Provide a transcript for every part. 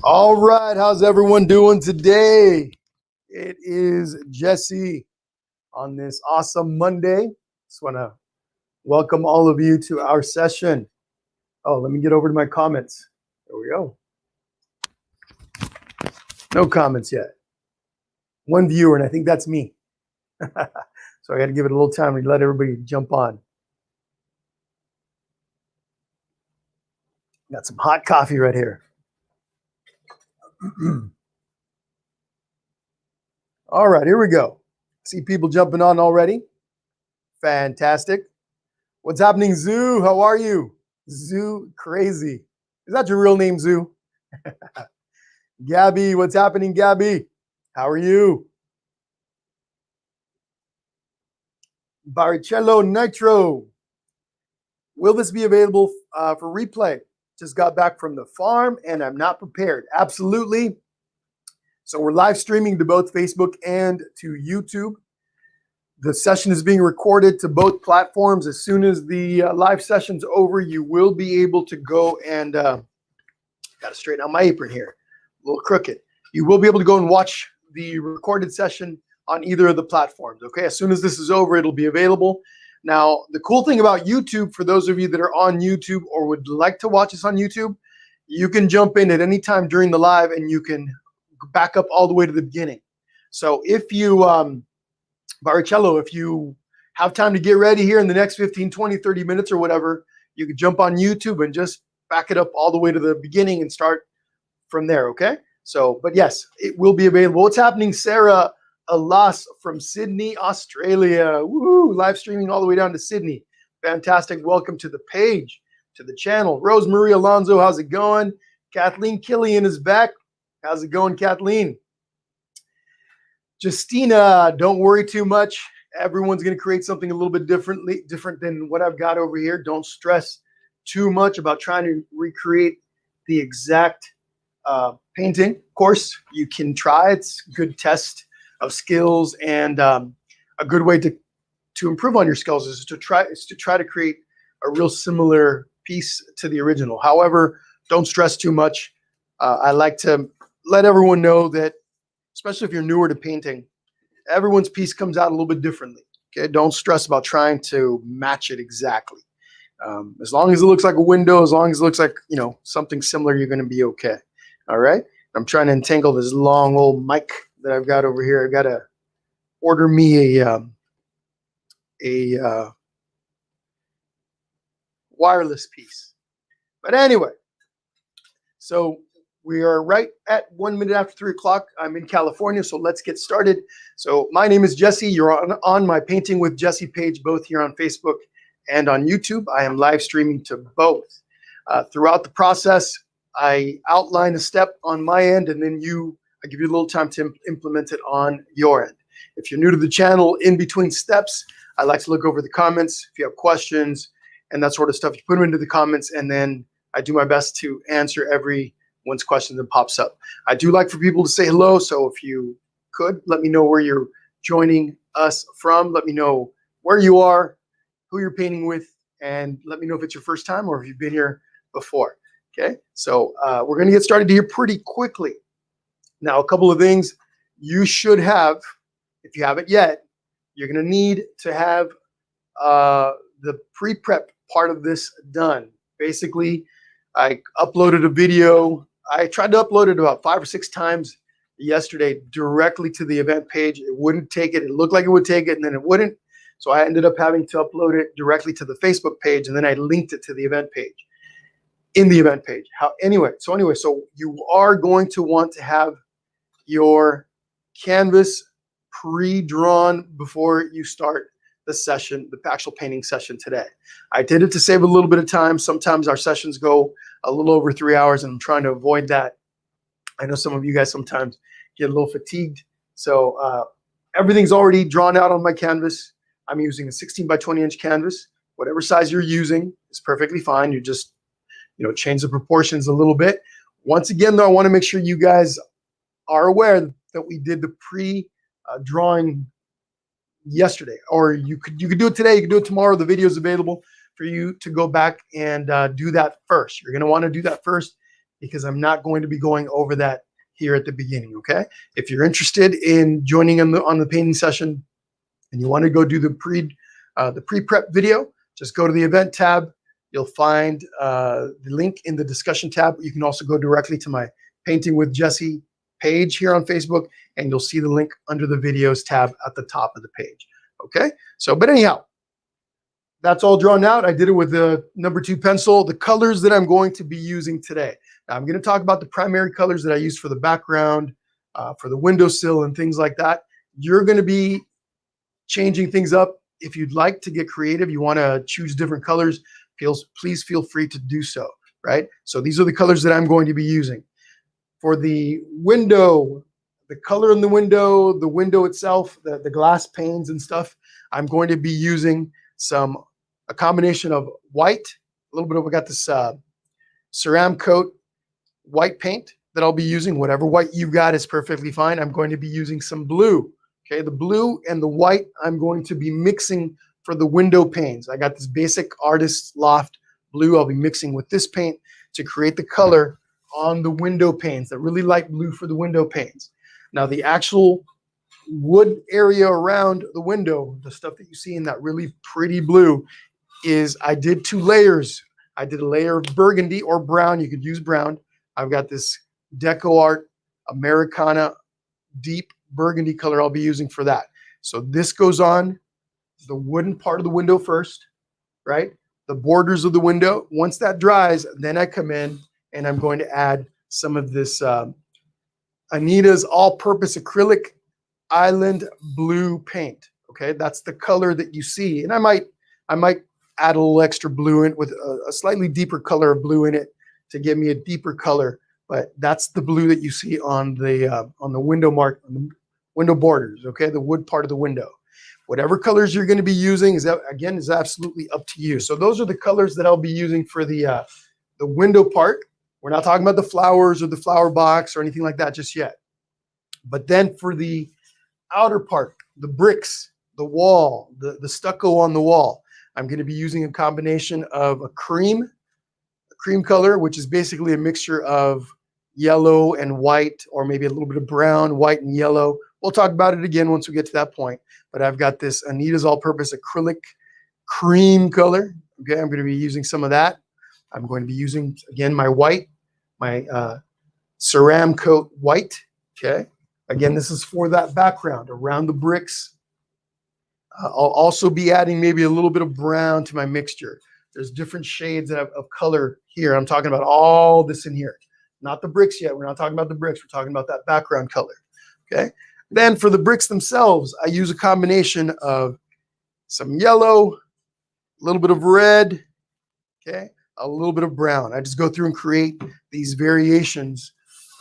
All right, how's everyone doing today? It is Jesse on this awesome Monday. Just want to welcome all of you to our session. Oh, let me get over to my comments. There we go. No comments yet. One viewer, and I think that's me. So I got to give it a little time to let everybody jump on. Got some hot coffee right here. All right, here we go. See people jumping on already. Fantastic. What's happening, Zoo? How are you? Zoo Crazy. Is that your real name, Zoo? Gabby, what's happening, Gabby? How are you? Baricello Nitro. Will this be available for replay? Just got back from the farm and I'm not prepared. Absolutely. So we're live streaming to both Facebook and to YouTube. The session is being recorded to both platforms. As soon as the live session's over, you will be able to go and got to straighten out my apron here, a little crooked. You will be able to go and watch the recorded session on either of the platforms. Okay, as soon as this is over, it'll be available. Now, the cool thing about YouTube, for those of you that are on YouTube or would like to watch us on YouTube, you can jump in at any time during the live and you can back up all the way to the beginning. So if you, Baricello, if you have time to get ready here in the next 15, 20, 30 minutes or whatever, you can jump on YouTube and just back it up all the way to the beginning and start from there, okay? So, but yes, it will be available. What's happening, Sarah Alas from Sydney, Australia? Woo! Live streaming all the way down to Sydney. Fantastic. Welcome to the page, to the channel. Rosemarie Alonso, how's it going? Kathleen Killian is back. How's it going, Kathleen? Justina, don't worry too much. Everyone's going to create something a little bit different than what I've got over here. Don't stress too much about trying to recreate the exact painting. Of course, you can try. It's a good test of skills, and a good way to improve on your skills is to try to create a real similar piece to the original. However, don't stress too much. I like to let everyone know that, especially if you're newer to painting, everyone's piece comes out a little bit differently. Okay, don't stress about trying to match it exactly. As long as it looks like a window, as long as it looks like, you know, something similar, you're going to be okay. All right. I'm trying to entangle this long old mic that I've got over here. I got to order me a wireless piece. But anyway, so we are right at 1 minute after 3 o'clock. I'm in California, so let's get started. So my name is Jesse. You're on my Painting with Jesse page, both here on Facebook and on YouTube. I am live streaming to both. Throughout the process, I outline a step on my end, and then I give you a little time to implement it on your end. If you're new to the channel, in between steps, I like to look over the comments. If you have questions and that sort of stuff, you put them into the comments, and then I do my best to answer everyone's question that pops up. I do like for people to say hello, so if you could, let me know where you're joining us from. Let me know where you are, who you're painting with, and let me know if it's your first time or if you've been here before. Okay, so we're going to get started here pretty quickly. Now, a couple of things you should have, if you haven't yet, you're going to need to have the pre-prep part of this done. Basically, I uploaded a video. I tried to upload it about 5 or 6 times yesterday directly to the event page. It wouldn't take it. It looked like it would take it, and then it wouldn't. So I ended up having to upload it directly to the Facebook page, and then I linked it to the event page. In the event page. So you are going to want to have your canvas pre-drawn before you start the session, the actual painting session today. I did it to save a little bit of time. Sometimes our sessions go a little over 3 hours, and I'm trying to avoid that. I know some of you guys sometimes get a little fatigued. So everything's already drawn out on my canvas. I'm using a 16 by 20 inch canvas. Whatever size you're using is perfectly fine. You just change the proportions a little bit. Once again, though, I want to make sure you guys are aware that we did the pre-drawing yesterday, or you could do it today. You can do it tomorrow. The video is available for you to go back and do that first. You're going to want to do that first because I'm not going to be going over that here at the beginning, okay? If you're interested in joining on the painting session and you want to go do the pre-prep video, just go to the event tab. You'll find the link in the discussion tab. You can also go directly to my Painting with Jesse page here on Facebook, and you'll see the link under the videos tab at the top of the page. Okay, so but anyhow, that's all drawn out. I did it with the number 2 pencil. The colors that I'm going to be using today. Now, I'm going to talk about the primary colors that I use for the background, for the windowsill and things like that. You're going to be changing things up. If you'd like to get creative, you want to choose different colors, please feel free to do so, right? So these are the colors that I'm going to be using. For the window, the color in the window itself, the glass panes and stuff, I'm going to be using a combination of white, a little bit of, we got this Ceram Coat white paint that I'll be using. Whatever white you've got is perfectly fine. I'm going to be using some blue. Okay, the blue and the white I'm going to be mixing for the window panes. I got this basic Artist Loft blue. I'll be mixing with this paint to create the color on the window panes, that really light blue for the window panes. Now the actual wood area around the window, the stuff that you see in that really pretty blue, is I did 2 layers. I did a layer of burgundy or brown. You could use brown. I've got this Deco Art Americana deep burgundy color I'll be using for that. So this goes on the wooden part of the window first, right? The borders of the window. Once that dries, then I come in and I'm going to add some of this Anita's all-purpose acrylic island blue paint. Okay, that's the color that you see, and I might add a little extra blue in with a slightly deeper color of blue in it to give me a deeper color. But that's the blue that you see on the window borders. Okay, the wood part of the window. Whatever colors you're going to be using is absolutely up to you. So those are the colors that I'll be using for the window part. We're not talking about the flowers or the flower box or anything like that just yet. But then for the outer part, the bricks, the wall, the stucco on the wall, I'm going to be using a combination of a cream color, which is basically a mixture of yellow and white, or maybe a little bit of brown, white and yellow. We'll talk about it again once we get to that point. But I've got this Anita's all-purpose acrylic cream color. Okay, I'm going to be using some of that. I'm going to be using, again, my white, my Ceram Coat white. Okay, again, this is for that background around the bricks. I'll also be adding maybe a little bit of brown to my mixture. There's different shades of color here. I'm talking about all this in here. Not the bricks yet. We're not talking about the bricks. We're talking about that background color. Okay. Then for the bricks themselves, I use a combination of some yellow, a little bit of red, okay, a little bit of brown. I just go through and create these variations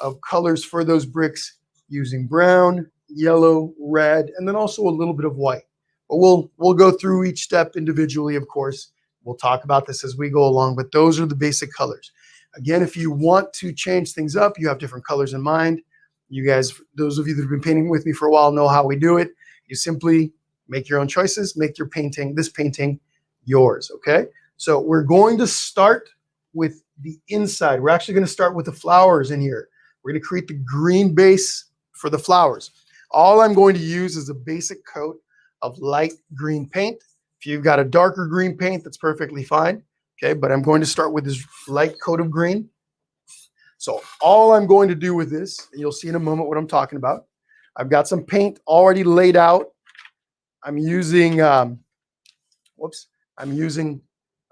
of colors for those bricks using brown, yellow, red, and then also a little bit of white. But we'll go through each step individually, of course. We'll talk about this as we go along, but those are the basic colors. Again, if you want to change things up, you have different colors in mind. You guys, those of you that have been painting with me for a while, know how we do it. You simply make your own choices, make your painting, this painting, yours, okay? So we're going to start with the inside. We're actually going to start with the flowers in here. We're going to create the green base for the flowers. All I'm going to use is a basic coat of light green paint. If you've got a darker green paint, that's perfectly fine, okay? But I'm going to start with this light coat of green. So all I'm going to do with this, and you'll see in a moment what I'm talking about. I've got some paint already laid out. I'm using, I'm using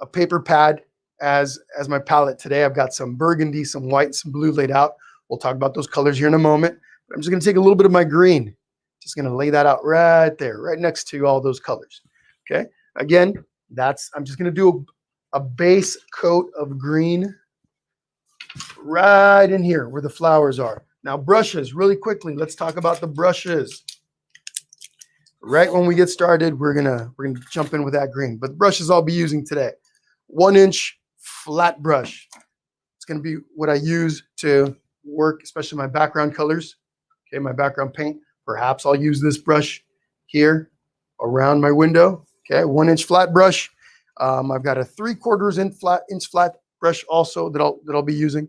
a paper pad as my palette today. I've got some burgundy, some white, some blue laid out. We'll talk about those colors here in a moment. But I'm just going to take a little bit of my green. Just going to lay that out right there, right next to all those colors. Okay. Again, I'm just going to do a base coat of green right in here where the flowers are. Now brushes, really quickly, let's talk about the brushes. Right when we get started, we're gonna jump in with that green. But the brushes I'll be using today, 1-inch flat brush. It's gonna be what I use to work, especially my background colors. Okay, my background paint. Perhaps I'll use this brush here around my window. Okay, 1-inch flat brush. I've got a 3/4 inch flat brush also that I'll be using.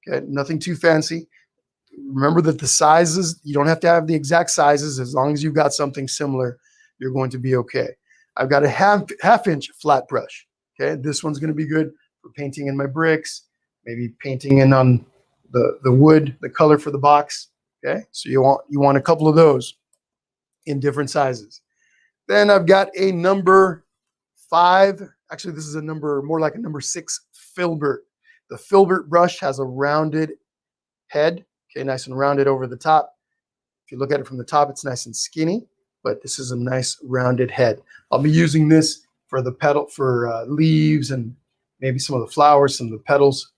Okay, nothing too fancy. Remember that the sizes, you don't have to have the exact sizes. As long as you've got something similar, you're going to be okay. I've got a half inch flat brush. Okay, this one's going to be good for painting in my bricks, maybe painting in on the wood, the color for the box. Okay, so you want a couple of those in different sizes. Then I've got a number 5. Actually, this is a number more like a number 6 Filbert. The Filbert brush has a rounded head. Okay, nice and rounded over the top. If you look at it from the top, it's nice and skinny, but this is a nice rounded head. I'll be using this for the petal, for leaves and maybe some of the flowers, some of the petals.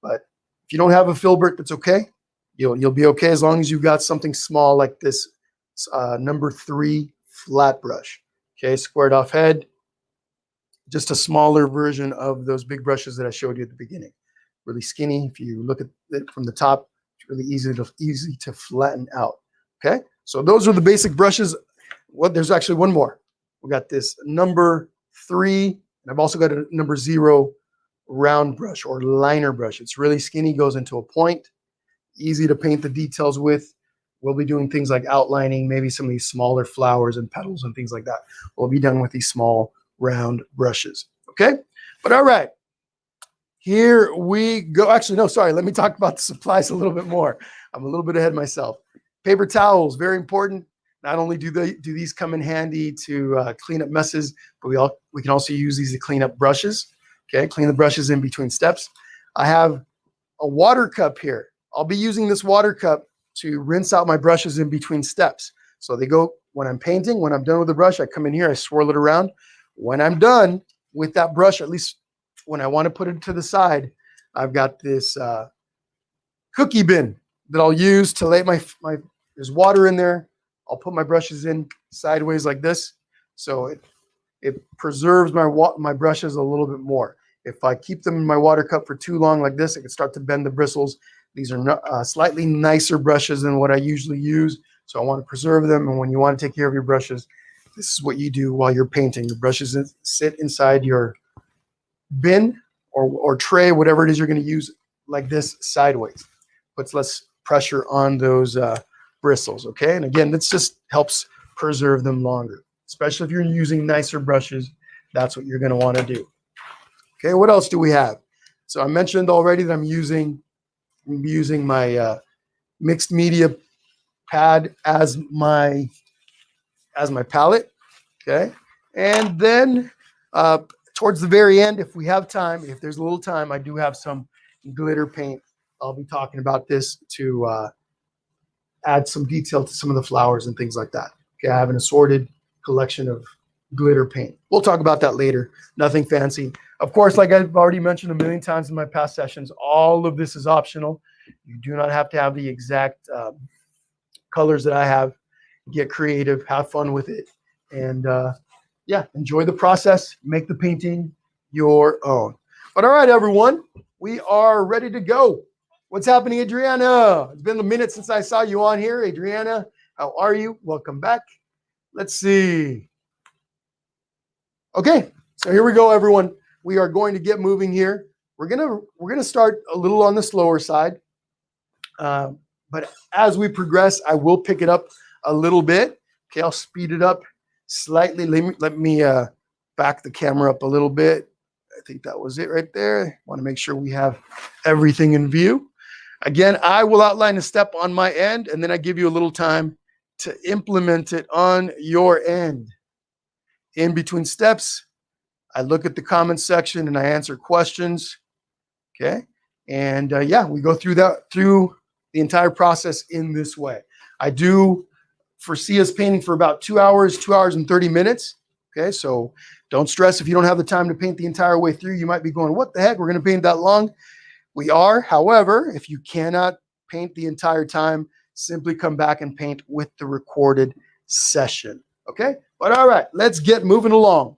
But if you don't have a Filbert, that's okay. You'll be okay as long as you've got something small like this number 3 flat brush. Okay, squared off head. Just a smaller version of those big brushes that I showed you at the beginning. Really skinny. If you look at it from the top, it's really easy to flatten out. Okay, so those are the basic brushes. There's actually one more. We got this number 3, and I've also got a number 0 round brush or liner brush. It's really skinny, goes into a point, easy to paint the details with. We'll be doing things like outlining, maybe some of these smaller flowers and petals and things like that. We'll be done with these small round brushes. Okay, but all right. Here we go. Actually, no, sorry. Let me talk about the supplies a little bit more. I'm a little bit ahead of myself. Paper towels, very important. Not only do these come in handy to clean up messes, but we can also use these to clean up brushes. Okay, clean the brushes in between steps. I have a water cup here. I'll be using this water cup to rinse out my brushes in between steps. So they go, when I'm painting, when I'm done with the brush, I come in here, I swirl it around. When I'm done with that brush, at least when I want to put it to the side, I've got this cookie bin that I'll use to lay there's water in there. I'll put my brushes in sideways like this. So it preserves my brushes a little bit more. If I keep them in my water cup for too long like this, it can start to bend the bristles. These are slightly nicer brushes than what I usually use. So I want to preserve them. And when you want to take care of your brushes, this is what you do while you're painting. The brushes sit inside your bin or tray, whatever it is you're going to use, like this sideways. Puts less pressure on those bristles, okay? And again, this just helps preserve them longer, especially if you're using nicer brushes. That's what you're going to want to do. Okay, what else do we have? So I mentioned already that I'm using my mixed media pad as my palette, okay? And then towards the very end, if we have time, if there's a little time, I do have some glitter paint. I'll be talking about this to add some detail to some of the flowers and things like that. Okay, I have an assorted collection of glitter paint. We'll talk about that later. Nothing fancy. Of course, like I've already mentioned a million times in my past sessions, all of this is optional. You do not have to have the exact colors that I have. Get creative, have fun with it, and yeah, enjoy the process. Make the painting your own. But all right, everyone, we are ready to go. What's happening, Adriana? It's been a minute since I saw you on here. Adriana, how are you? Welcome back. Let's see. Okay, so here we go, everyone. We are going to get moving here. We're gonna start a little on the slower side, but as we progress, I will pick it up a little bit. Okay, I'll speed it up slightly. Let me back the camera up a little bit. I think that was it right there. Want to make sure we have everything in view. Again, I will outline a step on my end, and then I give you a little time to implement it on your end. In between steps, I look at the comments section and I answer questions. Okay, and yeah, we go through the entire process in this way. I do foresee us painting for about 2 hours and 30 minutes. Okay, so don't stress if you don't have the time to paint the entire way through. You might be going, what the heck? We're going to paint that long? We are. However, if you cannot paint the entire time, simply come back and paint with the recorded session. Okay, but all right, let's get moving along.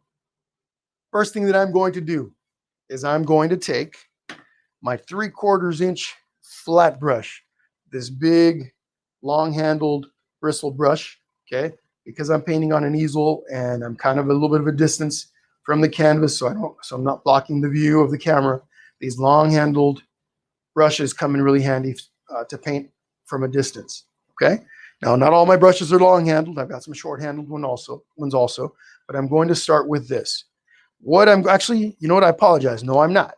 First thing that I'm going to do is I'm going to take my 3/4 inch flat brush, this big long-handled bristle brush, okay, because I'm painting on an easel and I'm kind of a little bit of a distance from the canvas, so I'm not blocking the view of the camera. These long-handled brushes come in really handy to paint from a distance. Okay. Now, not all my brushes are long handled. I've got some short handled ones also, but I'm going to start with this. What I'm actually, you know what? I apologize. No, I'm not.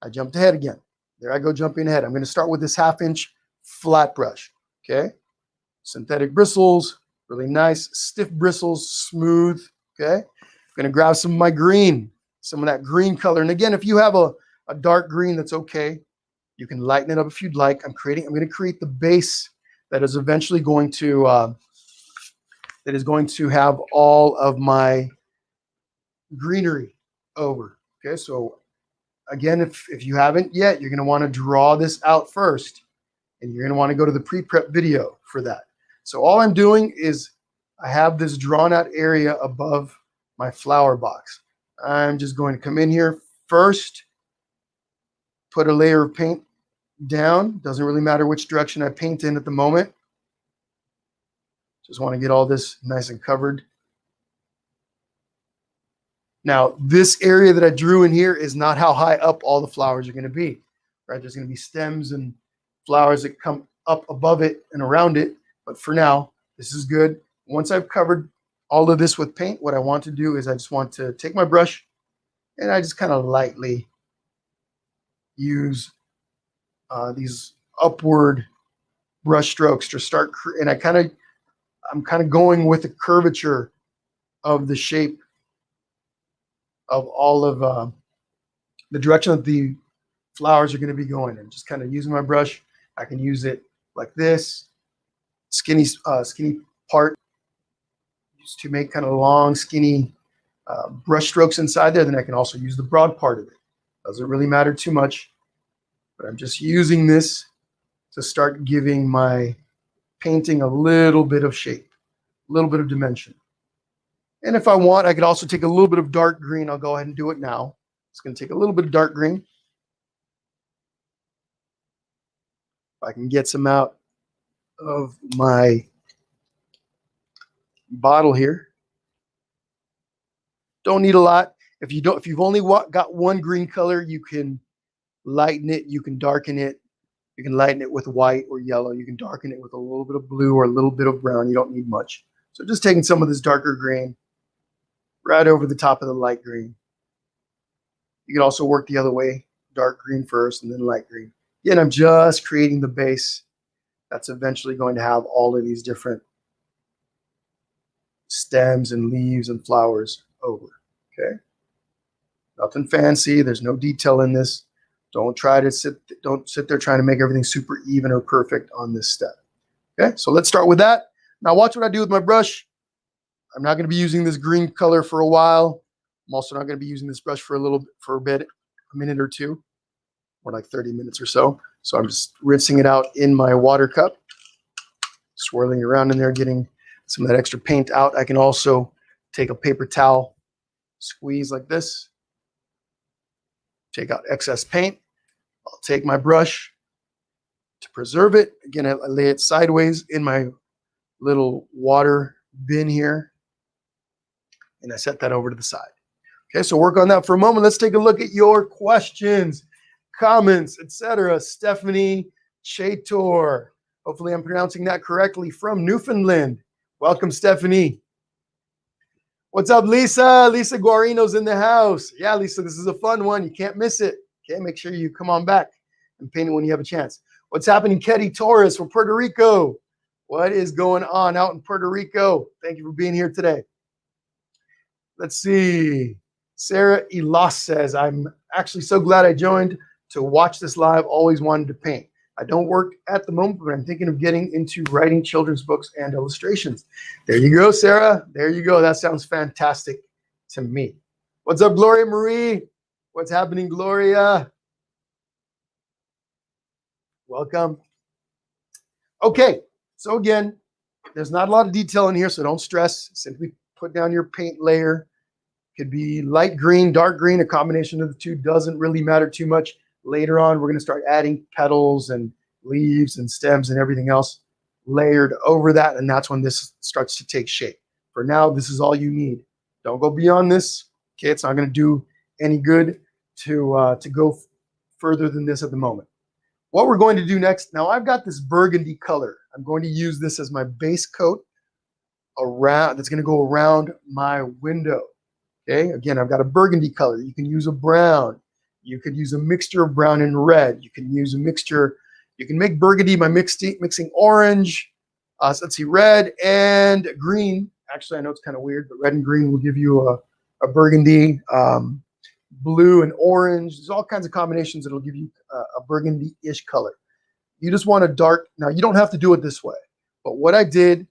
I jumped ahead again. There I go jumping ahead. I'm going to start with this 1/2 inch flat brush. Okay. Synthetic bristles, really nice, stiff bristles, smooth. Okay. I'm going to grab some of my green, some of that green color. And again, if you have a dark green, that's okay. You can lighten it up if you'd like. I'm going to create the base that is eventually going to have all of my greenery over. Okay, so again, if you haven't yet, you're going to want to draw this out first, and you're going to want to go to the pre-prep video for that. So all I'm doing is I have this drawn out area above my flower box. I'm just going to come in here first, put a layer of paint down. Doesn't really matter which direction I paint in at the moment. Just want to get all this nice and covered. Now, this area that I drew in here is not how high up all the flowers are going to be. Right? There's going to be stems and flowers that come up above it and around it. But for now, this is good. Once I've covered all of this with paint, what I want to do is I just want to take my brush and I just kind of lightly use these upward brush strokes to start. And I'm kind of going with the curvature of the shape of all of the direction that the flowers are going to be going in. Just kind of using my brush. I can use it like this, skinny part, just to make kind of long, skinny brush strokes inside there. Then I can also use the broad part of it. Doesn't really matter too much, but I'm just using this to start giving my painting a little bit of shape, a little bit of dimension. And if I want, I could also take a little bit of dark green. I'll go ahead and do it now. It's going to take a little bit of dark green. If I can get some out of my bottle here. Don't need a lot. If you've only got one green color, you can lighten it, you can darken it. You can lighten it with white or yellow. You can darken it with a little bit of blue or a little bit of brown. You don't need much. So just taking some of this darker green right over the top of the light green. You can also work the other way, dark green first and then light green. Again, I'm just creating the base that's eventually going to have all of these different stems and leaves and flowers over. Okay? Nothing fancy. There's no detail in this. Don't sit there trying to make everything super even or perfect on this step. Okay, so let's start with that. Now watch what I do with my brush. I'm not going to be using this green color for a while. I'm also not going to be using this brush for a bit, a minute or two, or like 30 minutes or so. So I'm just rinsing it out in my water cup, swirling around in there, getting some of that extra paint out. I can also take a paper towel, squeeze like this, take out excess paint. I'll take my brush to preserve it. Again, I lay it sideways in my little water bin here, and I set that over to the side. Okay, so work on that for a moment. Let's take a look at your questions, comments, etc. Stephanie Chator. Hopefully I'm pronouncing that correctly, from Newfoundland. Welcome, Stephanie. What's up, Lisa? Lisa Guarino's in the house. Yeah, Lisa, this is a fun one. You can't miss it. Okay, make sure you come on back and paint it when you have a chance. What's happening, Ketty Torres from Puerto Rico? What is going on out in Puerto Rico? Thank you for being here today. Let's see. Sarah Elas says, I'm actually so glad I joined to watch this live. Always wanted to paint. I don't work at the moment, but I'm thinking of getting into writing children's books and illustrations. There you go, Sarah. There you go. That sounds fantastic to me. What's up, Gloria Marie? What's happening, Gloria? Welcome. Okay, so again, there's not a lot of detail in here, so don't stress. Simply put down your paint layer. Could be light green, dark green, a combination of the two. Doesn't really matter too much. Later on, we're going to start adding petals and leaves and stems and everything else layered over that, and that's when this starts to take shape. For now, this is all you need. Don't go beyond this. Okay, it's not going to do any good to go further than this at the moment. what we're going to do next, now I've got this burgundy color. I'm going to use this as my base coat around, that's going to go around my window. Okay, again, I've got a burgundy color. You can use a brown. You could use a mixture of brown and red. You can use a mixture. You can make burgundy by mixing orange, so let's see, red and green. Actually, I know it's kind of weird, but red and green will give you a burgundy, blue and orange. There's all kinds of combinations that will give you a burgundy-ish color. You just want a dark, now you don't have to do it this way, but what I did,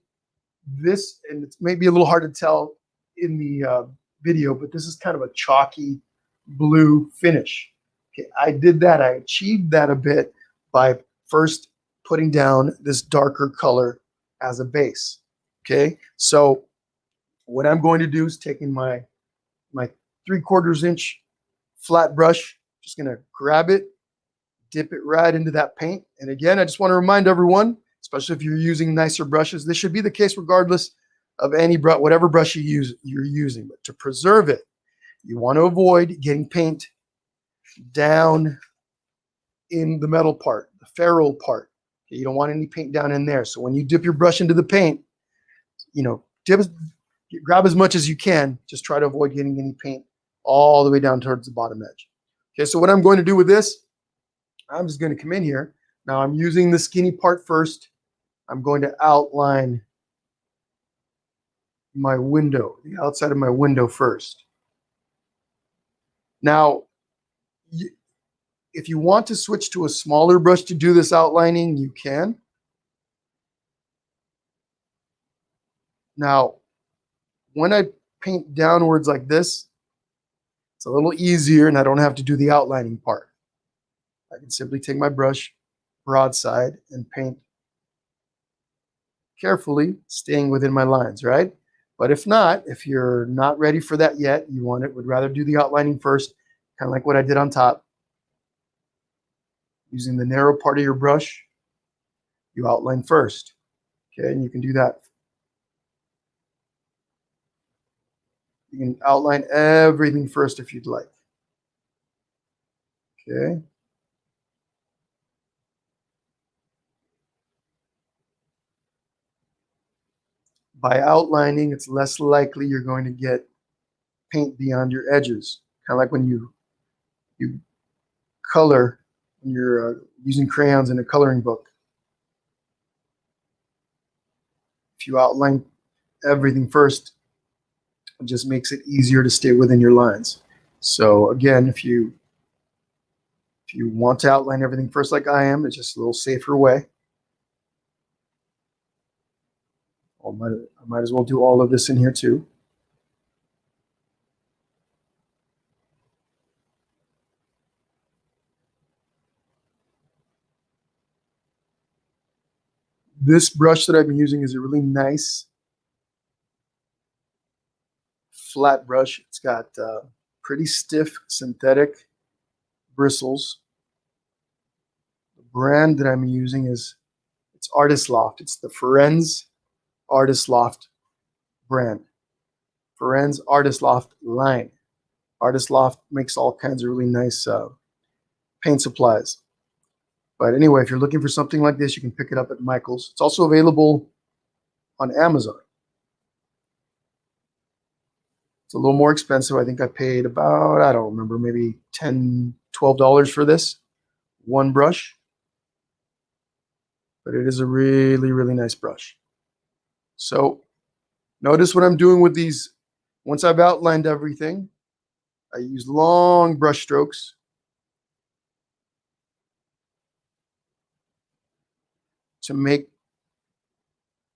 this, and it's maybe a little hard to tell in the video, but this is kind of a chalky blue finish. Okay, I did that. I achieved that a bit by first putting down this darker color as a base. Okay, so what I'm going to do is taking my 3/4 inch flat brush, just going to grab it, dip it right into that paint. And again, I just want to remind everyone, especially if you're using nicer brushes, this should be the case regardless of any brush, whatever brush you're using. But to preserve it, you want to avoid getting paint down in the metal part, the ferrule part. Okay, you don't want any paint down in there. So when you dip your brush into the paint, you know, grab as much as you can. Just try to avoid getting any paint all the way down towards the bottom edge. Okay, so what I'm going to do with this, I'm just going to come in here. Now I'm using the skinny part first. I'm going to outline my window, the outside of my window first. Now, if you want to switch to a smaller brush to do this outlining, you can. Now, when I paint downwards like this, it's a little easier and I don't have to do the outlining part. I can simply take my brush broadside and paint carefully, staying within my lines, right? But if not, if you're not ready for that yet, you would rather do the outlining first, kind of like what I did on top. Using the narrow part of your brush, you outline first. Okay, and you can do that. You can outline everything first if you'd like. Okay. By outlining, it's less likely you're going to get paint beyond your edges. Kind of like when you color, when you're using crayons in a coloring book. If you outline everything first, it just makes it easier to stay within your lines. So again, if you want to outline everything first like I am, it's just a little safer way. I might as well do all of this in here too. This brush that I've been using is a really nice flat brush. It's got pretty stiff synthetic bristles. The brand that I'm using it's Artist Loft. It's the Ferenz Artist Loft brand. Ferenz Artist Loft line. Artist Loft makes all kinds of really nice paint supplies. But anyway, if you're looking for something like this, you can pick it up at Michael's. It's also available on Amazon. It's a little more expensive. I think I paid about, I don't remember, maybe $10, $12 for this one brush. But it is a really, really nice brush. So notice what I'm doing with these. Once I've outlined everything, I use long brush strokes to make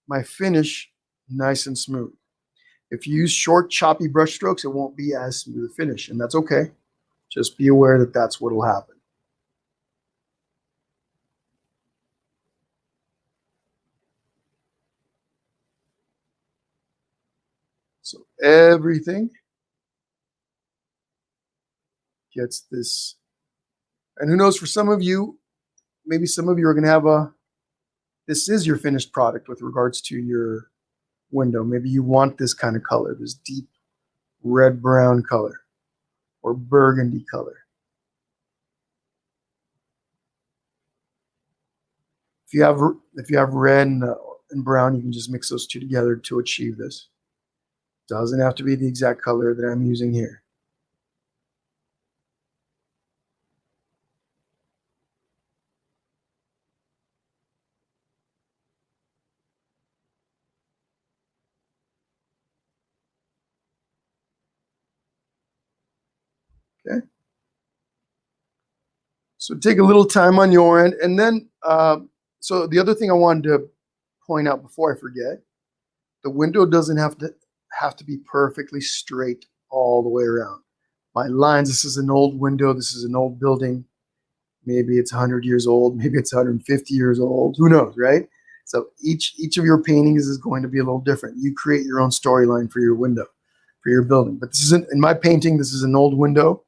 my finish nice and smooth. If you use short, choppy brush strokes, it won't be as smooth a finish, and that's okay. Just be aware that that's what will happen. So everything gets this. And who knows, for some of you, maybe some of you are going to have this is your finished product with regards to your window. Maybe you want this kind of color, this deep red-brown color or burgundy color. If you have red and brown, you can just mix those two together to achieve this. Doesn't have to be the exact color that I'm using here. Okay. So take a little time on your end. And then, so the other thing I wanted to point out before I forget, the window doesn't have to be perfectly straight all the way around. My lines, this is an old window. This is an old building. Maybe it's 100 years old. Maybe it's 150 years old. Who knows, right? So each of your paintings is going to be a little different. You create your own storyline for your window, for your building. But this isn't, in my painting, this is an old window.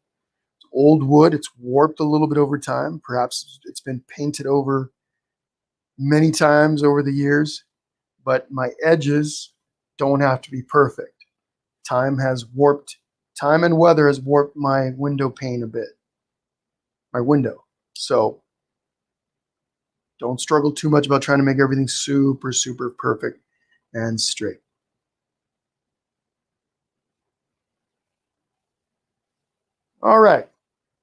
It's old wood. It's warped a little bit over time. Perhaps it's been painted over many times over the years. But my edges don't have to be perfect. Time and weather has warped my window pane a bit. My window. So don't struggle too much about trying to make everything super, super perfect and straight. All right.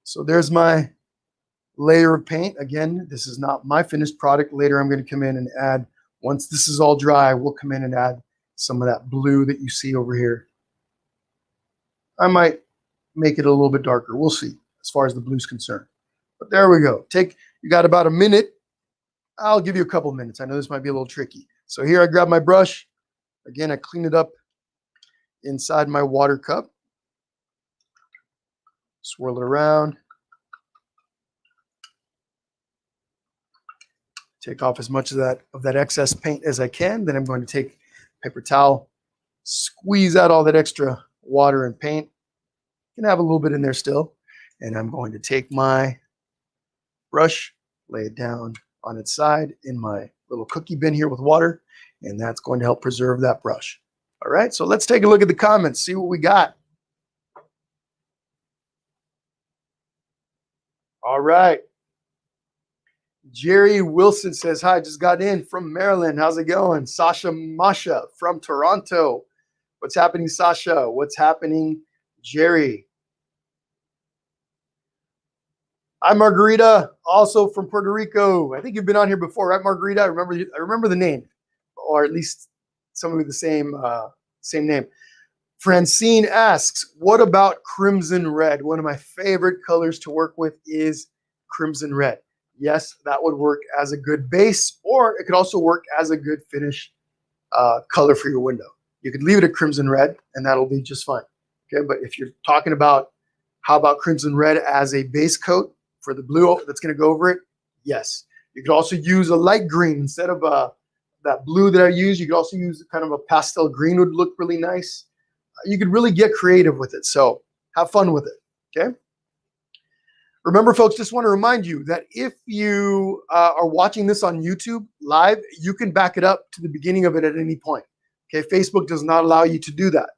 So there's my layer of paint. Again, this is not my finished product. Later, I'm going to come in and add, once this is all dry, we'll come in and add some of that blue that you see over here. I might make it a little bit darker. We'll see as far as the blue's concerned. But there we go. You got about a minute. I'll give you a couple minutes. I know this might be a little tricky. So here I grab my brush. Again, I clean it up inside my water cup. Swirl it around. Take off as much of that excess paint as I can. Then I'm going to take a paper towel, squeeze out all that extra water and paint. You can have a little bit in there still. And I'm going to take my brush, lay it down on its side in my little cookie bin here with water, and that's going to help preserve that brush. All right, so let's take a look at the comments, see what we got. All right. Jerry Wilson says, hi, just got in from Maryland. How's it going? Sasha Masha from Toronto. What's happening, Sasha? What's happening, Jerry? Hi, Margarita, also from Puerto Rico. I think you've been on here before, right, Margarita? I remember the name, or at least somebody with the same name. Francine asks, what about crimson red? One of my favorite colors to work with is crimson red. Yes, that would work as a good base, or it could also work as a good finish color for your window. You could leave it at crimson red, and that'll be just fine. Okay, but if you're talking about how about crimson red as a base coat for the blue that's going to go over it, yes. You could also use a light green instead of that blue that I use. You could also use kind of a pastel green, would look really nice. You could really get creative with it, so have fun with it. Okay. Remember, folks, just want to remind you that if you are watching this on YouTube live, you can back it up to the beginning of it at any point. Okay, Facebook does not allow you to do that.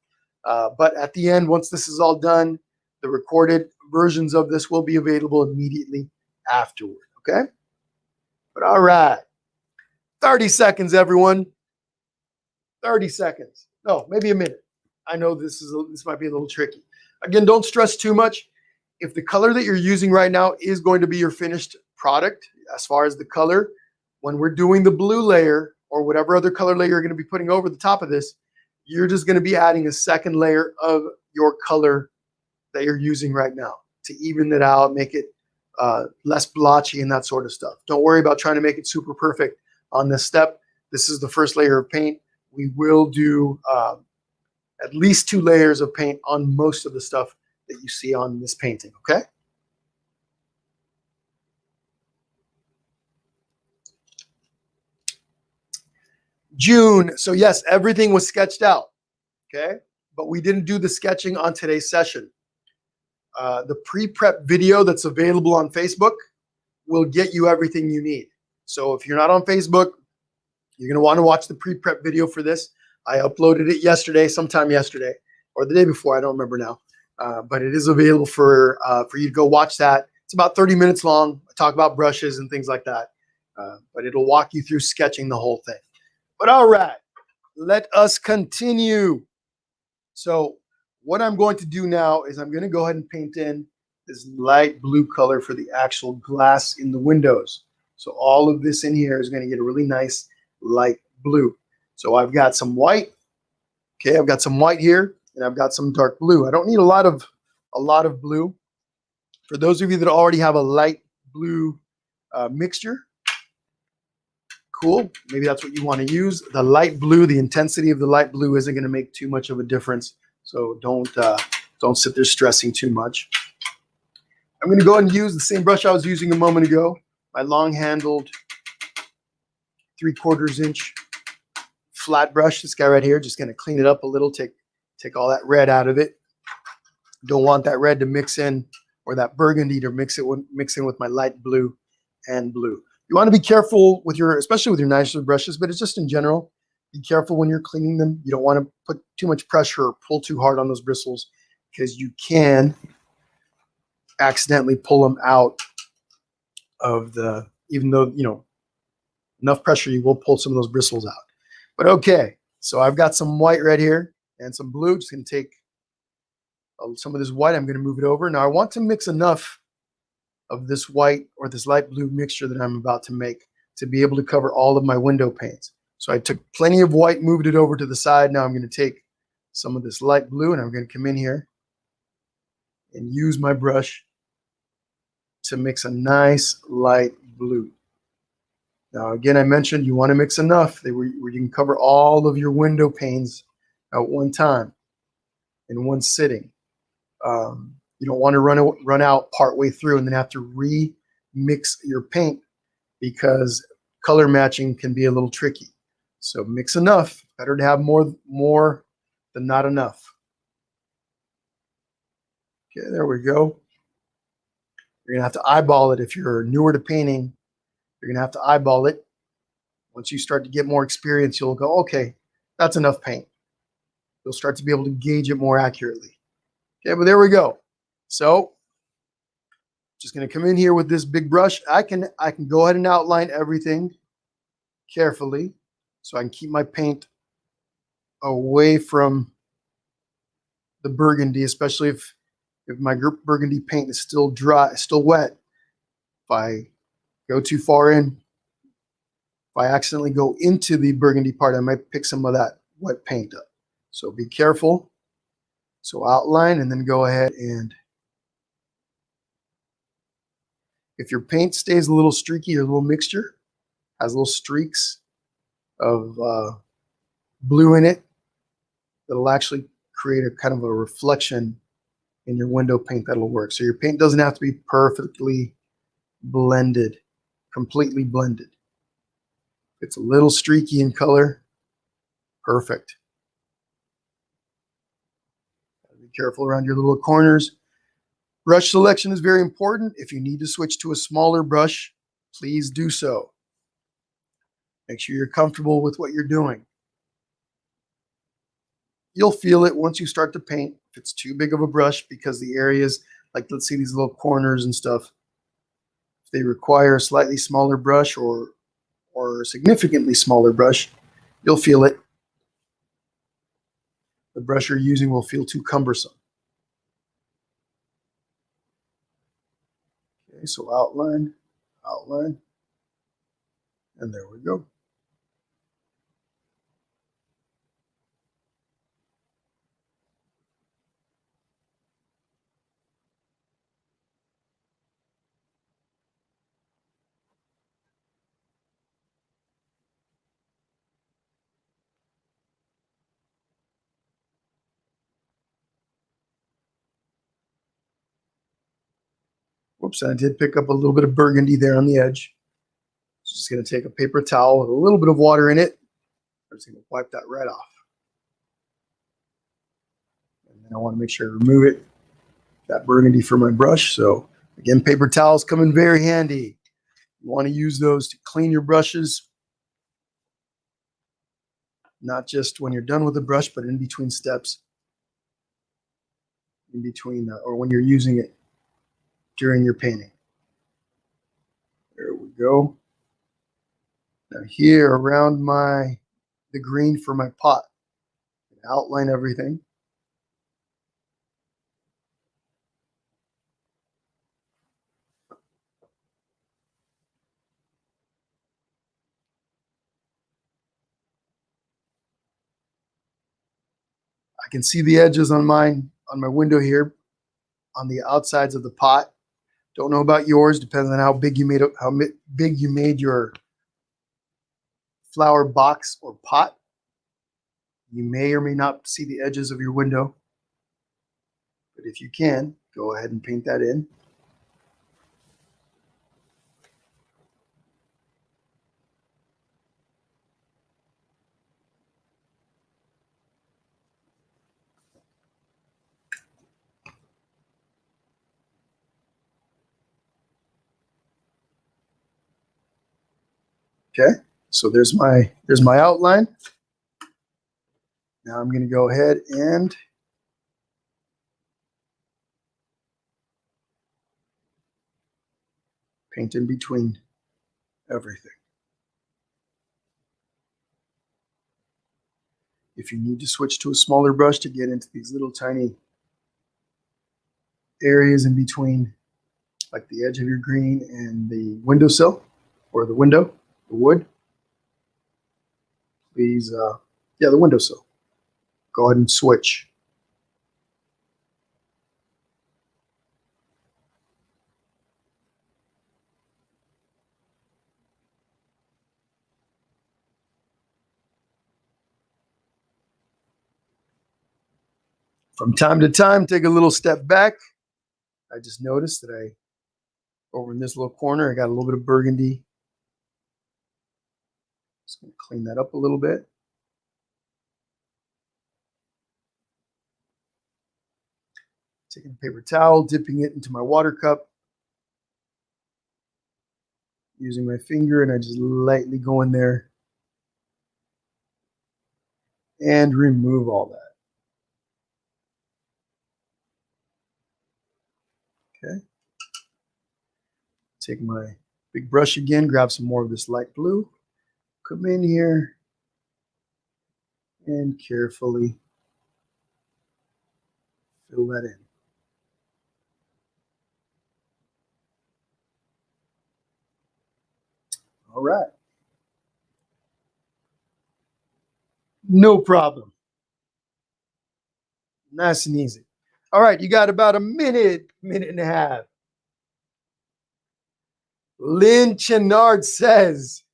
But at the end, once this is all done, the recorded versions of this will be available immediately afterward. Okay? But all right. 30 seconds, everyone. 30 seconds. No, maybe a minute. I know this might be a little tricky. Again, don't stress too much. If the color that you're using right now is going to be your finished product, as far as the color, when we're doing the blue layer or whatever other color layer you're going to be putting over the top of this, you're just going to be adding a second layer of your color that you're using right now to even it out, make it less blotchy and that sort of stuff. Don't worry about trying to make it super perfect on this step. This is the first layer of paint. We will do at least 2 layers of paint on most of the stuff that you see on this painting, okay? June, so yes, everything was sketched out, okay? But we didn't do the sketching on today's session. The pre-prep video that's available on Facebook will get you everything you need. So if you're not on Facebook, you're going to want to watch the pre-prep video for this. I uploaded it yesterday, sometime yesterday, or the day before, I don't remember now. But it is available for you to go watch that. It's about 30 minutes long. I talk about brushes and things like that. but it'll walk you through sketching the whole thing. But all right, let us continue. So what I'm going to do now is I'm going to go ahead and paint in this light blue color for the actual glass in the windows. So all of this in here is going to get a really nice light blue. So I've got some white. Okay, I've got some white here, and I've got some dark blue. I don't need a lot of blue. For those of you that already have a light blue mixture, cool. Maybe that's what you want to use. The light blue, the intensity of the light blue isn't going to make too much of a difference. So don't sit there stressing too much. I'm going to go ahead and use the same brush I was using a moment ago, my long-handled 3/4 inch flat brush. This guy right here, just going to clean it up a little, take all that red out of it. Don't want that red to mix in, or that burgundy to mix in with my light blue and blue. You want to be careful with especially with your nicer brushes, but it's just in general. Be careful when you're cleaning them. You don't want to put too much pressure or pull too hard on those bristles, because you can accidentally pull them out of even though, enough pressure, you will pull some of those bristles out. But okay, so I've got some white right here and some blue. Just going to take some of this white. I'm going to move it over. Now I want to mix enough of this white or this light blue mixture that I'm about to make to be able to cover all of my window panes. So I took plenty of white, moved it over to the side. Now I'm going to take some of this light blue, and I'm going to come in here and use my brush to mix a nice light blue. Now again, I mentioned you want to mix enough where you can cover all of your window panes at one time in one sitting. You don't want to run out partway through and then have to remix your paint, because color matching can be a little tricky. So mix enough. Better to have more than not enough. Okay, there we go. You're going to have to eyeball it. If you're newer to painting, you're going to have to eyeball it. Once you start to get more experience, you'll go, okay, that's enough paint. You'll start to be able to gauge it more accurately. Okay, but there we go. So just going to come in here with this big brush. I can go ahead and outline everything carefully so I can keep my paint away from the burgundy, especially if my burgundy paint is still dry, still wet. If I go too far in, if I accidentally go into the burgundy part, I might pick some of that wet paint up. So be careful. So outline, and then go ahead, and if your paint stays a little streaky, or a little mixture, has little streaks of blue in it, it'll actually create a kind of a reflection in your window paint that'll work. So your paint doesn't have to be perfectly blended, completely blended. It's a little streaky in color. Perfect. Be careful around your little corners. Brush selection is very important. If you need to switch to a smaller brush, please do so. Make sure you're comfortable with what you're doing. You'll feel it once you start to paint if it's too big of a brush, because the areas, like let's see these little corners and stuff, if they require a slightly smaller brush or a significantly smaller brush, you'll feel it. The brush you're using will feel too cumbersome. Okay, so outline, outline, and there we go. Whoops, I did pick up a little bit of burgundy there on the edge. Just going to take a paper towel with a little bit of water in it. I'm just going to wipe that right off. And then I want to make sure I remove it, that burgundy from my brush. So again, paper towels come in very handy. You want to use those to clean your brushes, not just when you're done with the brush, but in between steps, in between, or when you're using it during your painting. There we go. Now here around the green for my pot, outline everything. I can see the edges on my window here on the outsides of the pot. Don't know about yours, depending on how big you made your flower box or pot. You may or may not see the edges of your window, but if you can, go ahead and paint that in. Okay, so there's my outline. Now I'm going to go ahead and paint in between everything. If you need to switch to a smaller brush to get into these little tiny areas in between, like the edge of your green and the windowsill or the window, the wood, please, the windowsill. Go ahead and switch. From time to time, take a little step back. I just noticed that over in this little corner, I got a little bit of burgundy. Just going to clean that up a little bit. Taking a paper towel, dipping it into my water cup, using my finger, and I just lightly go in there and remove all that. Okay. Take my big brush again, grab some more of this light blue, come in here, and carefully fill that in. All right. No problem. Nice and easy. All right, you got about a minute and a half. Lynn Chenard says,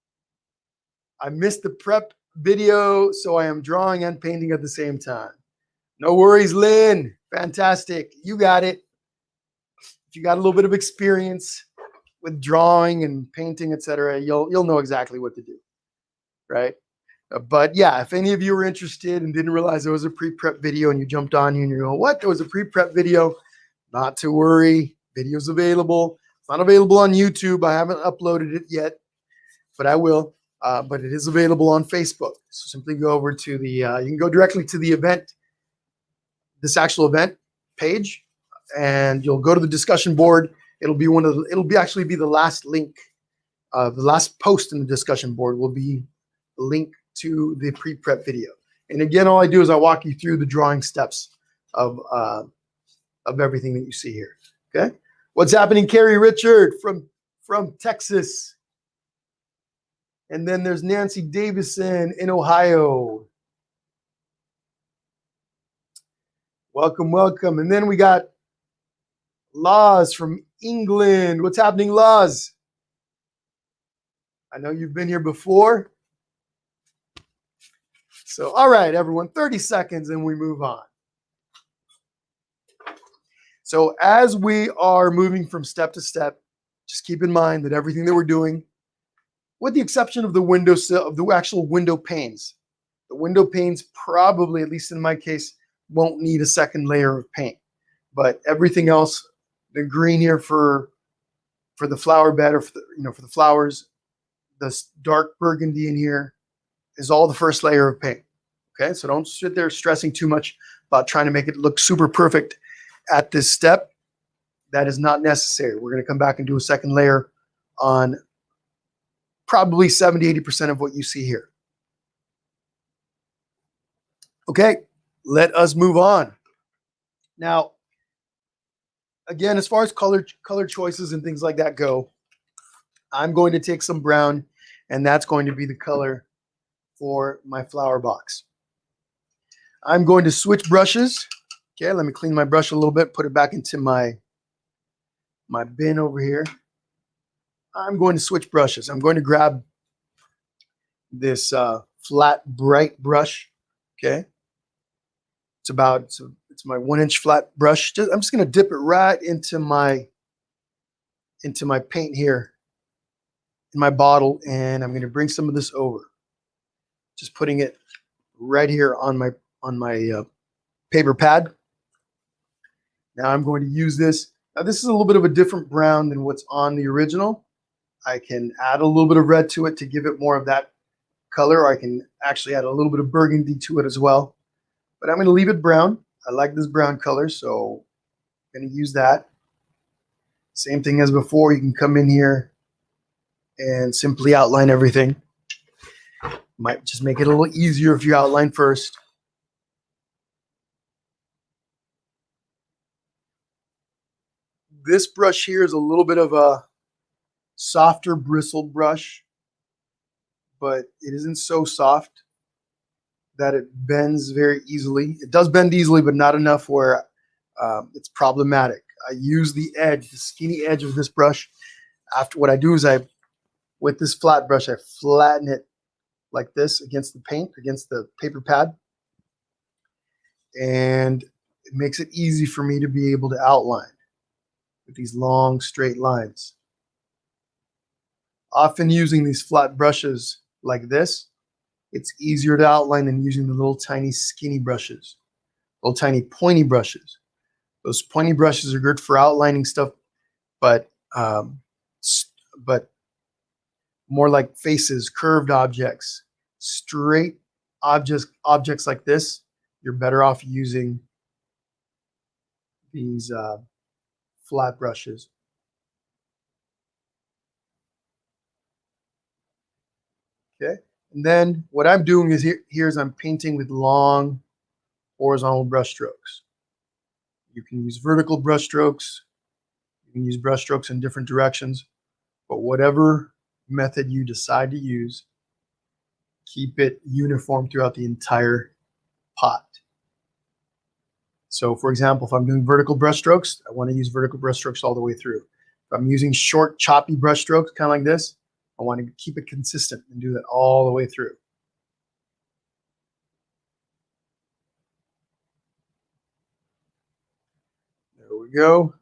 I missed the prep video, so I am drawing and painting at the same time. No worries, Lynn. Fantastic. You got it. If you got a little bit of experience with drawing and painting, etc., you'll know exactly what to do, right? But yeah, if any of you were interested and didn't realize there was a pre-prep video and you jumped on here and you go, what? There was a pre-prep video? Not to worry. Video's available. It's not available on YouTube. I haven't uploaded it yet, but I will. But it is available on Facebook. So simply go over to the, you can go directly to the event, this actual event page, and you'll go to the discussion board. It'll actually be the last link. The last post in the discussion board will be the link to the pre-prep video. And again, all I do is I walk you through the drawing steps of everything that you see here. Okay. What's happening, Carrie Richard from Texas? And then there's Nancy Davison in Ohio. Welcome, welcome. And then we got Laz from England. What's happening, Laz? I know you've been here before. So, all right, everyone, 30 seconds and we move on. So as we are moving from step to step, just keep in mind that everything that we're doing, with the exception of the windowsill, of the actual window panes, the window panes probably, at least in my case, won't need a second layer of paint. But everything else, the green here for the flower bed, or for the flowers, this dark burgundy in here is all the first layer of paint. Okay, so don't sit there stressing too much about trying to make it look super perfect at this step. That is not necessary. We're going to come back and do a second layer on probably 70–80% of what you see here. Okay, let us move on. Now, again, as far as color choices and things like that go, I'm going to take some brown, and that's going to be the color for my flower box. I'm going to switch brushes. Okay, let me clean my brush a little bit, put it back into my bin over here. I'm going to switch brushes. I'm going to grab this flat, bright brush. Okay, it's my 1-inch flat brush. I'm just going to dip it right into my paint here in my bottle, and I'm going to bring some of this over. Just putting it right here on my paper pad. Now I'm going to use this. Now this is a little bit of a different brown than what's on the original. I can add a little bit of red to it to give it more of that color, or I can actually add a little bit of burgundy to it as well. But I'm going to leave it brown. I like this brown color, so I'm going to use that. Same thing as before, you can come in here and simply outline everything. Might just make it a little easier if you outline first. This brush here is a little bit of a softer bristled brush, but it isn't so soft that it bends very easily. It does bend easily, but not enough where it's problematic. I use the edge, the skinny edge of this brush. After what I do is with this flat brush, I flatten it like this against the paint, against the paper pad. And it makes it easy for me to be able to outline with these long, straight lines. Often using these flat brushes like this, it's easier to outline than using the little tiny skinny brushes, little tiny pointy brushes. Those pointy brushes are good for outlining stuff, but more like faces, curved objects, straight objects like this. You're better off using these flat brushes. Okay, and then what I'm doing is here is I'm painting with long horizontal brush strokes. You can use vertical brush strokes. You can use brush strokes in different directions, but whatever method you decide to use, keep it uniform throughout the entire pot. So for example, if I'm doing vertical brush strokes, I want to use vertical brush strokes all the way through. If I'm using short, choppy brush strokes, kind of like this, I want to keep it consistent and do that all the way through. There we go.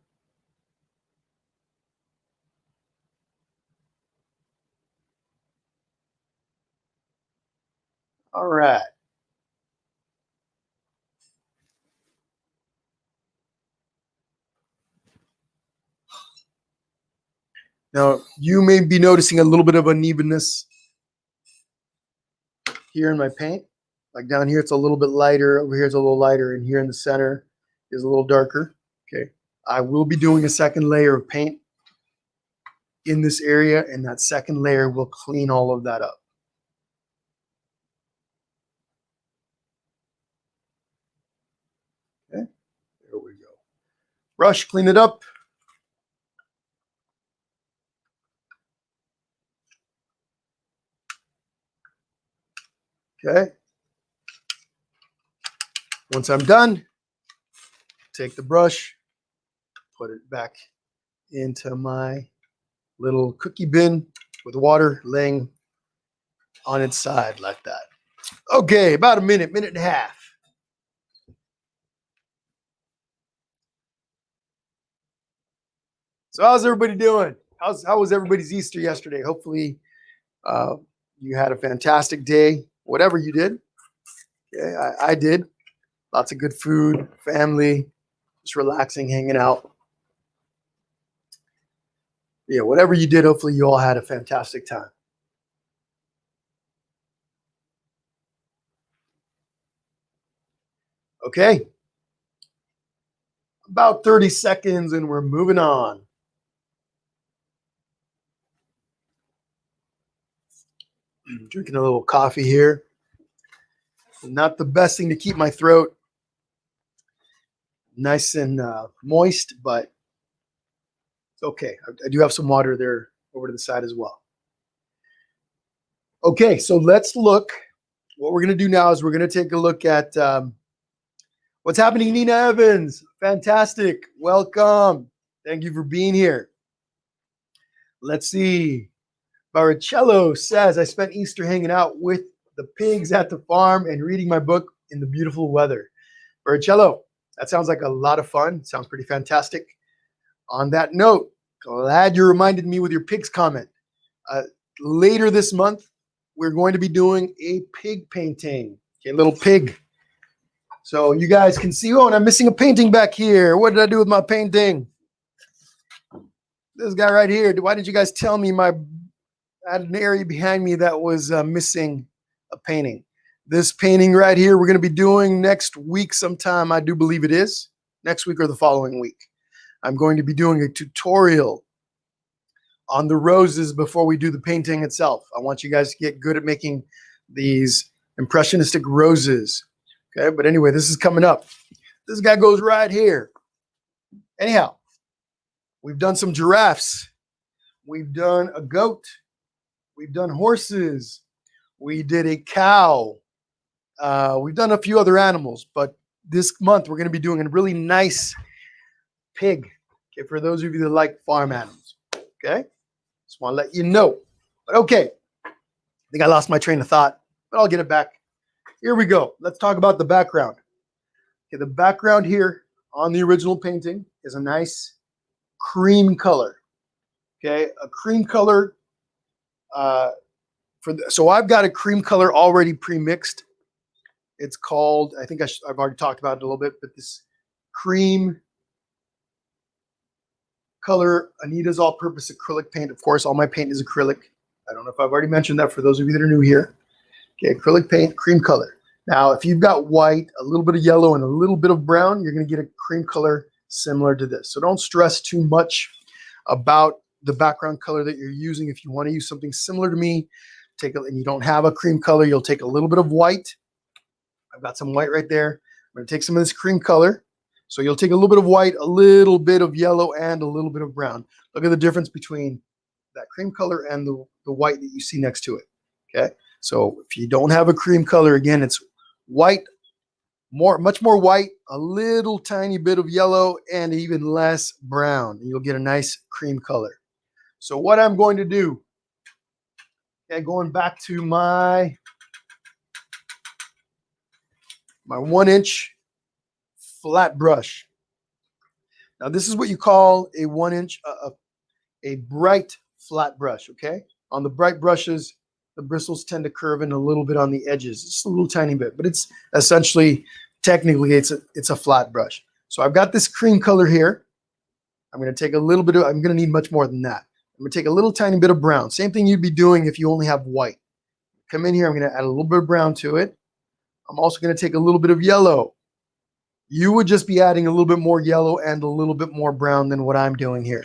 All right. Now, you may be noticing a little bit of unevenness here in my paint. Like down here, it's a little bit lighter. Over here, it's a little lighter. And here in the center is a little darker. Okay. I will be doing a second layer of paint in this area, and that second layer will clean all of that up. Okay. There we go. Brush, clean it up. Okay. Once I'm done, take the brush, put it back into my little cookie bin with water laying on its side like that. Okay, about a minute and a half. So how's everybody doing? How was everybody's Easter yesterday? Hopefully you had a fantastic day, whatever you did. Okay, I did. Lots of good food, family, just relaxing, hanging out. Yeah, whatever you did, hopefully you all had a fantastic time. Okay. About 30 seconds and we're moving on. Drinking a little coffee here. Not the best thing to keep my throat nice and moist, but it's okay. I do have some water there over to the side as well. Okay, so let's look. What we're going to do now is we're going to take a look at what's happening. Nina Evans, fantastic. Welcome. Thank you for being here. Let's see. Baricello says, I spent Easter hanging out with the pigs at the farm and reading my book in the beautiful weather. Baricello, that sounds like a lot of fun. Sounds pretty fantastic. On that note, glad you reminded me with your pigs comment. Later this month, we're going to be doing a pig painting. Okay, little pig. So you guys can see, oh, and I'm missing a painting back here. What did I do with my painting? This guy right here. Why did you guys tell me I had an area behind me that was missing a painting? This painting right here we're going to be doing next week sometime. I do believe it is. Next week or the following week. I'm going to be doing a tutorial on the roses before we do the painting itself. I want you guys to get good at making these impressionistic roses. Okay, but anyway, this is coming up. This guy goes right here. Anyhow, we've done some giraffes. We've done a goat. We've done horses. We did a cow. We've done a few other animals, but this month we're going to be doing a really nice pig. Okay, for those of you that like farm animals. Okay, just want to let you know. But okay, I think I lost my train of thought, but I'll get it back. Here we go. Let's talk about the background. Okay, the background here on the original painting is a nice cream color. Okay, a cream color. So I've got a cream color already pre-mixed. It's called, I think I've already talked about it a little bit, but this cream color, Anita's all-purpose acrylic paint. Of course, all my paint is acrylic. I don't know if I've already mentioned that for those of you that are new here. Okay, acrylic paint, cream color. Now, if you've got white, a little bit of yellow, and a little bit of brown, you're going to get a cream color similar to this. So don't stress too much about the background color that you're using. If you want to use something similar to me, and you don't have a cream color, you'll take a little bit of white. I've got some white right there. I'm going to take some of this cream color. So you'll take a little bit of white, a little bit of yellow, and a little bit of brown. Look at the difference between that cream color and the white that you see next to it. Okay. So if you don't have a cream color, again, it's white, much more white, a little tiny bit of yellow, and even less brown. And you'll get a nice cream color. So what I'm going to do, okay, going back to my 1-inch flat brush. Now this is what you call a 1-inch, a bright flat brush. Okay, on the bright brushes, the bristles tend to curve in a little bit on the edges, just a little tiny bit, but it's essentially, technically, it's a flat brush. So I've got this cream color here. I'm going to take a little bit of, I'm going to need much more than that. I'm going to take a little tiny bit of brown. Same thing you'd be doing if you only have white. Come in here, I'm going to add a little bit of brown to it. I'm also going to take a little bit of yellow. You would just be adding a little bit more yellow and a little bit more brown than what I'm doing here.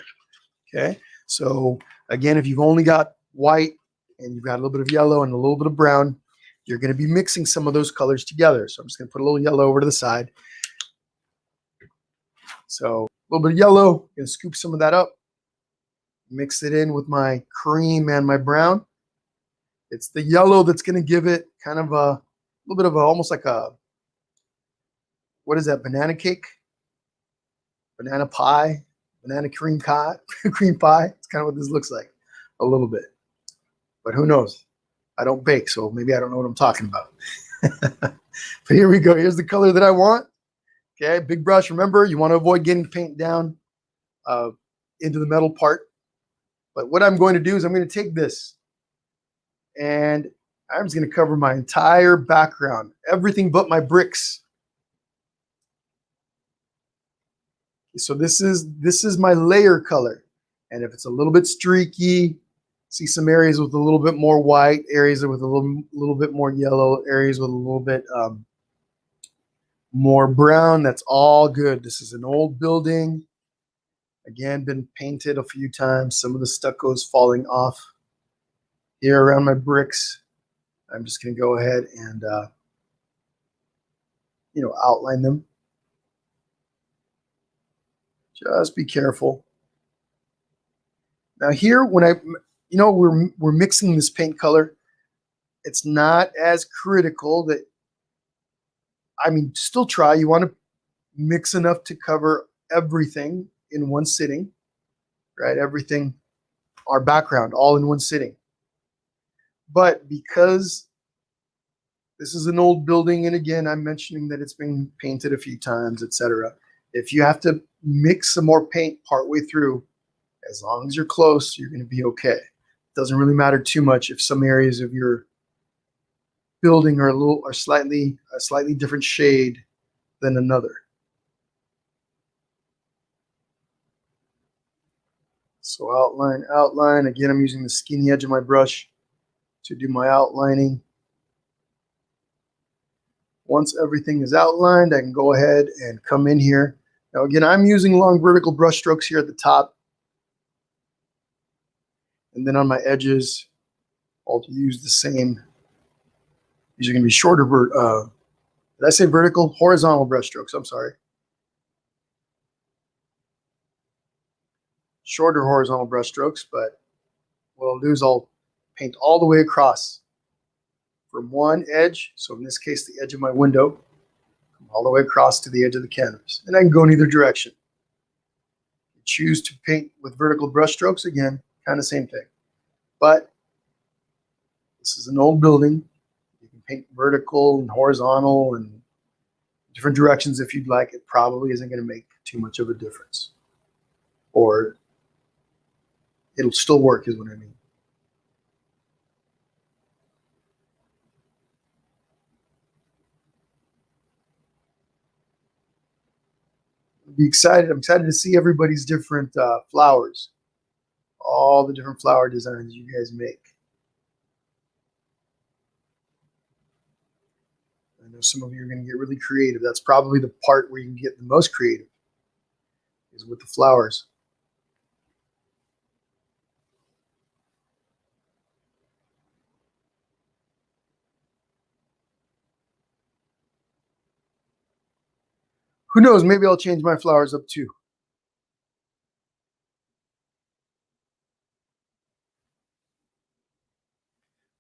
Okay, so again, if you've only got white and you've got a little bit of yellow and a little bit of brown, you're going to be mixing some of those colors together. So I'm just going to put a little yellow over to the side. So a little bit of yellow, I'm going to scoop some of that up, mix it in with my cream and my brown. It's the yellow that's going to give it kind of a little bit of almost like a, what is that, banana cake? Banana pie? Banana cream pie? Cream pie? It's kind of what this looks like, a little bit. But who knows? I don't bake, so maybe I don't know what I'm talking about. But here we go. Here's the color that I want. Okay, big brush. Remember, you want to avoid getting paint down into the metal part. But what I'm going to do is I'm going to take this and I'm just going to cover my entire background, everything but my bricks. So this is my layer color. And if it's a little bit streaky, see some areas with a little bit more white, areas with a little bit more yellow, areas with a little bit more brown. That's all good. This is an old building. Again, been painted a few times. Some of the stucco is falling off here around my bricks. I'm just going to go ahead and, outline them. Just be careful. Now here, when we're mixing this paint color, it's not as critical that, still try. You want to mix enough to cover everything in one sitting, right? Everything, our background, all in one sitting. But because this is an old building, and again, I'm mentioning that it's been painted a few times, etc. If you have to mix some more paint partway through, as long as you're close, you're going to be okay. It doesn't really matter too much if some areas of your building are a slightly different shade than another. So outline. Again, I'm using the skinny edge of my brush to do my outlining. Once everything is outlined, I can go ahead and come in here. Now again, I'm using long vertical brush strokes here at the top. And then on my edges, I'll use the same. These are going to be shorter, did I say vertical? Horizontal brush strokes, I'm sorry. Shorter horizontal brush strokes, but what I'll do is I'll paint all the way across from one edge, so in this case the edge of my window, all the way across to the edge of the canvas. And I can go in either direction. You choose to paint with vertical brush strokes, again, kind of same thing. But this is an old building. You can paint vertical and horizontal and different directions if you'd like. It probably isn't going to make too much of a difference. Or it'll still work is what I mean. I'm excited to see everybody's different flowers. All the different flower designs you guys make. I know some of you are going to get really creative. That's probably the part where you can get the most creative, is with the flowers. Who knows, maybe I'll change my flowers up too.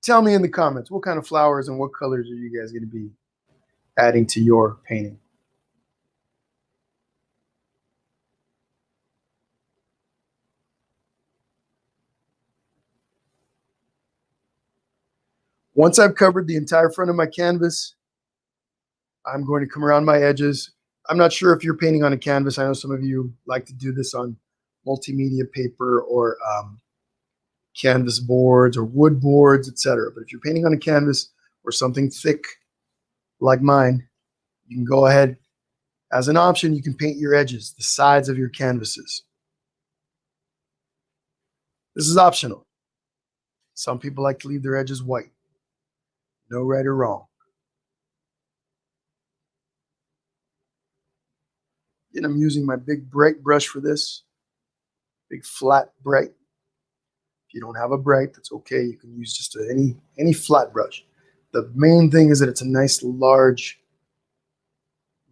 Tell me in the comments, what kind of flowers and what colors are you guys going to be adding to your painting? Once I've covered the entire front of my canvas, I'm going to come around my edges. I'm not sure if you're painting on a canvas. I know some of you like to do this on multimedia paper or canvas boards or wood boards, etc. But if you're painting on a canvas or something thick like mine, you can go ahead. As an option, you can paint your edges, the sides of your canvases. This is optional. Some people like to leave their edges white. No right or wrong. And I'm using my big bright brush for this. Big flat bright. If you don't have a bright, that's okay. You can use just any flat brush. The main thing is that it's a nice large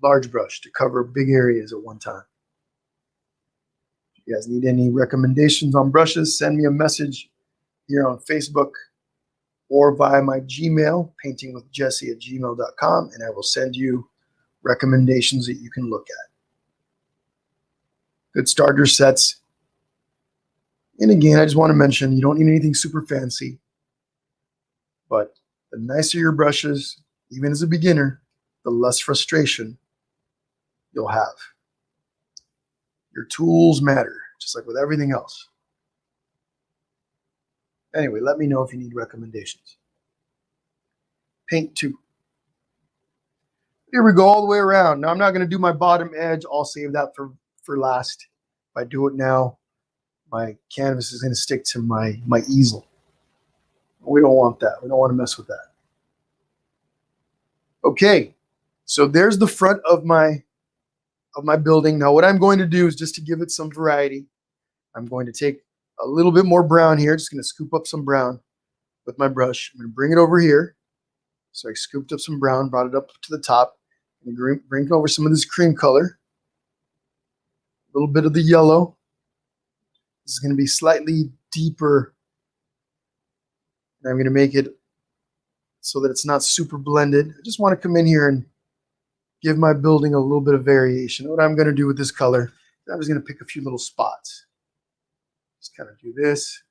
brush to cover big areas at one time. If you guys need any recommendations on brushes, send me a message here on Facebook or via my Gmail, paintingwithjesse@gmail.com, and I will send you recommendations that you can look at. Good starter sets. And again, I just want to mention, you don't need anything super fancy, but the nicer your brushes, even as a beginner, the less frustration you'll have. Your tools matter, just like with everything else. Anyway, let me know if you need recommendations. Paint 2. Here we go all the way around. Now I'm not going to do my bottom edge. I'll save that for last. If I do it now, my canvas is going to stick to my easel. We don't want that. We don't want to mess with that. Okay, so there's the front of my building. Now what I'm going to do is, just to give it some variety, I'm going to take a little bit more brown here. Just going to scoop up some brown with my brush. I'm going to bring it over here. So I scooped up some brown, brought it up to the top, and bring over some of this cream color, a little bit of the yellow. This is going to be slightly deeper. And I'm going to make it so that it's not super blended. I just want to come in here and give my building a little bit of variation. What I'm going to do with this color, I'm just going to pick a few little spots. Just kind of do this,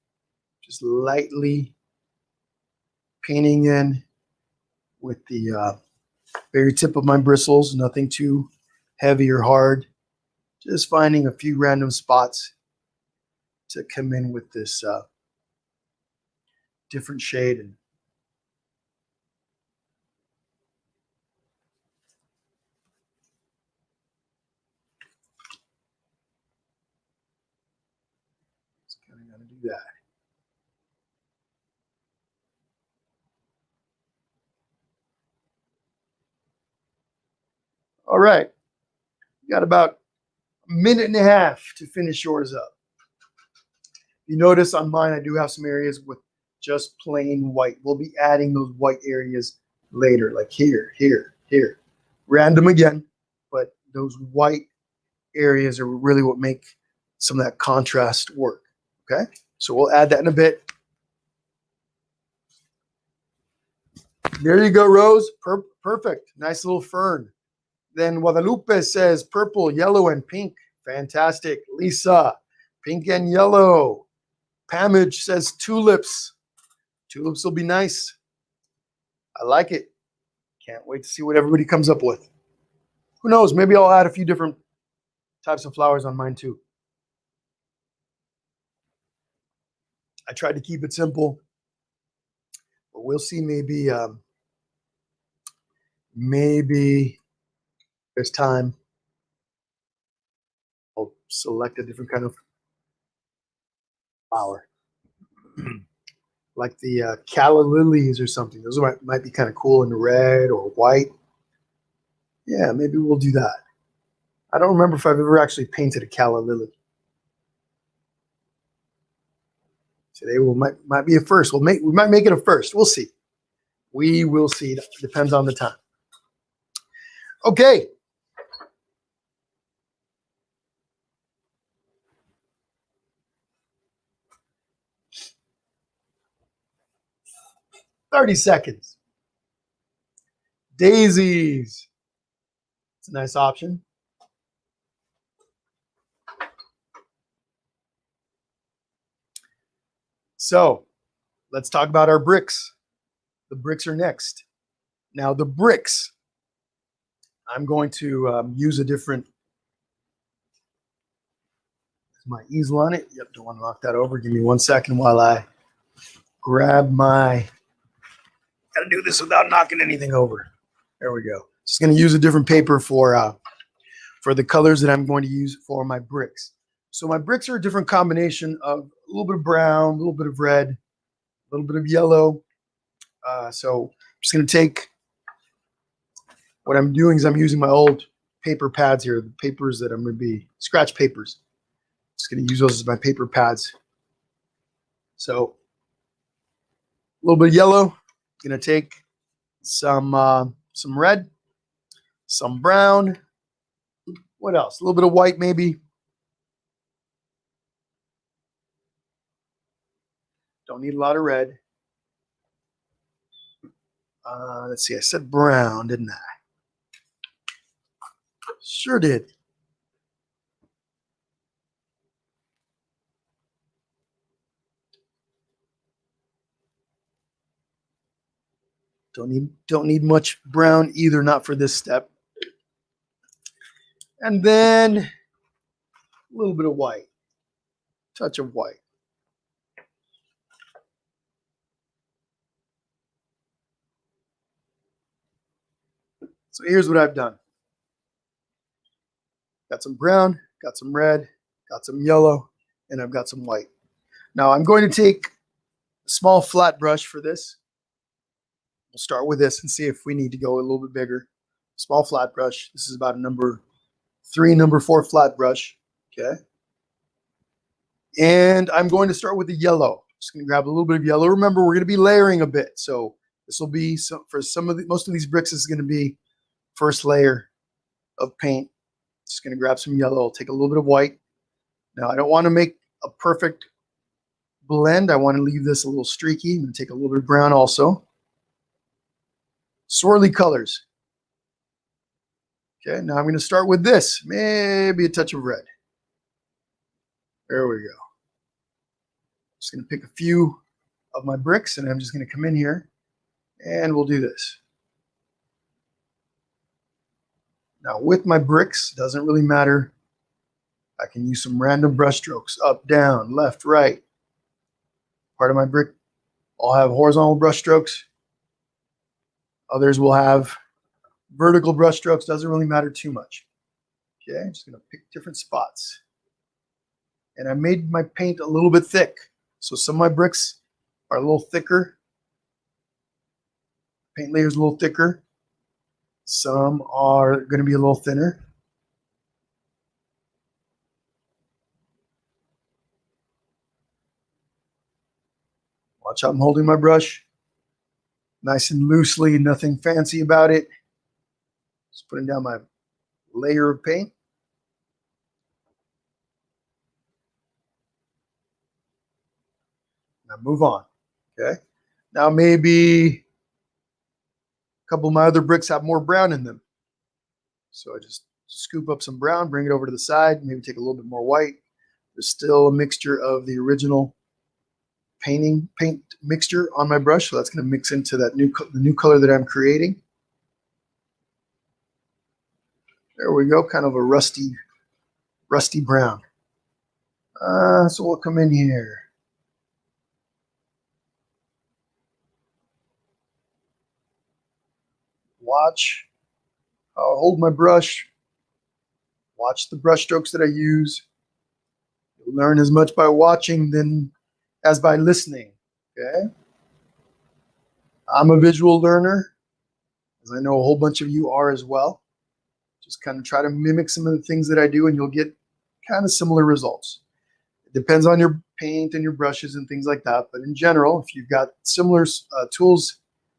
just lightly painting in with the very tip of my bristles, nothing too heavy or hard. Just finding a few random spots to come in with this different shade. And just kind of got to do that. All right, you got about a minute and a half to finish yours up. You notice on mine, I do have some areas with just plain white. We'll be adding those white areas later, like here, here, here. Random again, but those white areas are really what make some of that contrast work, okay? So we'll add that in a bit. There you go, Rose. Perfect. Nice little fern. Then Guadalupe says purple, yellow, and pink. Fantastic. Lisa, pink and yellow. Pamage says tulips. Tulips will be nice. I like it. Can't wait to see what everybody comes up with. Who knows? Maybe I'll add a few different types of flowers on mine too. I tried to keep it simple, but we'll see. Maybe there's time. I'll select a different kind of flower, like the Calla Lilies or something. Those might be kind of cool in red or white. Yeah, maybe we'll do that. I don't remember if I've ever actually painted a Calla Lily. Today might be a first. We might make it a first. We'll see. We will see. It depends on the time. Okay. "30 seconds. Daisies. It's a nice option. So let's talk about our bricks. The bricks are next. Now the bricks, I'm going to use a different, my easel on it. Yep, don't want to knock that over. Give me 1 second while I grab my, gotta do this without knocking anything over. There we go. Just going to use a different paper for the colors that I'm going to use for my bricks. So my bricks are a different combination of a little bit of brown, a little bit of red, a little bit of yellow. So I'm just going to take, what I'm doing is I'm using my old paper pads here, the papers that I'm going to be, scratch papers. Just going to use those as my paper pads. So a little bit of yellow. Going to take some red, some brown. What else? A little bit of white maybe. Don't need a lot of red. Let's see, I said brown, didn't I? Sure did. Don't need much brown either, not for this step. And then a little bit of white, touch of white. So here's what I've done. Got some brown, got some red, got some yellow, and I've got some white. Now I'm going to take a small flat brush for this. We'll start with this and see if we need to go a little bit bigger. Small flat brush. This is about a number 3, number 4 flat brush. Okay. And I'm going to start with the yellow. Just going to grab a little bit of yellow. Remember, we're going to be layering a bit. So This will be for most of these bricks is going to be first layer of paint. Just going to grab some yellow. I'll take a little bit of white. Now I don't want to make a perfect blend. I want to leave this a little streaky. I'm going to take a little bit of brown also. Swirly colors. Okay, now I'm going to start with this. Maybe a touch of red. There we go. Just going to pick a few of my bricks, and I'm just going to come in here, and we'll do this. Now with my bricks, doesn't really matter. I can use some random brush strokes, up, down, left, right. Part of my brick, I'll have horizontal brush strokes. Others will have vertical brush strokes. Doesn't really matter too much. Okay, I'm just going to pick different spots. And I made my paint a little bit thick. So some of my bricks are a little thicker. Paint layer is a little thicker. Some are going to be a little thinner. Watch how I'm holding my brush. Nice and loosely, nothing fancy about it. Just putting down my layer of paint. Now move on. Okay. Now maybe a couple of my other bricks have more brown in them. So I just scoop up some brown, bring it over to the side, maybe take a little bit more white. There's still a mixture of the original paint mixture on my brush, so that's going to mix into that the new color that I'm creating. There we go, kind of a rusty brown. So we'll come in here. Watch how I hold my brush. Watch the brush strokes that I use. You'll learn as much by watching as by listening. Okay. I'm a visual learner, as I know a whole bunch of you are as well. Just kind of try to mimic some of the things that I do, and you'll get kind of similar results. It depends on your paint and your brushes and things like that. But in general, if you've got similar tools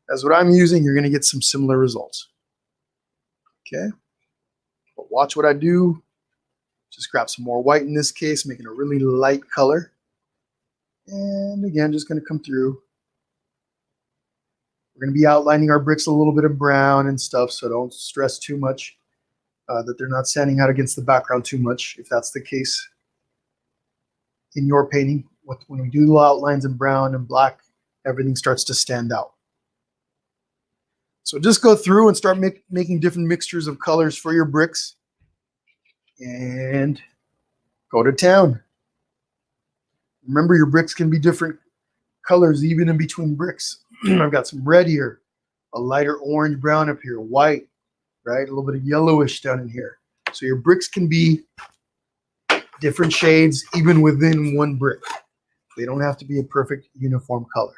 as what I'm using, you're going to get some similar results. Okay. But watch what I do. Just grab some more white in this case, making a really light color. And again, just going to come through. We're going to be outlining our bricks a little bit of brown and stuff, so don't stress too much that they're not standing out against the background too much, if that's the case in your painting. When we do the outlines in brown and black, everything starts to stand out. So just go through and start making different mixtures of colors for your bricks and go to town. Remember, your bricks can be different colors even in between bricks. I've got some red here, a lighter orange brown up here, white, right? A little bit of yellowish down in here. So your bricks can be different shades even within one brick. They don't have to be a perfect uniform color.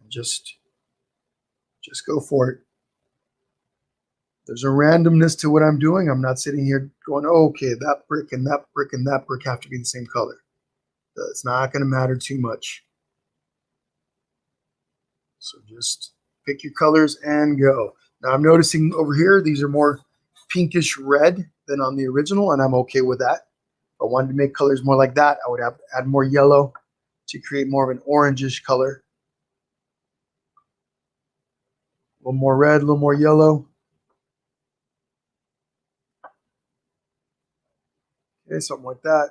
And just go for it. There's a randomness to what I'm doing. I'm not sitting here going, oh, okay, that brick and that brick and that brick have to be the same color. It's not going to matter too much. So just pick your colors and go. Now I'm noticing over here, these are more pinkish red than on the original, and I'm okay with that. If I wanted to make colors more like that, I would have to add more yellow to create more of an orangish color. A little more red, a little more yellow. Okay, something like that.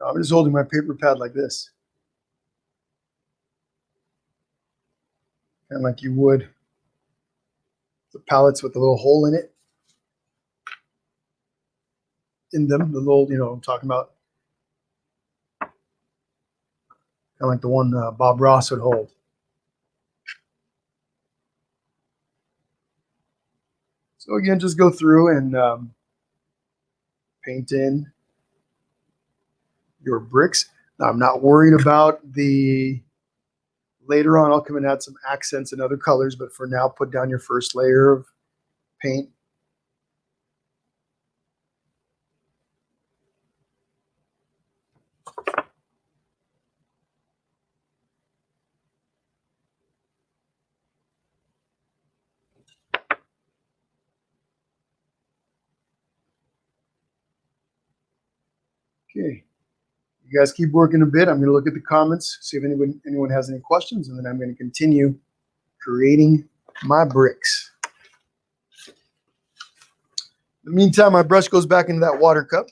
I'm just holding my paper pad like this. Kind of like you would the pallets with the little hole in it. In them, the little, I'm talking about. Kind of like the one Bob Ross would hold. So again, just go through and paint in your bricks. Now, I'm not worried about the, later on I'll come and add some accents and other colors, but for now, put down your first layer of paint. Okay. You guys keep working a bit. I'm going to look at the comments, see if anyone has any questions, and then I'm going to continue creating my bricks. In the meantime, my brush goes back into that water cup.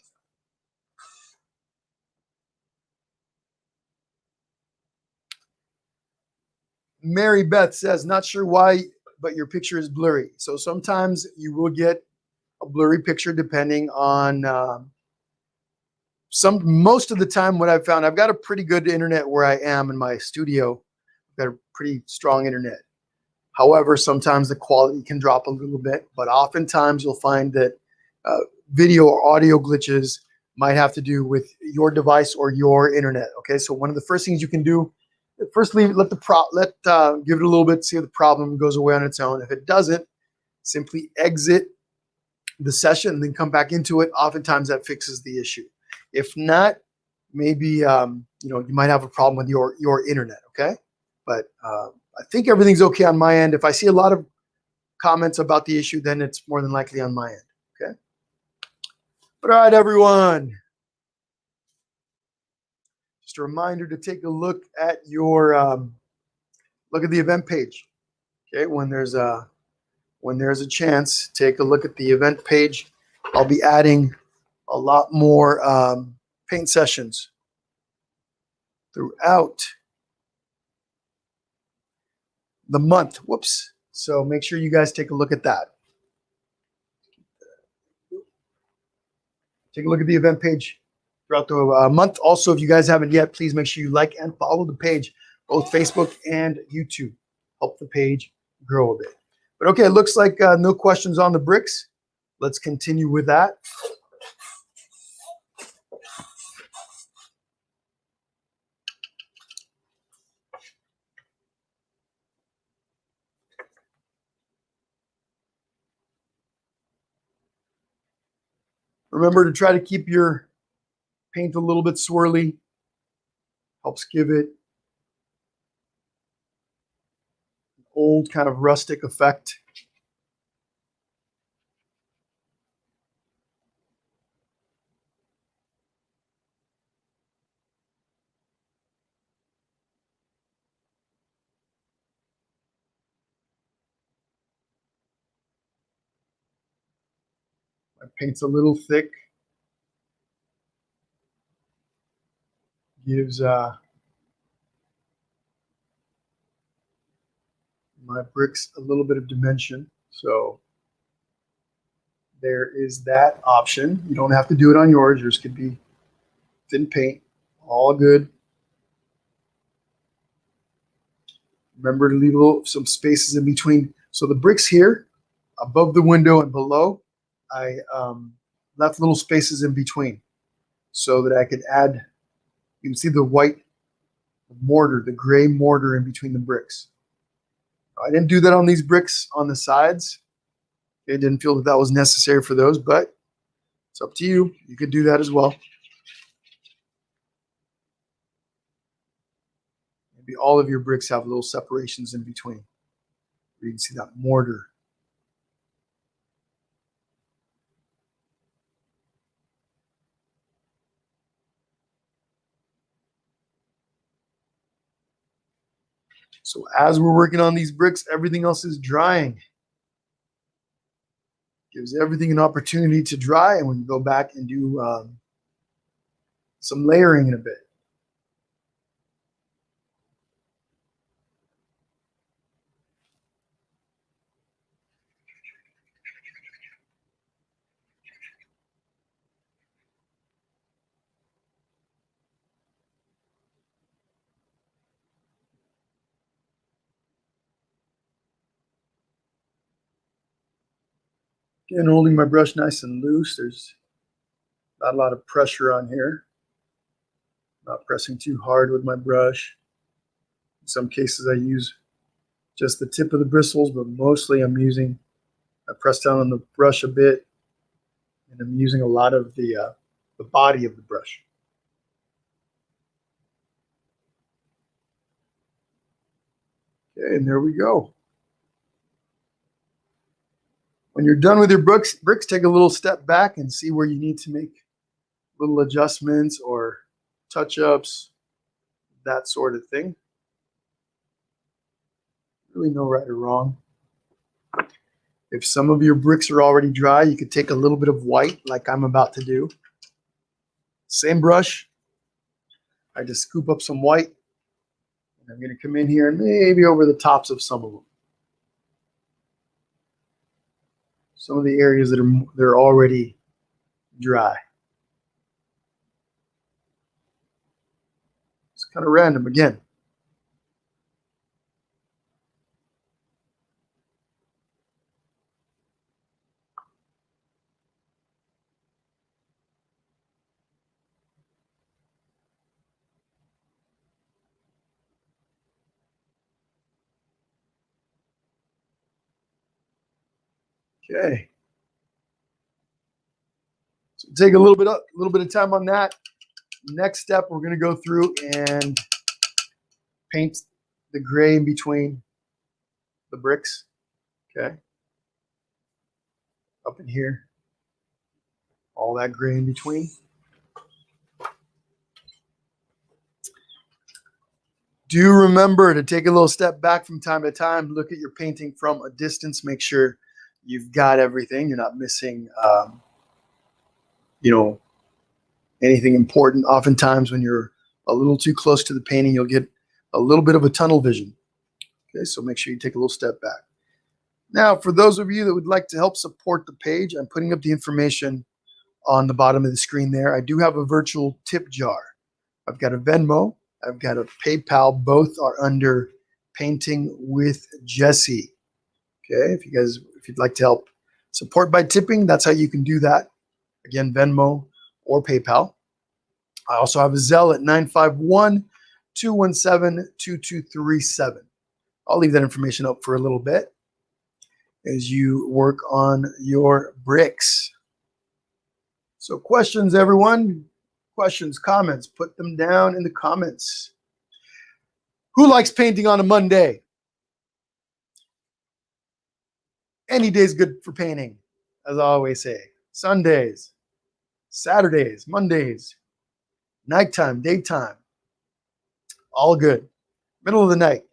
Mary Beth says, not sure why, but your picture is blurry. So sometimes you will get a blurry picture depending on most of the time what I've found. I've got a pretty good internet where I am in my studio. I've got a pretty strong internet. However, sometimes the quality can drop a little bit, but oftentimes you'll find that video or audio glitches might have to do with your device or your internet. Okay, so one of the first things you can do, first give it a little bit, see if the problem goes away on its own. If it doesn't, simply exit the session and then come back into it. Oftentimes that fixes the issue. If not, maybe you might have a problem with your internet. Okay, but I think everything's okay on my end. If I see a lot of comments about the issue, then it's more than likely on my end. Okay. All right, everyone. Just a reminder to take a look at your look at the event page. Okay, when there's a chance, take a look at the event page. I'll be adding a lot more paint sessions throughout the month. Whoops. So make sure you guys take a look at that. Take a look at the event page throughout the month. Also, if you guys haven't yet, please make sure you like and follow the page, both Facebook and YouTube. Help the page grow a bit. But okay, it looks like no questions on the bricks. Let's continue with that. Remember to try to keep your paint a little bit swirly. Helps give it an old kind of rustic effect. My paint's a little thick. Gives my bricks a little bit of dimension. So there is that option. You don't have to do it on yours. Yours could be thin paint. All good. Remember to leave some spaces in between. So the bricks here, above the window and below, I left little spaces in between so that I could add, you can see the white mortar, the gray mortar in between the bricks. I didn't do that on these bricks on the sides. I didn't feel that that was necessary for those, but it's up to you. You could do that as well. Maybe all of your bricks have little separations in between. You can see that mortar. So as we're working on these bricks, everything else is drying. Gives everything an opportunity to dry, and when you go back and do some layering in a bit. Again, holding my brush nice and loose. There's not a lot of pressure on here. Not pressing too hard with my brush. In some cases I use just the tip of the bristles, but mostly I press down on the brush a bit, and I'm using a lot of the body of the brush. Okay, and there we go. When you're done with your bricks, take a little step back and see where you need to make little adjustments or touch-ups, that sort of thing. Really no right or wrong. If some of your bricks are already dry, you could take a little bit of white like I'm about to do. Same brush. I just scoop up some white. And I'm going to come in here and maybe over the tops of some of them. Some of the areas that they're already dry. It's kind of random again. Okay. So take a little bit of time on that. Next step, we're going to go through and paint the gray in between the bricks. Okay. Up in here. All that gray in between. Do remember to take a little step back from time to time. Look at your painting from a distance. Make sure you've got everything. You're not missing, anything important. Oftentimes when you're a little too close to the painting, you'll get a little bit of a tunnel vision. Okay, so make sure you take a little step back. Now, for those of you that would like to help support the page, I'm putting up the information on the bottom of the screen there. I do have a virtual tip jar. I've got a Venmo. I've got a PayPal. Both are under Painting with Jesse. Okay, if you'd like to help support by tipping, that's how you can do that. Again, Venmo or PayPal. I also have a Zelle at 951-217-2237. I'll leave that information up for a little bit as you work on your bricks. So questions, everyone? Questions, comments, put them down in the comments. Who likes painting on a Monday? Any day's good for painting, as I always say. Sundays, Saturdays, Mondays, nighttime, daytime, all good. Middle of the night.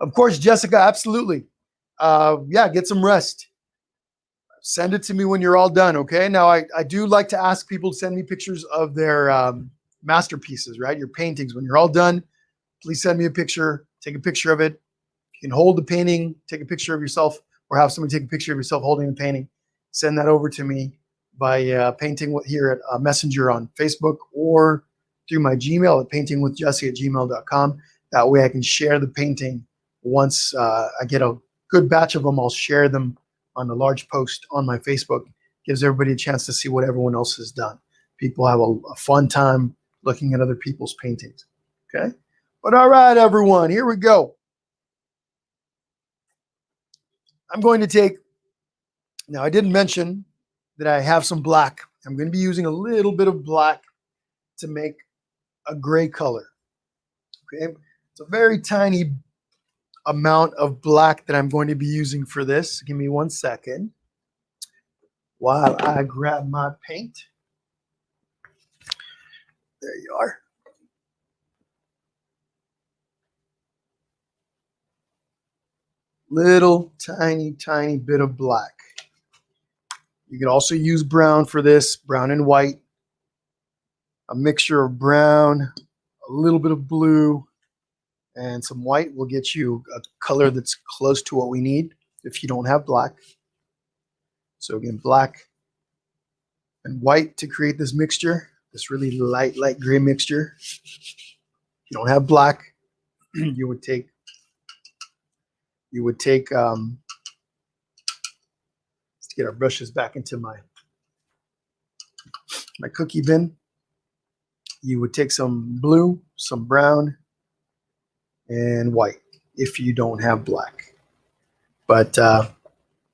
Of course, Jessica, absolutely. Yeah, get some rest. Send it to me when you're all done, okay? Now, I do like to ask people to send me pictures of their masterpieces, right? Your paintings. When you're all done, please send me a picture. Take a picture of it. You can hold the painting, take a picture of yourself, or have somebody take a picture of yourself holding the painting. Send that over to me by painting here at Messenger on Facebook or through my Gmail at paintingwithjesse@gmail.com. That way I can share the painting. Once I get a good batch of them, I'll share them on a large post on my Facebook. Gives everybody a chance to see what everyone else has done. People have a fun time looking at other people's paintings. Okay? But all right, everyone, here we go. I'm going to take, now I didn't mention that I have some black. I'm going to be using a little bit of black to make a gray color. Okay? It's a very tiny amount of black that I'm going to be using for this. Give me 1 second while I grab my paint. There you are. Little tiny bit of black. You can also use brown for this, brown and white. A mixture of brown, a little bit of blue, and some white will get you a color that's close to what we need if you don't have black. So again, black and white to create this mixture, this really light gray mixture. If you don't have black, you would take let's get our brushes back into my cookie bin. You would take some blue, some brown, and white if you don't have black. But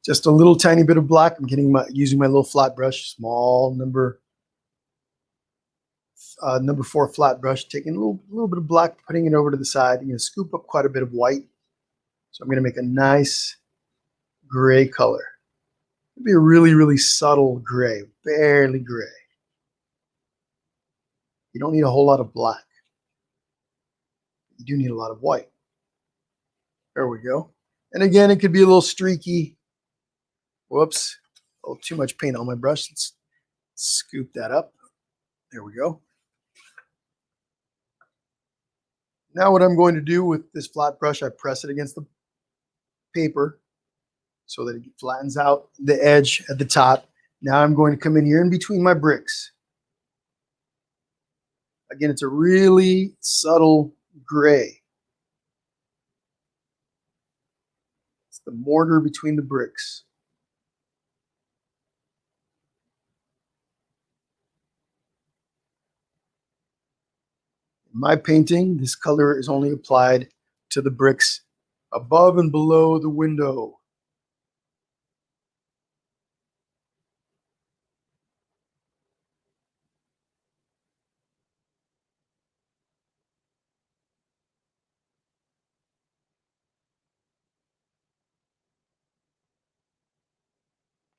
just a little tiny bit of black. I'm using my little flat brush, small number 4 flat brush, taking a little bit of black, putting it over to the side. You're going to scoop up quite a bit of white. So I'm going to make a nice gray color. It'll be a really, really subtle gray, barely gray. You don't need a whole lot of black. You do need a lot of white. There we go. And again, it could be a little streaky. Whoops. Oh, too much paint on my brush. Let's scoop that up. There we go. Now what I'm going to do with this flat brush, I press it against the paper so that it flattens out the edge at the top. Now I'm going to come in here in between my bricks. Again, it's a really subtle gray. It's the mortar between the bricks. In my painting, this color is only applied to the bricks above and below the window.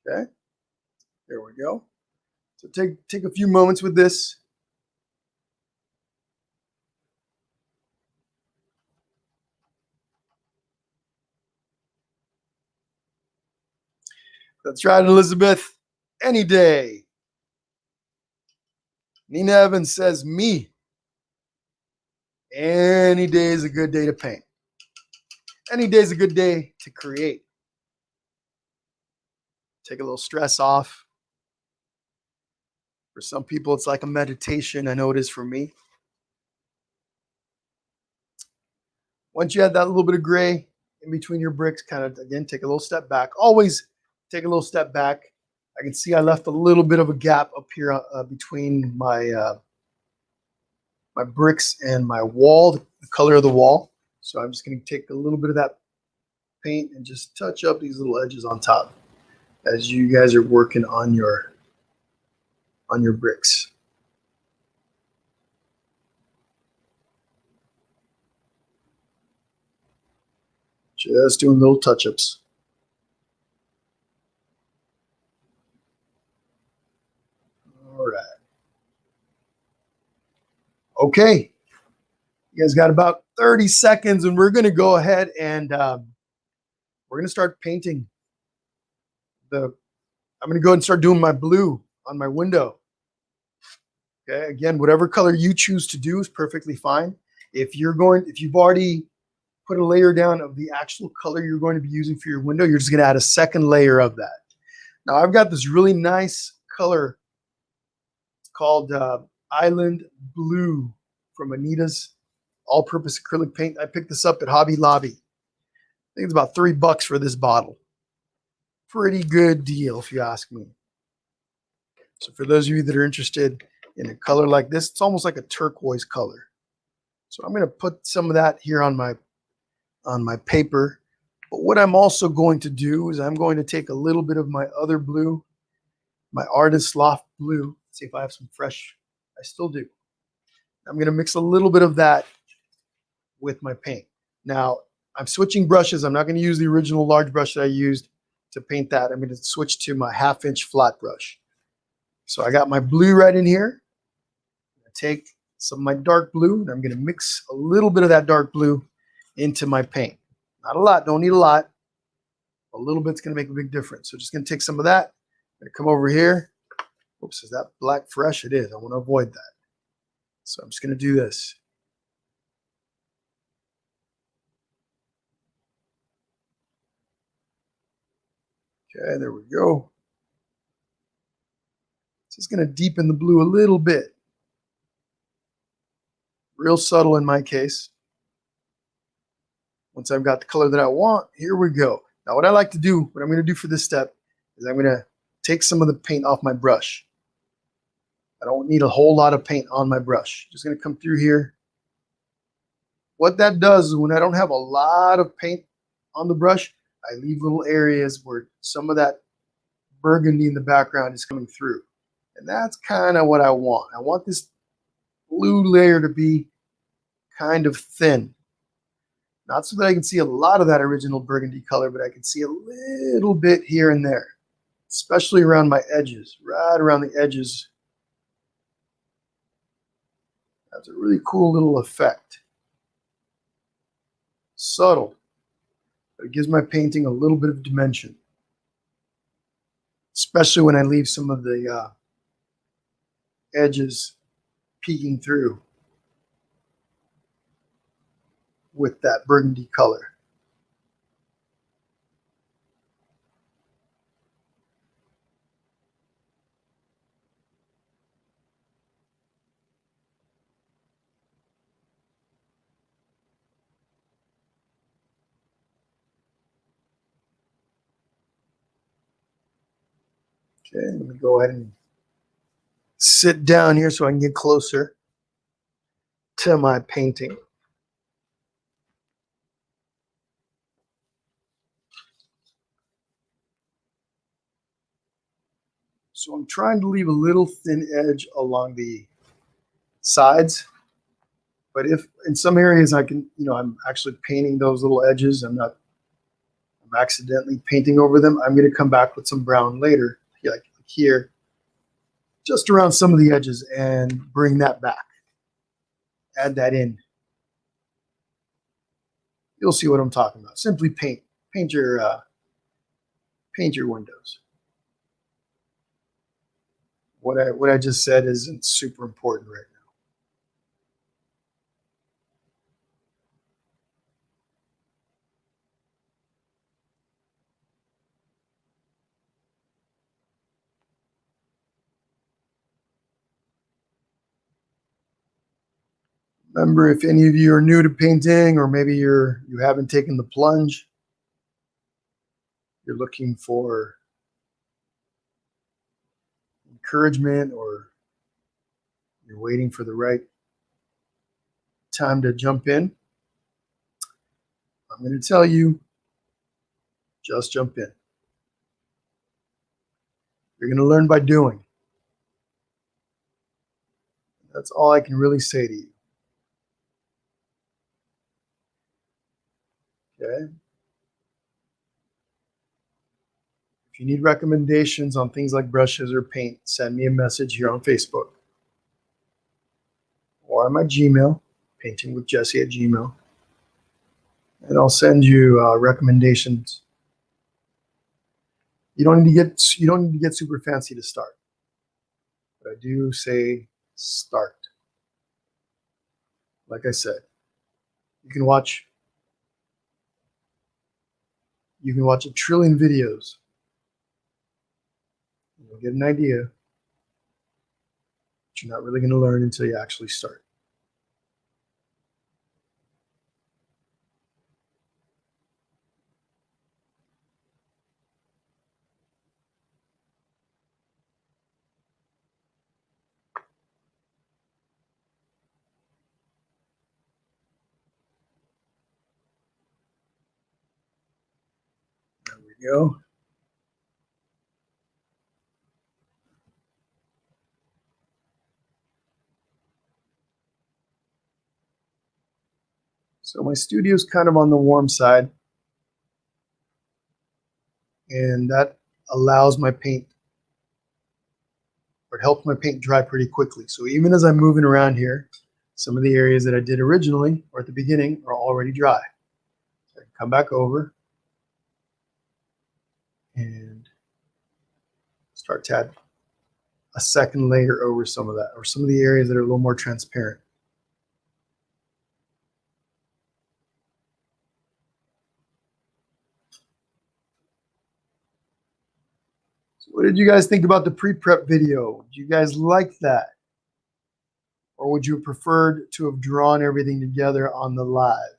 Okay, there we go. So take a few moments with this. That's right, Elizabeth. Any day. Nina Evans says, me. Any day is a good day to paint. Any day is a good day to create. Take a little stress off. For some people, it's like a meditation. I know it is for me. Once you have that little bit of gray in between your bricks, kind of, again, take a little step back. Always take a little step back. I can see I left a little bit of a gap up here between my my bricks and my wall, the color of the wall. So I'm just going to take a little bit of that paint and just touch up these little edges on top as you guys are working on your bricks. Just doing little touch-ups. All right. Okay. You guys got about 30 seconds, and we're going to go ahead and we're going to start painting. I'm going to go and start doing my blue on my window. Okay. Again, whatever color you choose to do is perfectly fine. If you've already put a layer down of the actual color you're going to be using for your window, you're just going to add a second layer of that. Now I've got this really nice color. It's called Island Blue from Anita's all-purpose acrylic paint. I picked this up at Hobby Lobby. I think it's about $3 for this bottle. Pretty good deal if you ask me. So for those of you that are interested in a color like this, it's almost like a turquoise color. So I'm going to put some of that here on my paper. But what I'm also going to do is I'm going to take a little bit of my other blue, my Artist Loft blue. Let's see if I have some fresh. I still do. I'm going to mix a little bit of that with my paint. Now, I'm switching brushes. I'm not going to use the original large brush that I used to paint that. I'm going to switch to my 1/2-inch flat brush. So I got my blue right in here. I take some of my dark blue, and I'm going to mix a little bit of that dark blue into my paint. Not a lot. Don't need a lot. A little bit's going to make a big difference. So just going to take some of that. gonna come over here. Oops, is that black fresh? It is. I want to avoid that. So I'm just gonna do this. Okay, there we go. Just gonna deepen the blue a little bit. Real subtle in my case. Once I've got the color that I want, here we go. Now what I like to do, what I'm gonna do for this step, is I'm gonna take some of the paint off my brush. I don't need a whole lot of paint on my brush. Just gonna come through here. What that does is when I don't have a lot of paint on the brush, I leave little areas where some of that burgundy in the background is coming through. And that's kind of what I want. I want this blue layer to be kind of thin. Not so that I can see a lot of that original burgundy color, but I can see a little bit here and there, especially around my edges, right around the edges. That's a really cool little effect. Subtle, but it gives my painting a little bit of dimension, especially when I leave some of the edges peeking through with that burgundy color. Okay, let me go ahead and sit down here so I can get closer to my painting. So I'm trying to leave a little thin edge along the sides, but if in some areas I can, I'm actually painting those little edges, I'm accidentally painting over them, I'm going to come back with some brown later, like here, just around some of the edges, and bring that back. Add that in. You'll see what I'm talking about. Simply paint your windows. What I just said isn't super important right now. Remember, if any of you are new to painting, or maybe you haven't taken the plunge, you're looking for encouragement, or you're waiting for the right time to jump in, I'm going to tell you, just jump in. You're going to learn by doing. That's all I can really say to you. Okay? If you need recommendations on things like brushes or paint, send me a message here on Facebook or on my Gmail, paintingwithjesse@gmail.com, and I'll send you recommendations. You don't need to get super fancy to start, but I do say start. Like I said, you can watch a trillion videos. You'll get an idea, but you're not really going to learn until you actually start. There we go. So my studio is kind of on the warm side, and that allows my paint, or it helps my paint dry pretty quickly. So even as I'm moving around here, some of the areas that I did originally or at the beginning are already dry. So I can come back over and Start to add a second layer over some of that, or some of the areas that are a little more transparent. So what did you guys think about the pre-prep video? Did you guys like that? Or would you have preferred to have drawn everything together on the live?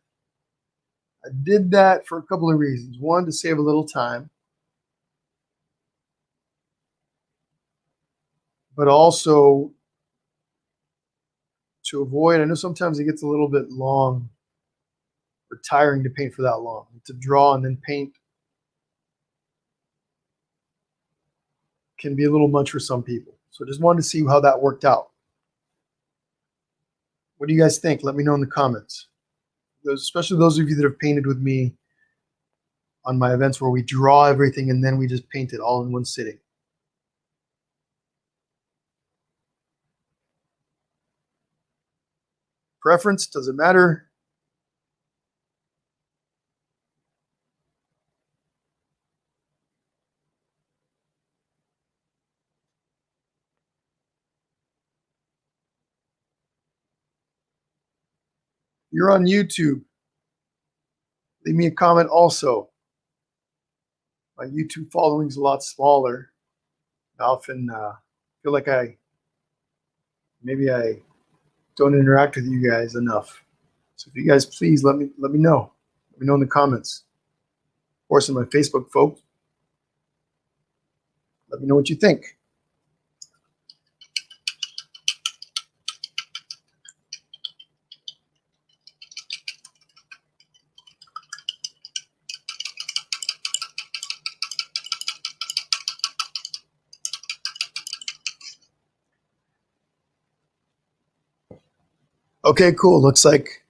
I did that for a couple of reasons. One, to save a little time. But also to avoid, I know sometimes it gets a little bit long or tiring to paint for that long. To draw and then paint can be a little much for some people. So just wanted to see how that worked out. What do you guys think? Let me know in the comments. Especially those of you that have painted with me on my events where we draw everything and then we just paint it all in one sitting. Preference, does it matter? You're on YouTube. Leave me a comment also. My YouTube following is a lot smaller. I often feel like maybe I don't interact with you guys enough. So if you guys please let me know. Let me know in the comments. Of course, in my Facebook folks. Let me know what you think. Okay, cool. Looks like,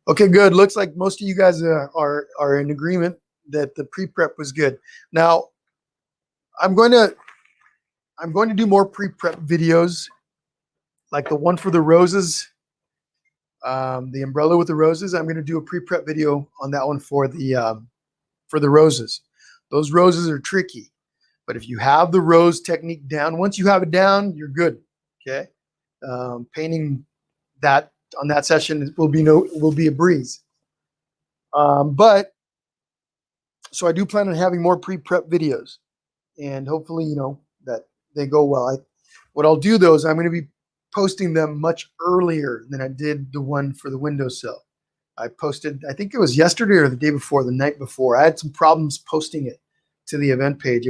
okay, good. Looks like most of you guys are in agreement that the pre-prep was good. Now, I'm going to do more pre-prep videos, like the one for the roses, the umbrella with the roses. I'm going to do a pre-prep video on that one for the roses. Those roses are tricky, but if you have the rose technique down, once you have it down, you're good. Okay, painting that on that session will be a breeze. But so I do plan on having more pre-prep videos, and hopefully, that they go well. What I'll do though is I'm going to be posting them much earlier than I did the one for the windowsill. I posted, I think it was yesterday or the day before, the night before. I had some problems posting it to the event page.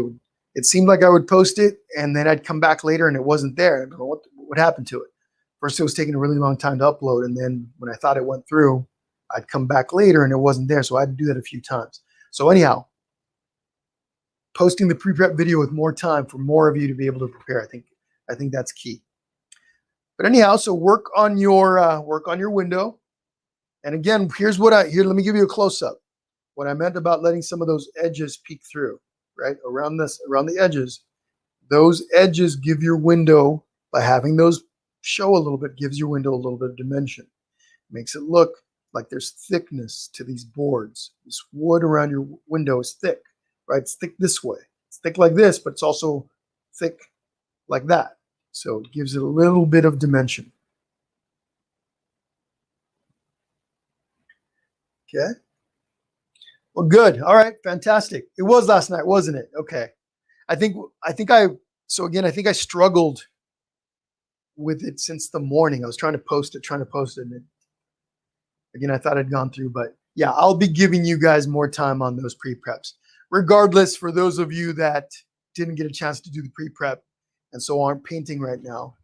It seemed like I would post it and then I'd come back later and it wasn't there. I don't know what happened to it. First, it was taking a really long time to upload, and then when I thought it went through, I'd come back later and it wasn't there. So I had to do that a few times. So anyhow, posting the pre-prep video with more time for more of you to be able to prepare. I think that's key. But anyhow, so work on your window. And again, let me give you a close-up. What I meant about letting some of those edges peek through, right? Around the edges. Those edges give your window, by having those show a little bit, gives your window a little bit of dimension. Makes it look like there's thickness to these boards. This wood around your window is thick, right? It's thick this way. It's thick like this, but it's also thick like that. So it gives it a little bit of dimension. Okay. Well, good. All right. Fantastic. It was last night, wasn't it? Okay. I think I struggled with it since the morning. I was trying to post it. And again, I thought I'd gone through, but yeah, I'll be giving you guys more time on those pre-preps. Regardless, for those of you that didn't get a chance to do the pre-prep and so aren't painting right now,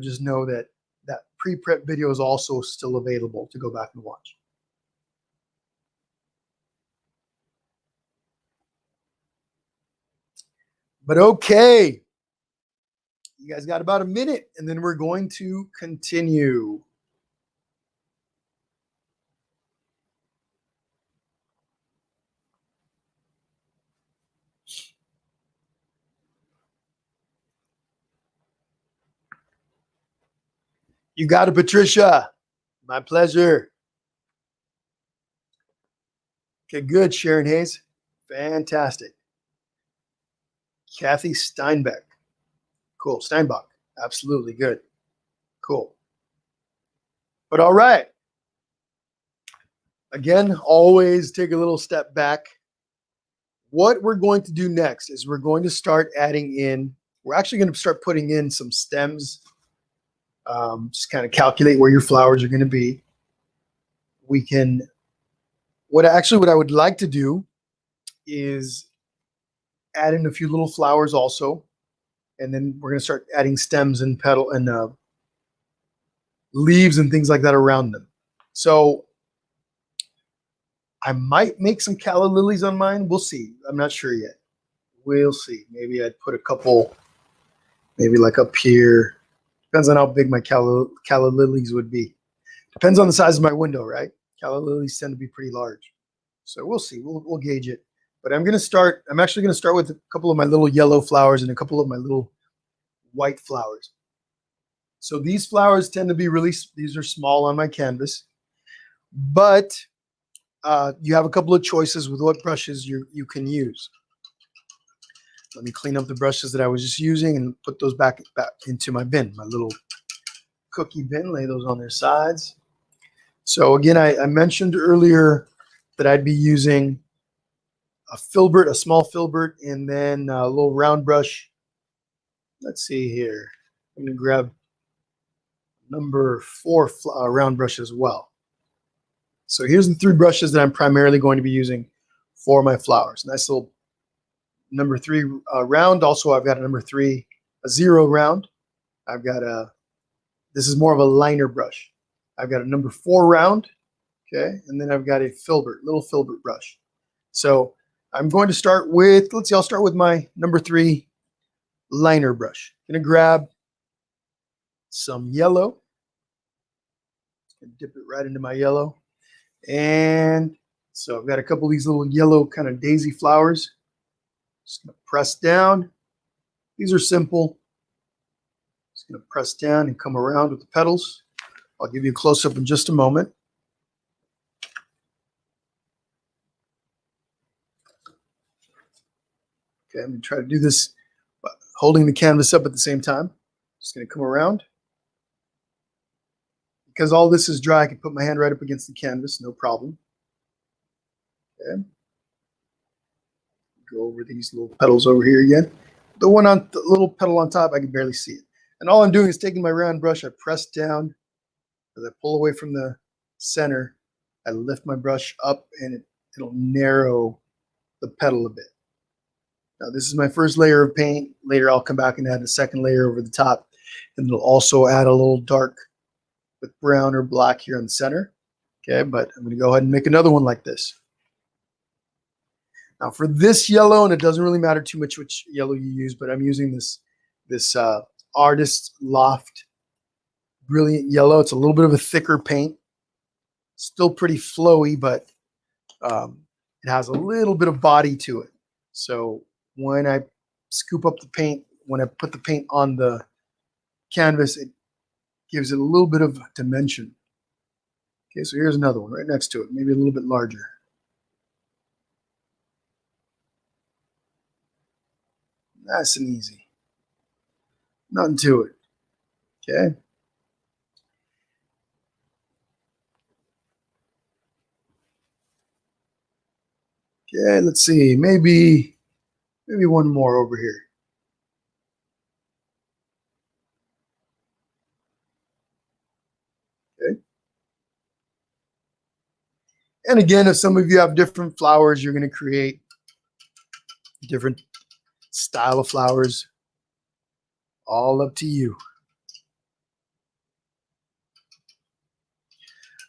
just know that that pre-prep video is also still available to go back and watch. But okay, you guys got about a minute, and then we're going to continue. You got it, Patricia. My pleasure. Okay, good, Sharon Hayes. Fantastic. Kathy Steinbeck. Cool. Steinbach. Absolutely good. Cool. But all right. Again, always take a little step back. What we're going to do next is we're going to start adding in, we're actually going to start putting in some stems. Just kind of calculate where your flowers are going to be. We can, what I would like to do is add in a few little flowers also. And then we're going to start adding stems and petal and leaves and things like that around them. So I might make some Calla Lilies on mine. We'll see. I'm not sure yet. We'll see. Maybe I'd put a couple, maybe like up here. Depends on how big my Calla Lilies would be. Depends on the size of my window, right? Calla Lilies tend to be pretty large. So we'll see. We'll gauge it. But I'm actually going to start with a couple of my little yellow flowers and a couple of my little white flowers. So these flowers tend to be these are small on my canvas. But you have a couple of choices with what brushes you can use. Let me clean up the brushes that I was just using and put those back into my bin, my little cookie bin, lay those on their sides. So again, I mentioned earlier that I'd be using a Filbert, a small Filbert, and then a little round brush. Let's see here. I'm going to grab number 4 round brush as well. So here's the 3 brushes that I'm primarily going to be using for my flowers. Nice little number 3 round. Also, I've got a number 3, a 0 round. I've got this is more of a liner brush. I've got a number 4 round, okay? And then I've got a Filbert, little Filbert brush. So I'm going to start with, let's see, I'll start with my number 3 liner brush. I'm going to grab some yellow. And dip it right into my yellow. And so I've got a couple of these little yellow kind of daisy flowers. Just going to press down. These are simple. Just going to press down and come around with the petals. I'll give you a close-up in just a moment. Okay, I'm going to try to do this holding the canvas up at the same time. Just going to come around. Because all this is dry, I can put my hand right up against the canvas, no problem. Okay. Go over these little petals over here again. The one on the little petal on top, I can barely see it. And all I'm doing is taking my round brush, I press down, as I pull away from the center, I lift my brush up and it'll narrow the petal a bit. Now this is my first layer of paint. Later I'll come back and add a second layer over the top, and it'll also add a little dark with brown or black here in the center. Okay, but I'm going to go ahead and make another one like this. Now for this yellow, and it doesn't really matter too much which yellow you use, but I'm using this Artist Loft Brilliant Yellow. It's a little bit of a thicker paint. Still pretty flowy, but it has a little bit of body to it. So when I scoop up the paint, when I put the paint on the canvas, it gives it a little bit of dimension. Okay, so here's another one right next to it, maybe a little bit larger. Nice and easy. Nothing to it. Okay. Okay, let's see. Maybe one more over here. Okay. And again, if some of you have different flowers, you're going to create different style of flowers. All up to you.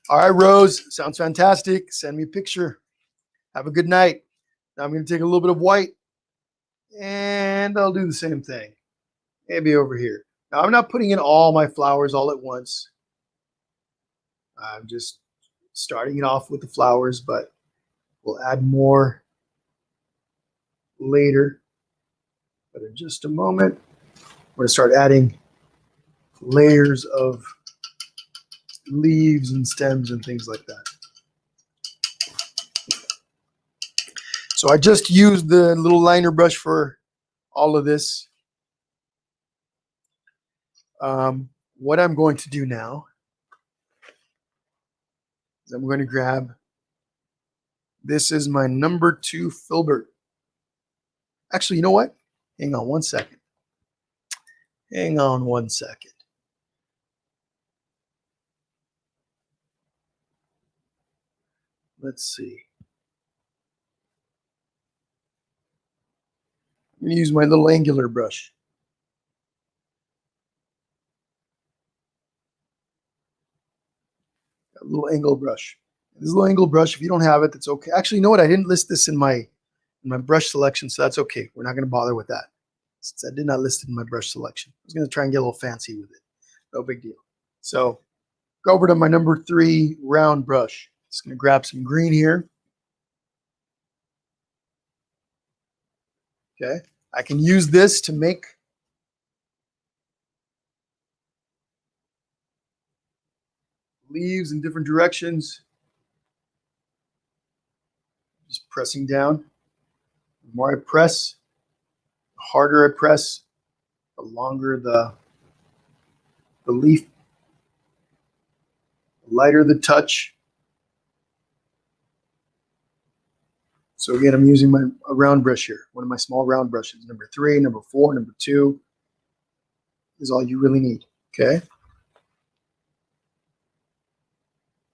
All right, Rose, sounds fantastic. Send me a picture. Have a good night. Now I'm going to take a little bit of white and I'll do the same thing. Maybe over here. Now I'm not putting in all my flowers all at once. I'm just starting it off with the flowers, but we'll add more later. But in just a moment, we're going to start adding layers of leaves and stems and things like that. So I just used the little liner brush for all of this. What I'm going to do now is I'm going to grab, this is my number 2 Filbert. Actually, you know what? Hang on one second. Hang on one second. Let's see. I'm going to use my little angular brush. A little angle brush. This little angle brush, if you don't have it, that's okay. Actually, you know what? I didn't list this in my brush selection, so that's okay. We're not going to bother with that, since I did not list it in my brush selection. I was going to try and get a little fancy with it. No big deal. So go over to my number 3 round brush. Just going to grab some green here. Okay. I can use this to make leaves in different directions. Just pressing down. The more I press, the harder I press, the longer the leaf, the lighter the touch. So again, I'm using a round brush here, one of my small round brushes. Number 3, number 4, number 2 is all you really need. Okay.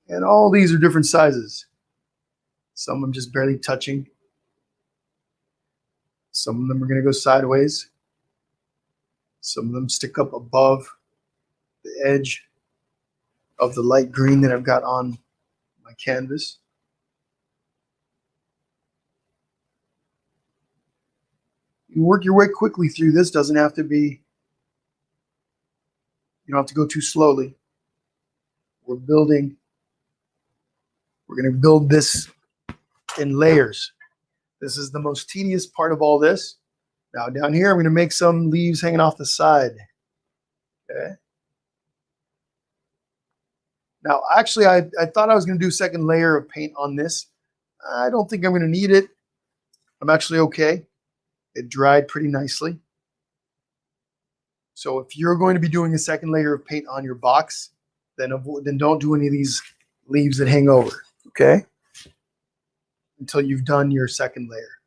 And all these are different sizes. Some of them just barely touching. Some of them are going to go sideways. Some of them stick up above the edge of the light green that I've got on my canvas. You work your way quickly through this. Doesn't have to be, you don't have to go too slowly. We're going to build this in layers. This is the most tedious part of all this. Now down here, I'm going to make some leaves hanging off the side. Okay. Now, actually, I thought I was going to do a second layer of paint on this. I don't think I'm going to need it. I'm actually okay. It dried pretty nicely. So if you're going to be doing a second layer of paint on your box, then don't do any of these leaves that hang over, okay? Until you've done your second layer.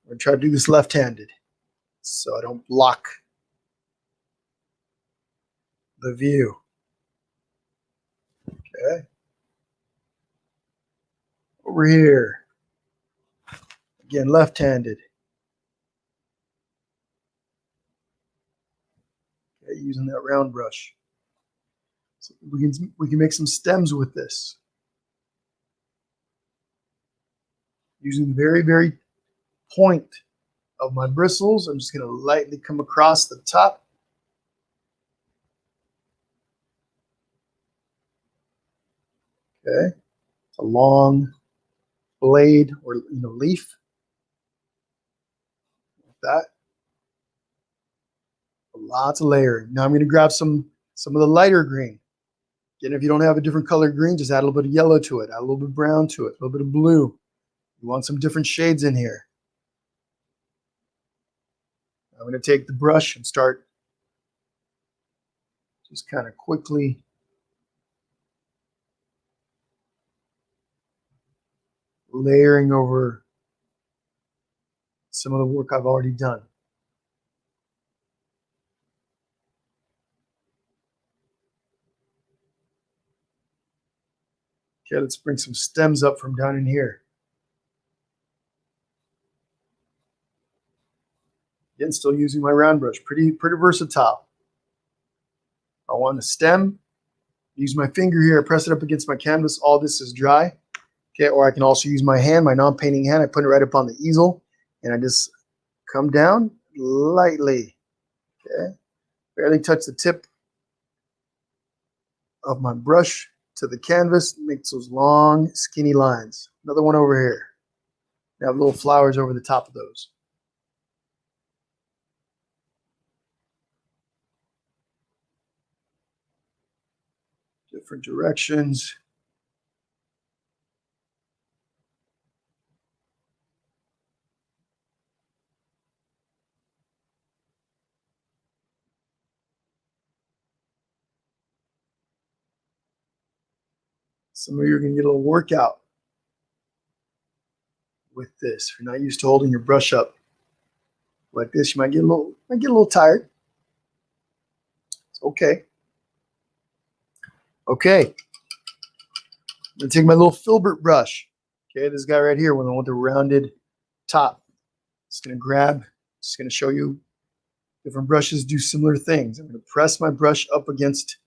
I'm going to try to do this left-handed so I don't block the view. Okay. Over here. Again, left-handed. Okay, using that round brush. So we can make some stems with this. Using the very, very point of my bristles, I'm just going to lightly come across the top. Okay. It's a long blade or leaf. Like that. Lots of layering. Now I'm going to grab some of the lighter green. Again, if you don't have a different color green, just add a little bit of yellow to it, add a little bit of brown to it, a little bit of blue. You want some different shades in here. I'm going to take the brush and start just kind of quickly layering over some of the work I've already done. Okay, let's bring some stems up from down in here. Again, still using my round brush. Pretty versatile. I want a stem. Use my finger here, press it up against my canvas. All this is dry. Okay, or I can also use my hand, my non-painting hand. I put it right up on the easel, and I just come down lightly. Okay, barely touch the tip of my brush to the canvas. Makes those long, skinny lines. Another one over here. I have little flowers over the top of those. Different directions. Some of you are going to get a little workout with this. If you're not used to holding your brush up like this, you might get a little tired. It's okay. Okay. I'm going to take my little Filbert brush. Okay, this guy right here, one with the rounded top. Just going to grab, just going to show you different brushes do similar things. I'm going to press my brush up against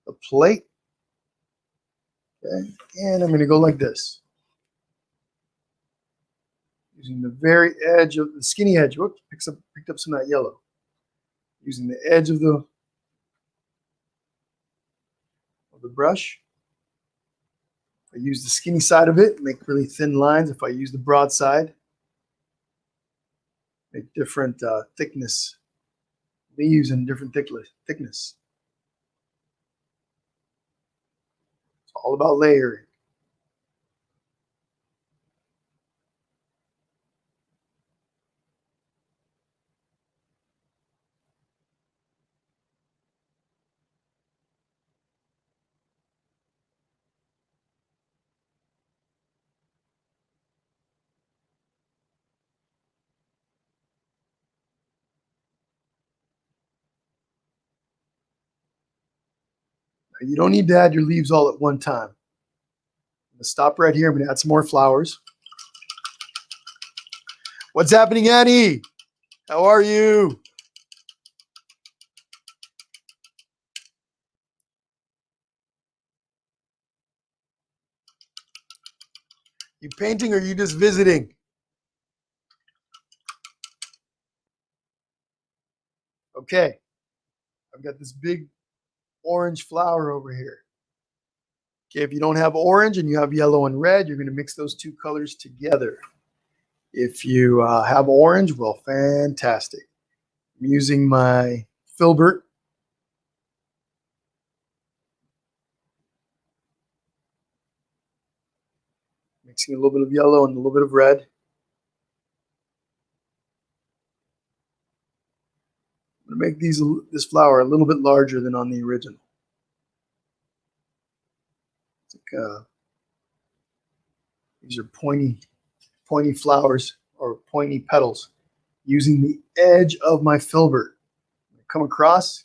the plate. Okay, and I'm going to go like this. Using the very edge of the skinny edge. Whoops, picked up some of that yellow. Using the edge of the brush. If I use the skinny side of it, make really thin lines. If I use the broad side, make different thickness. Leaves in different thickness. It's all about layering. You don't need to add your leaves all at one time. I'm going to stop right here. I'm going to add some more flowers. What's happening, Annie? How are you? You painting or you just visiting? Okay. I've got this big orange flower over here. Okay, if you don't have orange and you have yellow and red, you're going to mix those two colors together. If you have orange, well, fantastic. I'm using my Filbert. Mixing a little bit of yellow and a little bit of red. I'm going to make this flower a little bit larger than on the original. These are pointy flowers or pointy petals. Using the edge of my Filbert, I'm going to come across,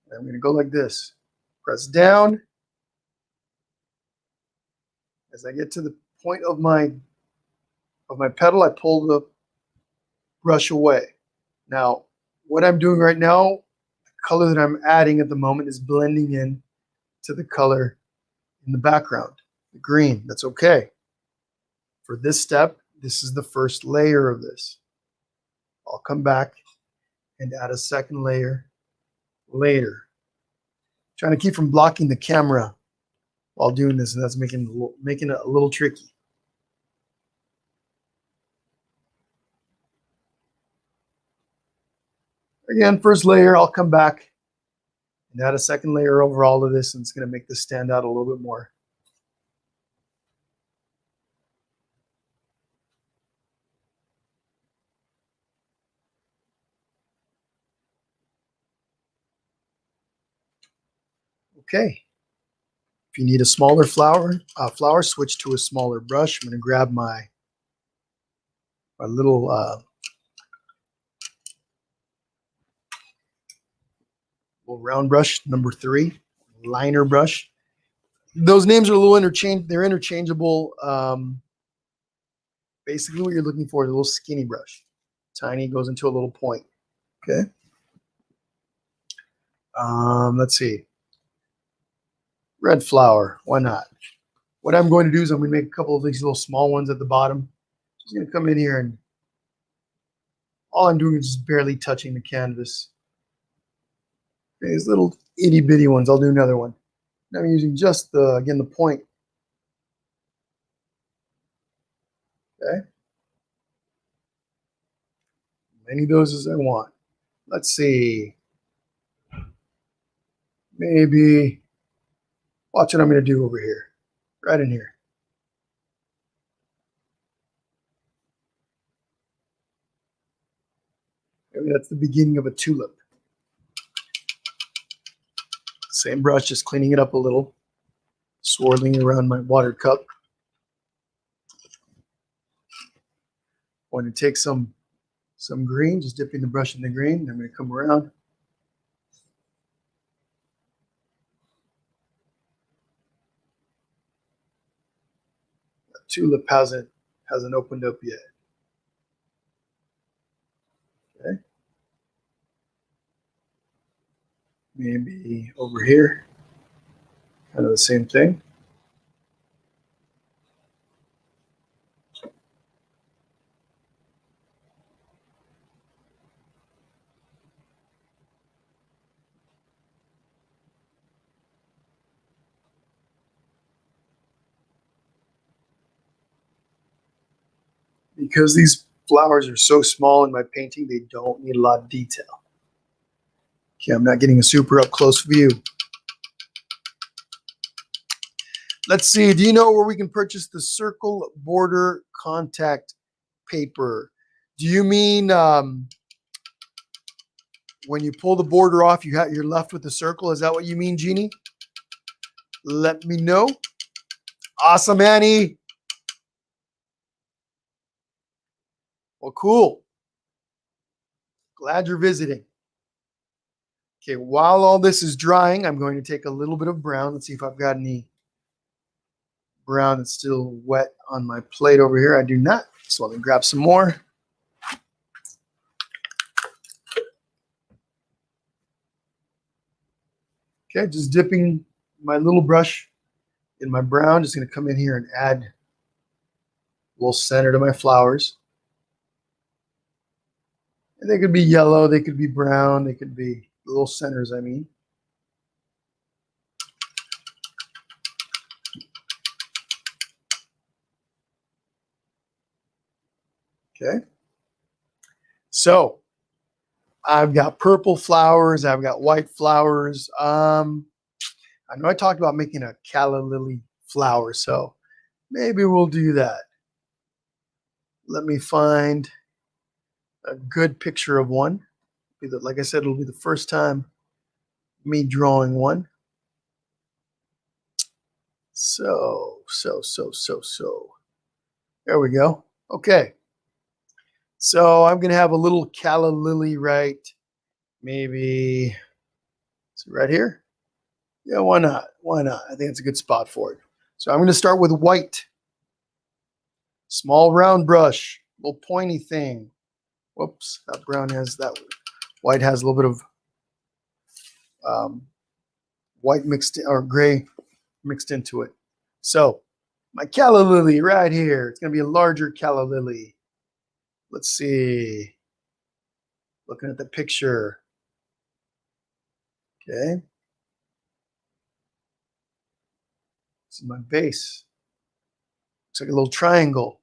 and I'm going to go like this. Press down. As I get to the point of my petal, I pull the brush away. Now, what I'm doing right now, the color that I'm adding at the moment is blending in to the color in the background, the green. That's okay. For this step, this is the first layer of this. I'll come back and add a second layer later. Trying to keep from blocking the camera while doing this, and that's making it a little tricky. Again, first layer, I'll come back and add a second layer over all of this, and it's going to make this stand out a little bit more. Okay. If you need a smaller flower, switch to a smaller brush. I'm going to grab my little round brush, number 3, liner brush. Those names are a little they're interchangeable. Basically, what you're looking for is a little skinny brush. Tiny, goes into a little point. Okay. Let's see. Red flower. Why not? What I'm going to do is I'm going to make a couple of these little small ones at the bottom. Just going to come in here, and all I'm doing is just barely touching the canvas. Okay, these little itty bitty ones. I'll do another one. And I'm using just the point. Okay. Many of those as I want. Let's see. Maybe watch what I'm going to do over here. Right in here. Maybe that's the beginning of a tulip. Same brush, just cleaning it up a little. swirling around my water cup. I want to take some green, just dipping the brush in the green. I'm going to come around. The tulip hasn't opened up yet. Okay. Maybe over here, kind of the same thing. Because these flowers are so small in my painting, they don't need a lot of detail. Okay, I'm not getting a super up close view. Let's see, do you know where we can purchase the circle border contact paper? Do you mean when you pull the border off, you're left with the circle? Is that what you mean, Jeannie? Let me know. Awesome, Annie. Well, cool. Glad you're visiting. Okay, while all this is drying, I'm going to take a little bit of brown. Let's see if I've got any brown that's still wet on my plate over here. I do not. So let me grab some more. Okay, just dipping my little brush in my brown. Just going to come in here and add a little center to my flowers. And they could be yellow, they could be brown, they could be little centers, I mean. Okay. So I've got purple flowers, I've got white flowers. I know I talked about making a calla lily flower, so maybe we'll do that. Let me find a good picture of one. Like I said, it'll be the first time me drawing one. So. There we go. Okay. So I'm going to have a little calla lily right, maybe right here. Yeah, why not? Why not? I think it's a good spot for it. So I'm going to start with white. Small round brush, little pointy thing. Whoops, that brown has that. White has a little bit of white mixed or gray mixed into it. So my calla lily right here. It's going to be a larger calla lily. Let's see. Looking at the picture. Okay. This is my base. Looks like a little triangle.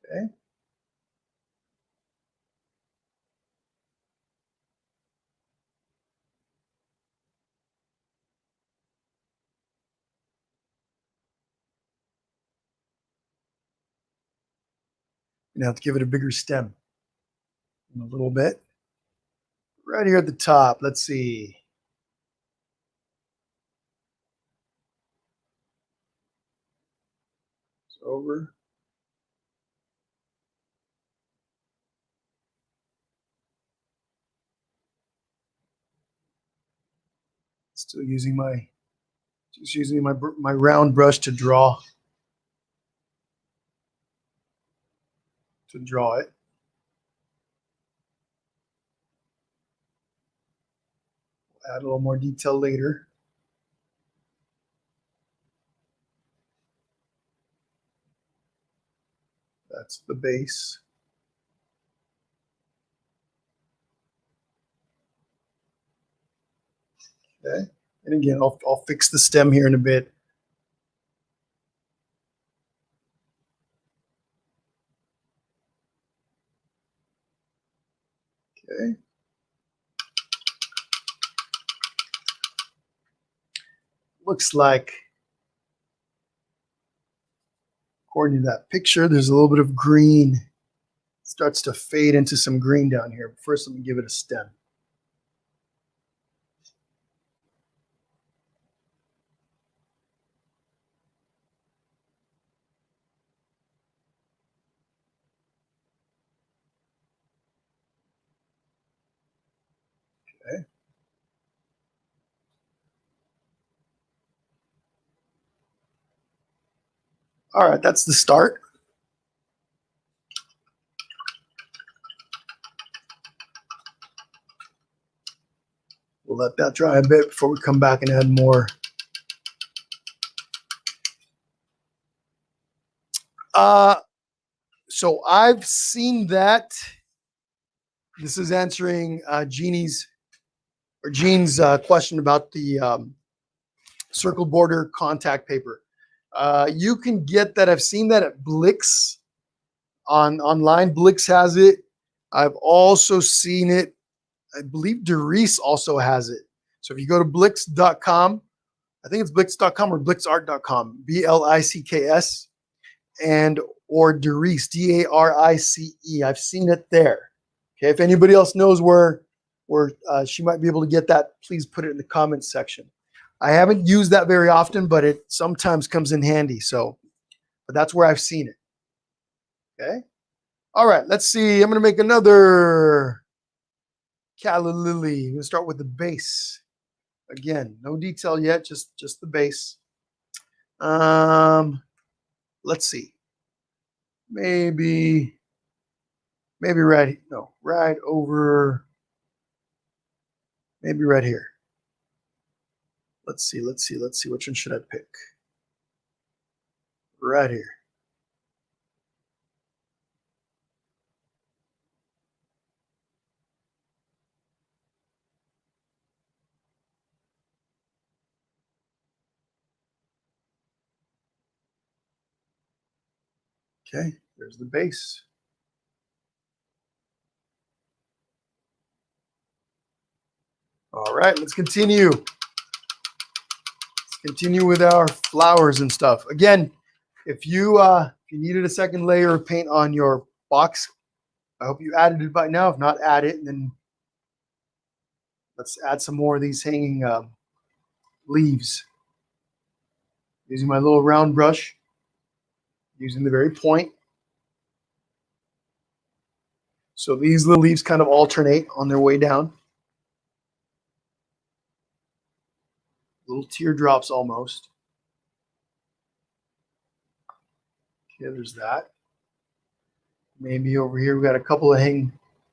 Okay. You have to give it a bigger stem in a little bit. Right here at the top, let's see. It's over. Still using my round brush to draw it. Add a little more detail later. That's the base. Okay. And again, I'll fix the stem here in a bit. Okay. Looks like, according to that picture, there's a little bit of green. It starts to fade into some green down here. First, let me give it a stem. Okay. All right, that's the start. We'll let that dry a bit before we come back and add more. So I've seen that. This is answering Jean's question about the circle border contact paper. You can get that. I've seen that at Blix online. Blix has it. I've also seen it. I believe Doris also has it. So if you go to blix.com, I think it's blix.com or blixart.com, BLICKS, and or Darice, DARICE. I've seen it there. Okay, if anybody else knows where she might be able to get that, please put it in the comments section. I haven't used that very often, but it sometimes comes in handy. So, but that's where I've seen it. Okay. All right. Let's see. I'm going to make another Calla Lily. I'm going to start with the base. Again, no detail yet, just the base. Let's see. Maybe right over. Maybe right here. Let's see. Which one should I pick? Right here. Okay, there's the base. All right, let's continue. Let's continue with our flowers and stuff. Again, if you needed a second layer of paint on your box, I hope you added it by now. If not, add it, and then let's add some more of these hanging leaves. Using my little round brush, using the very point. So these little leaves kind of alternate on their way down. Little teardrops almost. Okay, there's that. Maybe over here we've got a couple of hang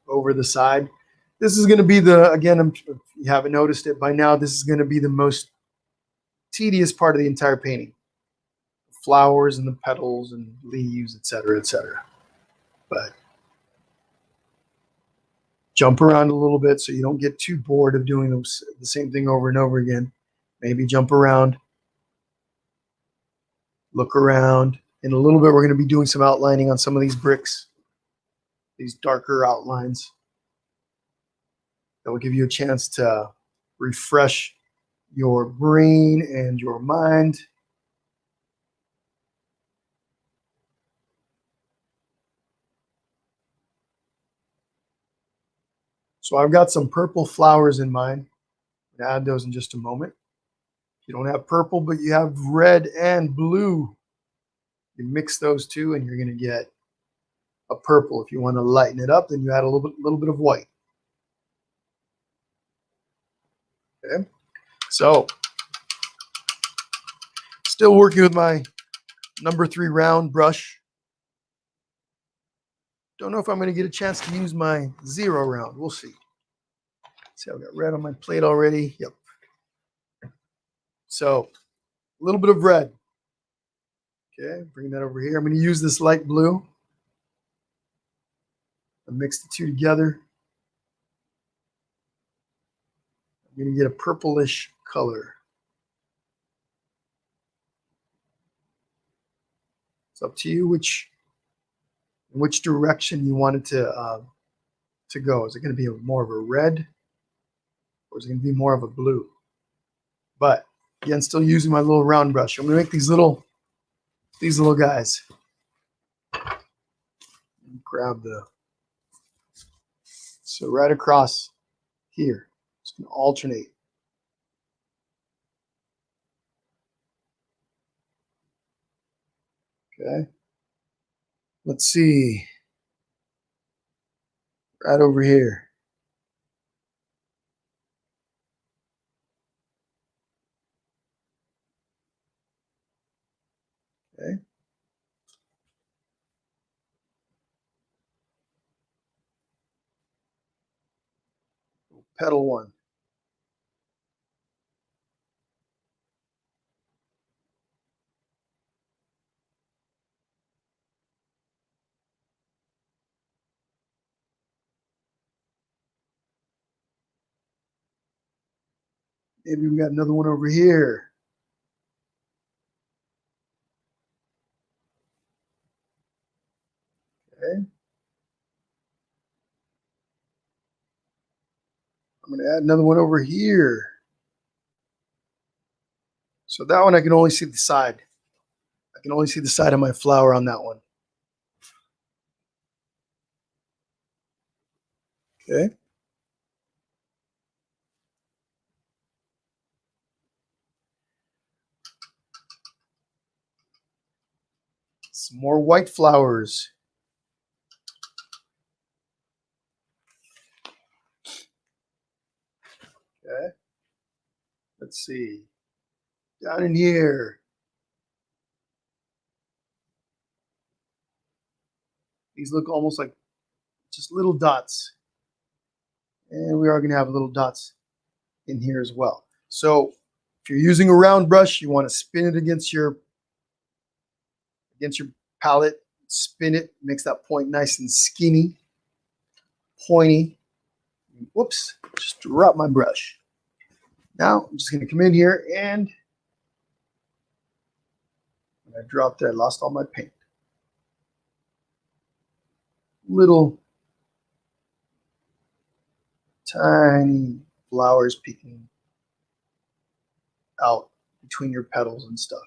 over the side. This is going to be again, if you haven't noticed it by now, this is going to be the most tedious part of the entire painting. Flowers and the petals and leaves, etc., etc. But jump around a little bit so you don't get too bored of doing the same thing over and over again. Maybe jump around, look around. In a little bit, we're going to be doing some outlining on some of these bricks, these darker outlines. That will give you a chance to refresh your brain and your mind. So I've got some purple flowers in mind. I'm going to add those in just a moment. If you don't have purple, but you have red and blue, you mix those two and you're going to get a purple. If you want to lighten it up, then you add a little bit of white. Okay. So still working with my number 3 round brush. Don't know if I'm going to get a chance to use my 0 round. We'll see. See, I've got red on my plate already. Yep. So a little bit of red. Okay, bring that over here. I'm going to use this light blue. I mix the two together. I'm going to get a purplish color. It's up to you which direction you want it to go. Is it going to be more of a red, or is it going to be more of a blue? But again, still using my little round brush. I'm going to make these little guys. Grab so right across here. It's going to alternate. Okay. Let's see. Right over here. Petal one. Maybe we got another one over here. Okay. I'm going to add another one over here. So that one I can only see the side. I can only see the side of my flower on that one. Okay. Some more white flowers. Okay. Let's see. Down in here. These look almost like just little dots. And we are going to have little dots in here as well. So if you're using a round brush, you want to spin it against your palette. Spin it, makes that point nice and skinny, pointy. Whoops, just drop my brush. Now I'm just going to come in here and when I dropped it, I lost all my paint. Little tiny flowers peeking out between your petals and stuff.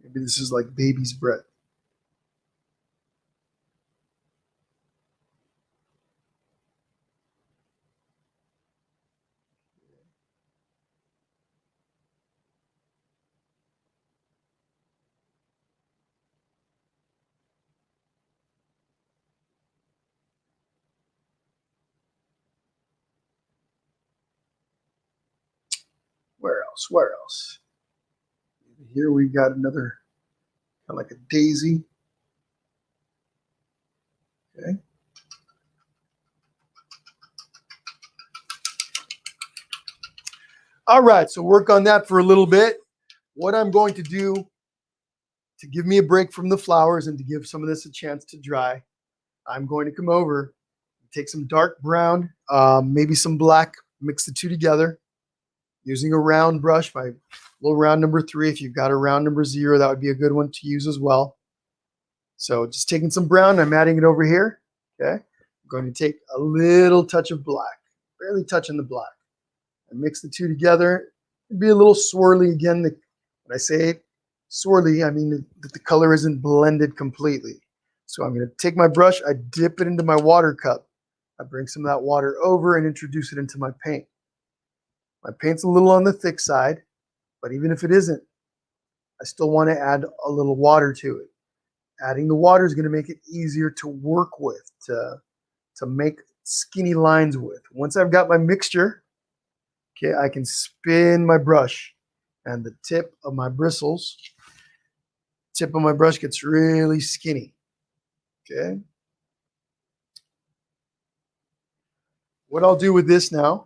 Maybe this is like baby's breath. Where else? Where else? Here we've got another kind of like a daisy. Okay. All right, so work on that for a little bit. What I'm going to do to give me a break from the flowers and to give some of this a chance to dry, I'm going to come over, take some dark brown, maybe some black, mix the two together using a round brush, my little round number 3. If you've got a round number 0, that would be a good one to use as well. So just taking some brown, I'm adding it over here. Okay, I'm going to take a little touch of black, barely touching the black, and mix the two together. It'd be a little swirly again. When I say swirly, I mean that the color isn't blended completely. So I'm going to take my brush, I dip it into my water cup. I bring some of that water over and introduce it into my paint. My paint's a little on the thick side, but even if it isn't, I still want to add a little water to it. Adding the water is going to make it easier to work with, to make skinny lines with. Once I've got my mixture, okay, I can spin my brush and the tip of my bristles, tip of my brush gets really skinny. Okay. What I'll do with this now,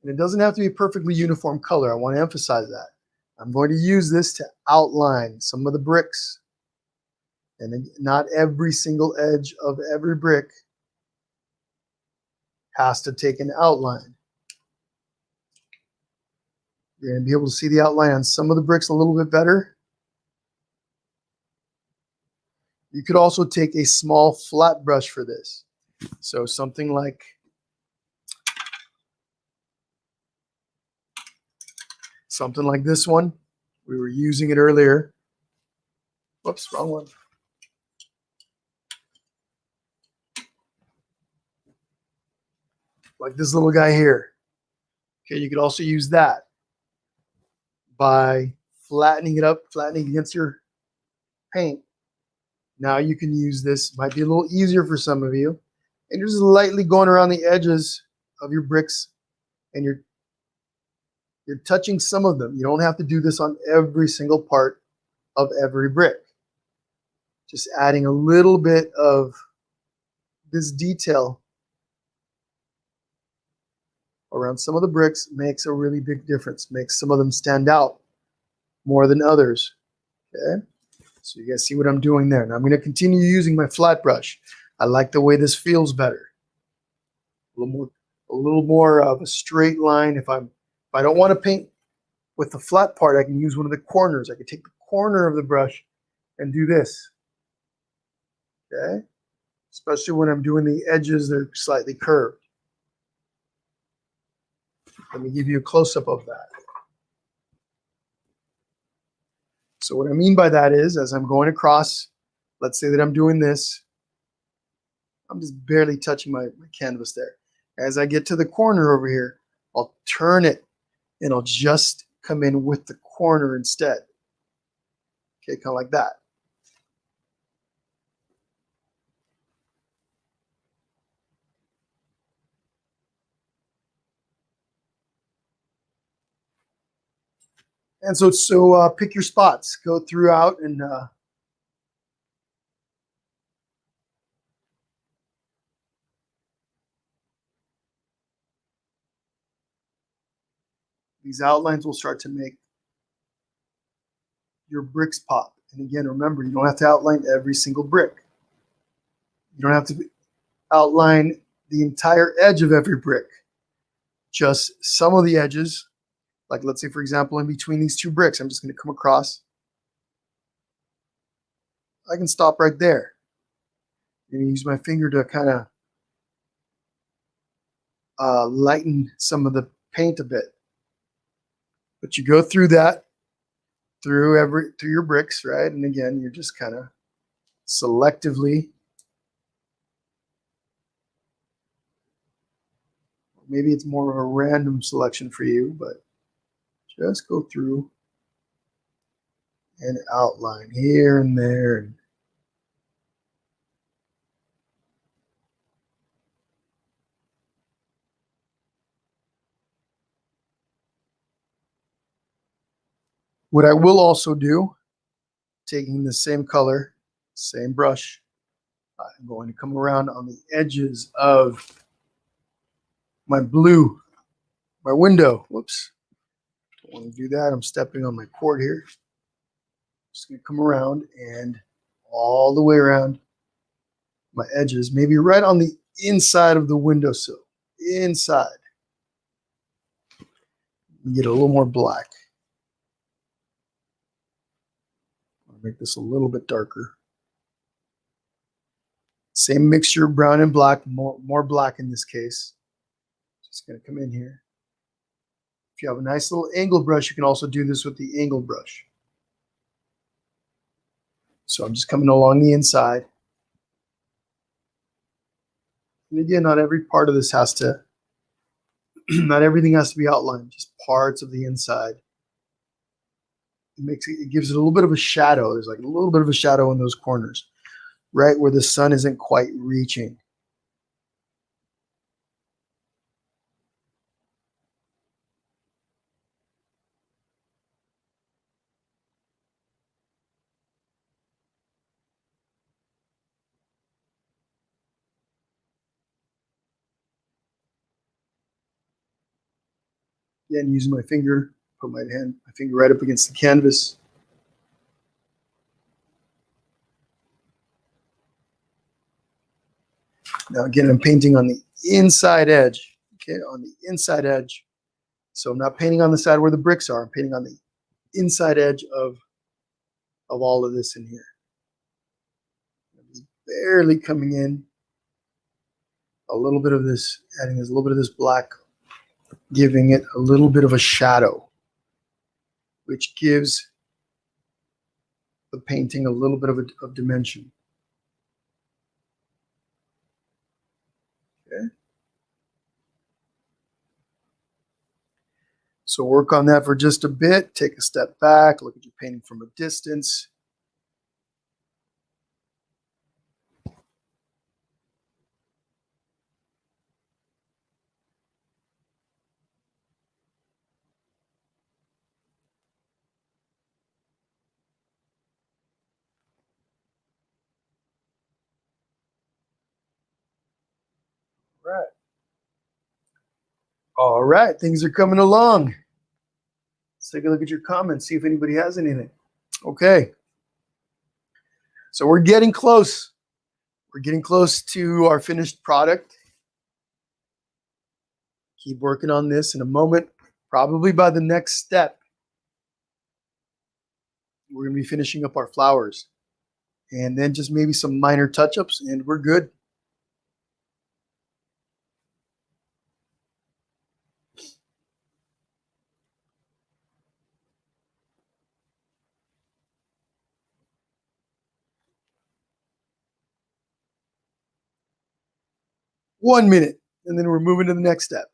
and it doesn't have to be a perfectly uniform color. I want to emphasize that. I'm going to use this to outline some of the bricks. And not every single edge of every brick has to take an outline. You're going to be able to see the outline on some of the bricks a little bit better. You could also take a small flat brush for this. So something like this one. We were using it earlier. Whoops, wrong one. Like this little guy here. Okay, you could also use that by flattening it up, flattening against your paint. Now you can use this. Might be a little easier for some of you. And you're just lightly going around the edges of your bricks, and you're touching some of them. You don't have to do this on every single part of every brick. Just adding a little bit of this detail around some of the bricks makes a really big difference, makes some of them stand out more than others. Okay, so you guys see what I'm doing there. Now I'm going to continue using my flat brush. I like the way this feels better. A little more of a straight line. If I don't want to paint with the flat part, I can use one of the corners. I can take the corner of the brush and do this. Okay, especially when I'm doing the edges that are slightly curved. Let me give you a close-up of that. So what I mean by that is, as I'm going across, let's say that I'm doing this, I'm just barely touching my canvas there. As I get to the corner over here, I'll turn it and I'll just come in with the corner instead. Okay, kind of like that. And so pick your spots. Go throughout and these outlines will start to make your bricks pop. And again, remember, you don't have to outline every single brick. You don't have to outline the entire edge of every brick. Just some of the edges, like let's say, for example, in between these two bricks, I'm just going to come across. I can stop right there. And use my finger to kind of lighten some of the paint a bit. But you go through that, through your bricks, right? And again, you're just kind of selectively, maybe it's more of a random selection for you, but just go through and outline here and there. And what I will also do, taking the same color, same brush, I'm going to come around on the edges of my blue, my window. Whoops. Don't want to do that. I'm stepping on my cord here. Just going to come around and all the way around my edges, maybe right on the inside of the windowsill. Inside. Get a little more black. I'll make this a little bit darker. Same mixture, brown and black, more black in this case. Just going to come in here. If you have a nice little angle brush, you can also do this with the angle brush. So I'm just coming along the inside. And again, not every part of this has to, not everything has to be outlined, just parts of the inside. It gives it a little bit of a shadow. There's like a little bit of a shadow in those corners, right where the sun isn't quite reaching. Again, using my finger, put my finger right up against the canvas. Now again, I'm painting on the inside edge. Okay, on the inside edge. So I'm not painting on the side where the bricks are. I'm painting on the inside edge of all of this in here. Just barely coming in. A little bit of this, adding a little bit of this black, giving it a little bit of a shadow, which gives the painting a little bit of dimension. Okay. So work on that for just a bit. Take a step back, look at your painting from a distance. Right. All right. Things are coming along. Let's take a look at your comments, see if anybody has anything. Okay. So we're getting close. We're getting close to our finished product. Keep working on this. In a moment, probably by the next step, we're going to be finishing up our flowers. And then just maybe some minor touch-ups, and we're good. One minute, and then we're moving to the next step.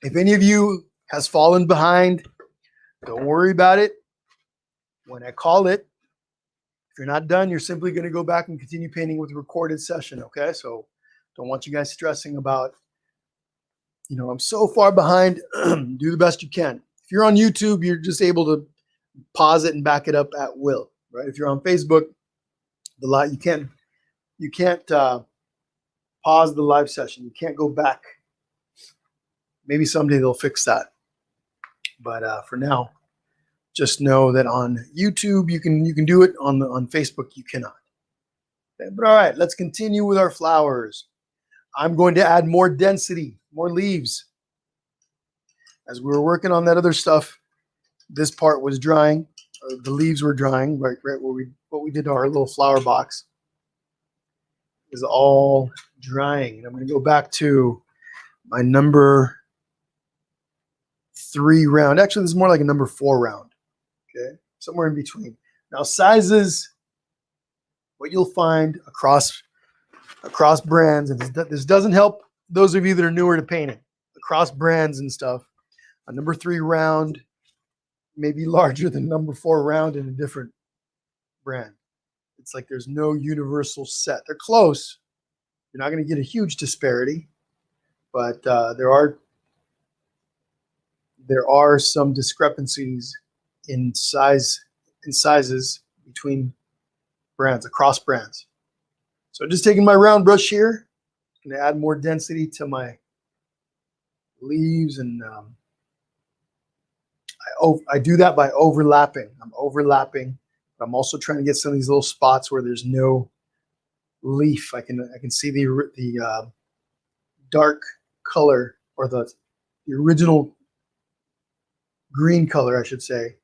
If any of you has fallen behind, don't worry about it. When I call it, if you're not done, you're simply going to go back and continue painting with a recorded session, okay? So don't want you guys stressing about, I'm so far behind. Do the best you can. If you're on YouTube, you're just able to pause it and back it up at will, right? If you're on Facebook, you can't pause the live session. You can't go back. Maybe someday they'll fix that. But for now, just know that on YouTube you can do it. On Facebook you cannot. Okay, but all right, let's continue with our flowers. I'm going to add more density, more leaves. As we were working on that other stuff, this part was drying. The leaves were drying right where what we did to our little flower box is all drying. And I'm going to go back to my number 3 round. Actually, this is more like a number 4 round. Okay, somewhere in between. Now, sizes, what you'll find across brands, and this doesn't help those of you that are newer to painting, across brands and stuff. A number 3 round may be larger than number 4 round in a different brand. It's like there's no universal set. They're close. You're not going to get a huge disparity, but there are some discrepancies in sizes between brands, across brands. So just taking my round brush here, I'm going to add more density to my leaves, and I do that by overlapping. I'm overlapping, but I'm also trying to get some of these little spots where there's no leaf. I can see the dark color, or the original green color, I should say,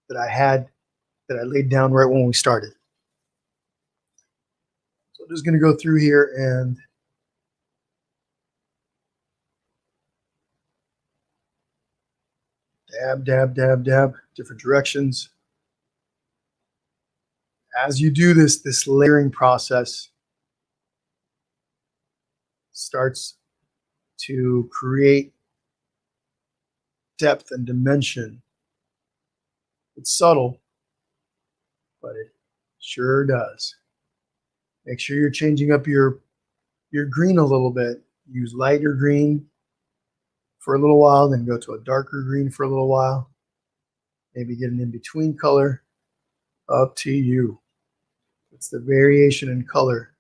that I laid down right when we started. So I'm just going to go through here and dab, dab, dab, dab, different directions. As you do this layering process starts to create depth and dimension. It's subtle, but it sure does. Make sure you're changing up your green a little bit. Use lighter green for a little while, then go to a darker green for a little while. Maybe get an in-between color. Up to you. It's the variation in color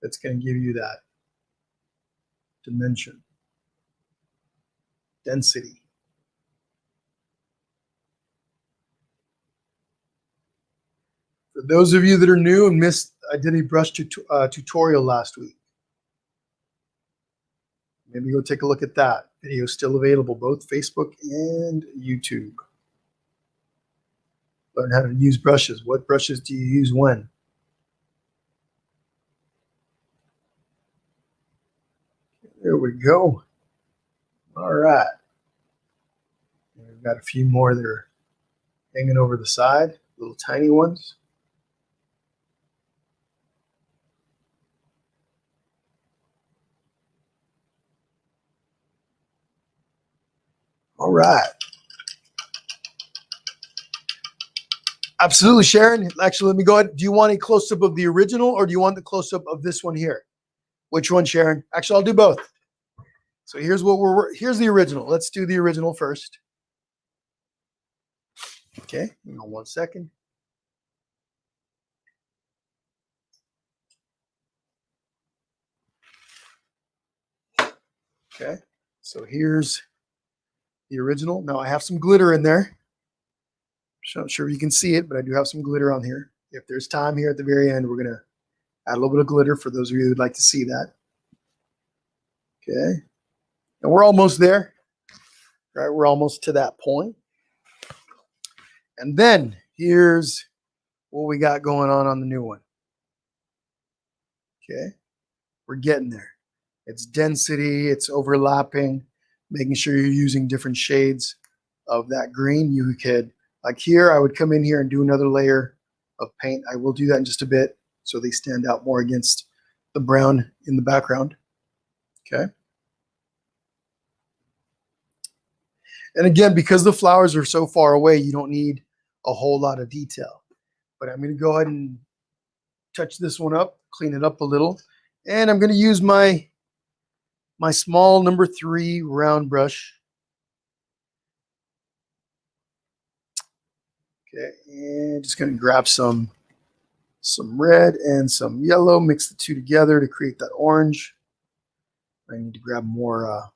that's going to give you that dimension, density. For those of you that are new and missed, I did a brush tutorial last week. Maybe go take a look at that. Video is still available, both Facebook and YouTube. Learn how to use brushes. What brushes do you use when? There we go. All right. And we've got a few more that are hanging over the side, little tiny ones. All right. Absolutely, Sharon. Actually, let me go ahead. Do you want a close-up of the original, or do you want the close-up of this one here? Which one, Sharon? Actually, I'll do both. So here's here's the original. Let's do the original first. Okay, hang on 1 second. Okay, so here's the original. Now I have some glitter in there. I'm not sure if you can see it, but I do have some glitter on here. If there's time here at the very end, we're gonna add a little bit of glitter for those of you who'd like to see that. Okay, and we're almost there. Right, we're almost to that point. And then here's what we got going on the new one. Okay, we're getting there. It's density, it's overlapping, making sure you're using different shades of that green. You could, like here, I would come in here and do another layer of paint. I will do that in just a bit so they stand out more against the brown in the background. Okay. And again, because the flowers are so far away, you don't need a whole lot of detail. But I'm going to go ahead and touch this one up, clean it up a little. And I'm going to use my small number 3 round brush. Okay, and just going to grab some red and some yellow, mix the two together to create that orange. I need to grab more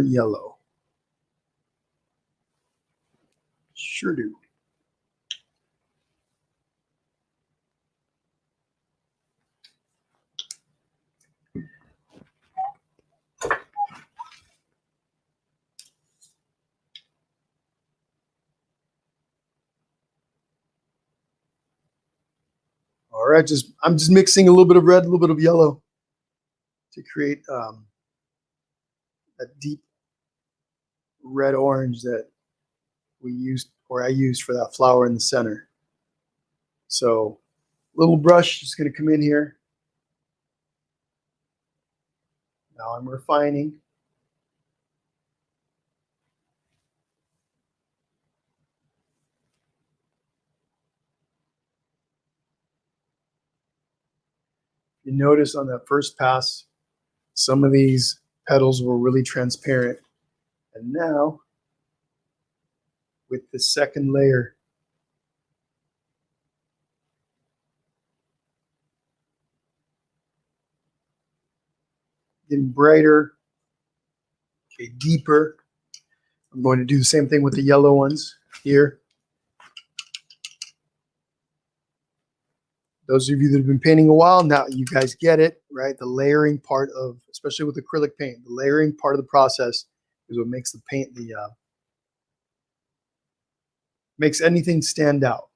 yellow. Sure do. All right, I'm just mixing a little bit of red, a little bit of yellow to create that deep red orange that we used, or I used for that flower in the center. So, little brush is going to come in here. Now I'm refining. You notice on that first pass, some of these petals were really transparent. And now, with the second layer, getting brighter, okay, deeper. I'm going to do the same thing with the yellow ones here. Those of you that have been painting a while, now you guys get it, right? The layering part of, especially with acrylic paint, the layering part of the process is what makes the paint, makes anything stand out.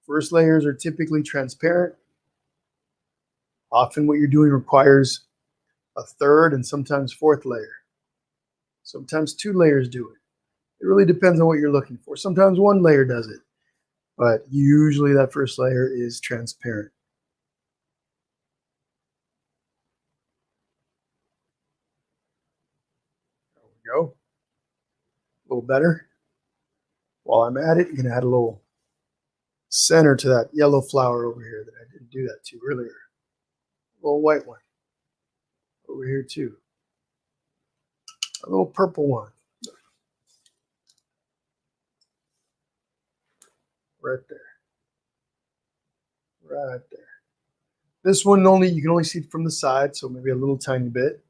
First layers are typically transparent. Often what you're doing requires a third and sometimes fourth layer. Sometimes 2 layers do it. It really depends on what you're looking for. Sometimes 1 layer does it, but usually that first layer is transparent. There we go. A little better. While I'm at it, I'm going to add a little center to that yellow flower over here that I didn't do that to earlier. A little white one over here too. A little purple one. Right there. Right there. This one you can only see it from the side, so maybe a little tiny bit.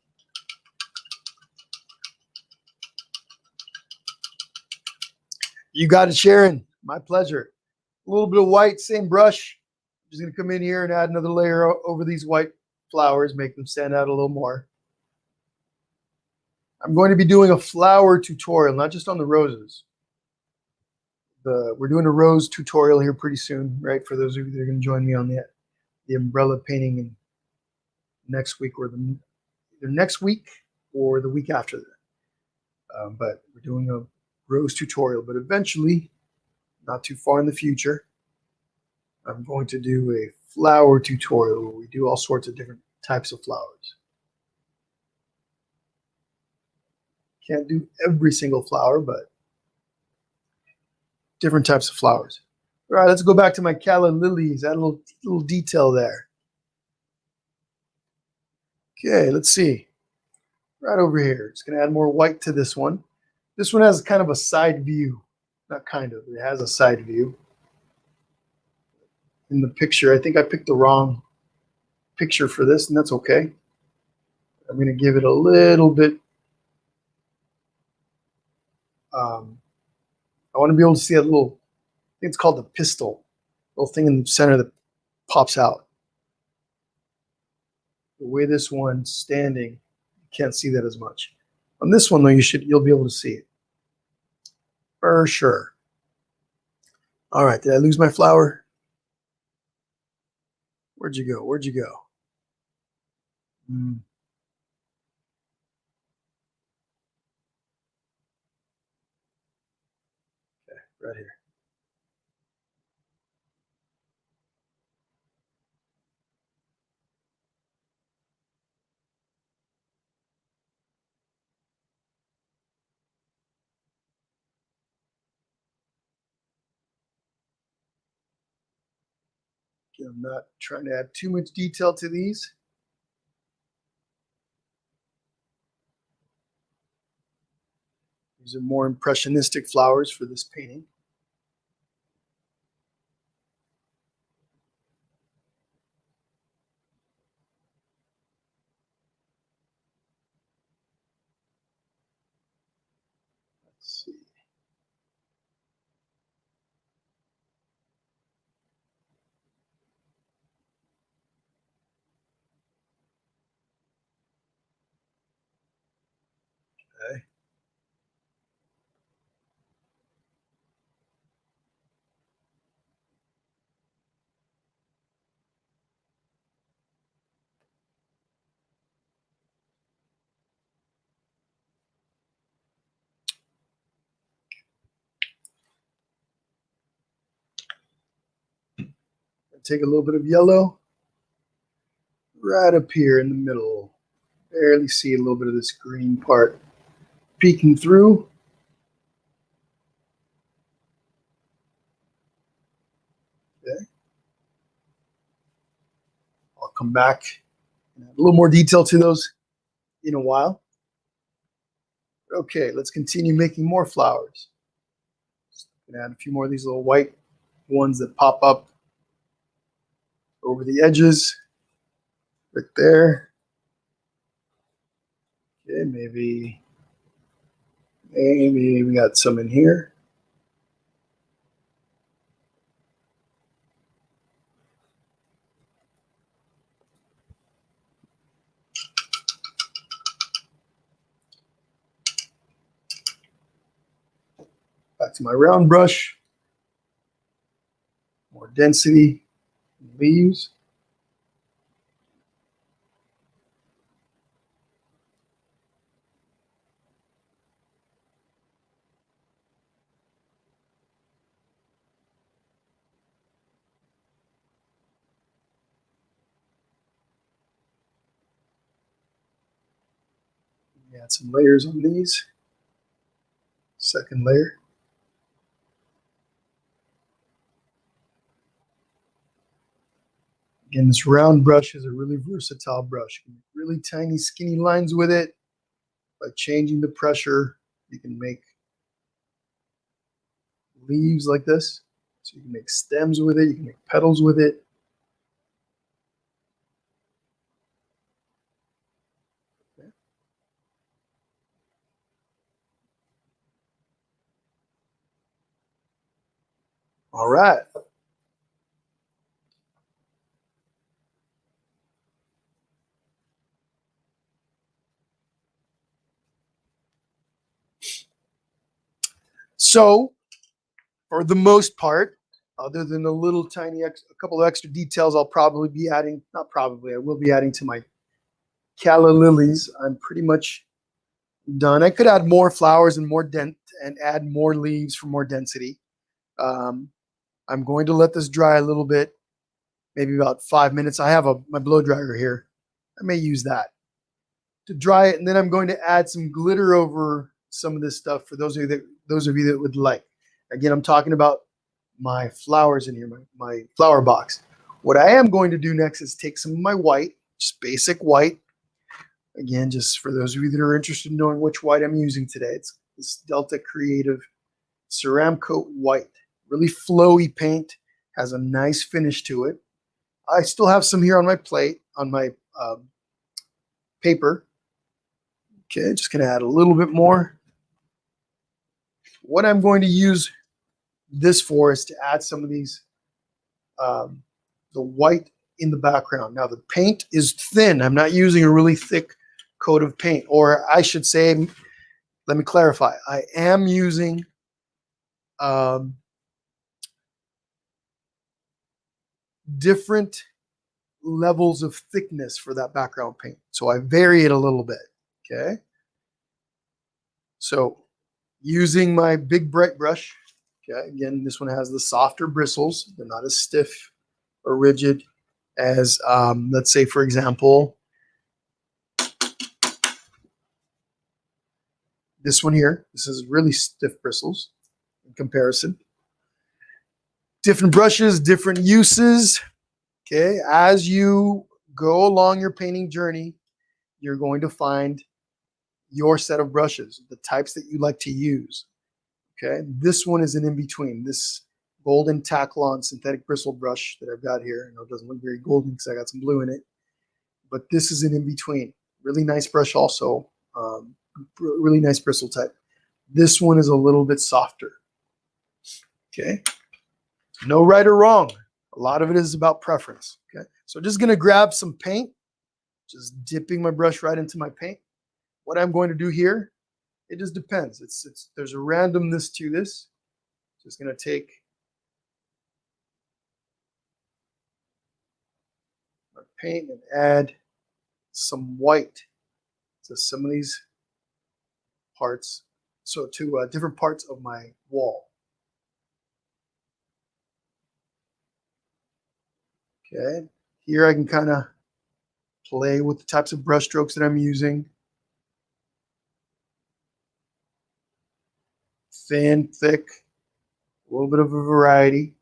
You got it, Sharon. My pleasure. A little bit of white, same brush. I'm just going to come in here and add another layer over these white flowers, make them stand out a little more. I'm going to be doing a flower tutorial, not just on the roses. We're doing a rose tutorial here pretty soon, right? For those of you that are going to join me on the umbrella painting in next week, or either next week or the week after that. But we're doing a rose tutorial. But eventually, not too far in the future, I'm going to do a flower tutorial where we do all sorts of different types of flowers. Can't do every single flower, but different types of flowers. All right, let's go back to my Calla Lilies. Add a little detail there. Okay, let's see. Right over here. It's going to add more white to this one. This one has kind of a side view. Not kind of. It has a side view. In the picture, I think I picked the wrong picture for this, and that's okay. I'm going to give it a little bit. I want to be able to see a little, I think it's called the pistil, little thing in the center that pops out. The way this one's standing, you can't see that as much. On this one though, you'll be able to see it for sure. All right, did I lose my flower? Where'd you go? Where'd you go? Okay, right here. Okay, I'm not trying to add too much detail to these. These are more impressionistic flowers for this painting. Let's see. Okay. Take a little bit of yellow right up here in the middle. Barely see a little bit of this green part peeking through. Okay. I'll come back and add a little more detail to those in a while. Okay, let's continue making more flowers. Add a few more of these little white ones that pop up over the edges right there. Okay, maybe we got some in here. Back to my round brush. More density in leaves. Add some layers on these. Second layer. Again, this round brush is a really versatile brush. You can make really tiny, skinny lines with it. By changing the pressure, you can make leaves like this. So you can make stems with it. You can make petals with it. Okay. All right. So, for the most part, other than a little tiny, a couple of extra details I'll probably be adding, not probably, I will be adding to my Calla Lilies, I'm pretty much done. I could add more flowers and more and add more leaves for more density. I'm going to let this dry a little bit, maybe about 5 minutes. I have my blow dryer here. I may use that to dry it, and then I'm going to add some glitter over some of this stuff for those of you that would like. Again, I'm talking about my flowers in here, my flower box. What I am going to do next is take some of my white, just basic white. Again, just for those of you that are interested in knowing which white I'm using today, it's this Delta Creative Ceramcoat White. Really flowy paint, has a nice finish to it. I still have some here on my plate. paper. Okay, just gonna add a little bit more. What I'm going to use this for is to add some of these, the white in the background. Now the paint is thin. I'm not using a really thick coat of paint, or I should say, let me clarify. I am using different levels of thickness for that background paint. So I vary it a little bit, okay? So using my big bright brush, okay, again, this one has the softer bristles. They're not as stiff or rigid as, let's say, for example, this one here. This is really stiff bristles in comparison. Different brushes, different uses. Okay, as you go along your painting journey, you're going to find your set of brushes, the types that you like to use. Okay, this one is an in-between. This golden Taklon synthetic bristle brush that I've got here. I know it doesn't look very golden because I got some blue in it, but this is an in-between. Really nice brush also. Really nice bristle type. This one is a little bit softer. Okay, no right or wrong. A lot of it is about preference. Okay, so just gonna grab some paint, just dipping my brush right into my paint. What I'm going to do here, it just depends. There's a randomness to this. Just gonna take my paint and add some white to some of these parts, so to different parts of my wall. Okay, here I can kind of play with the types of brush strokes that I'm using. Thin, thick, a little bit of a variety.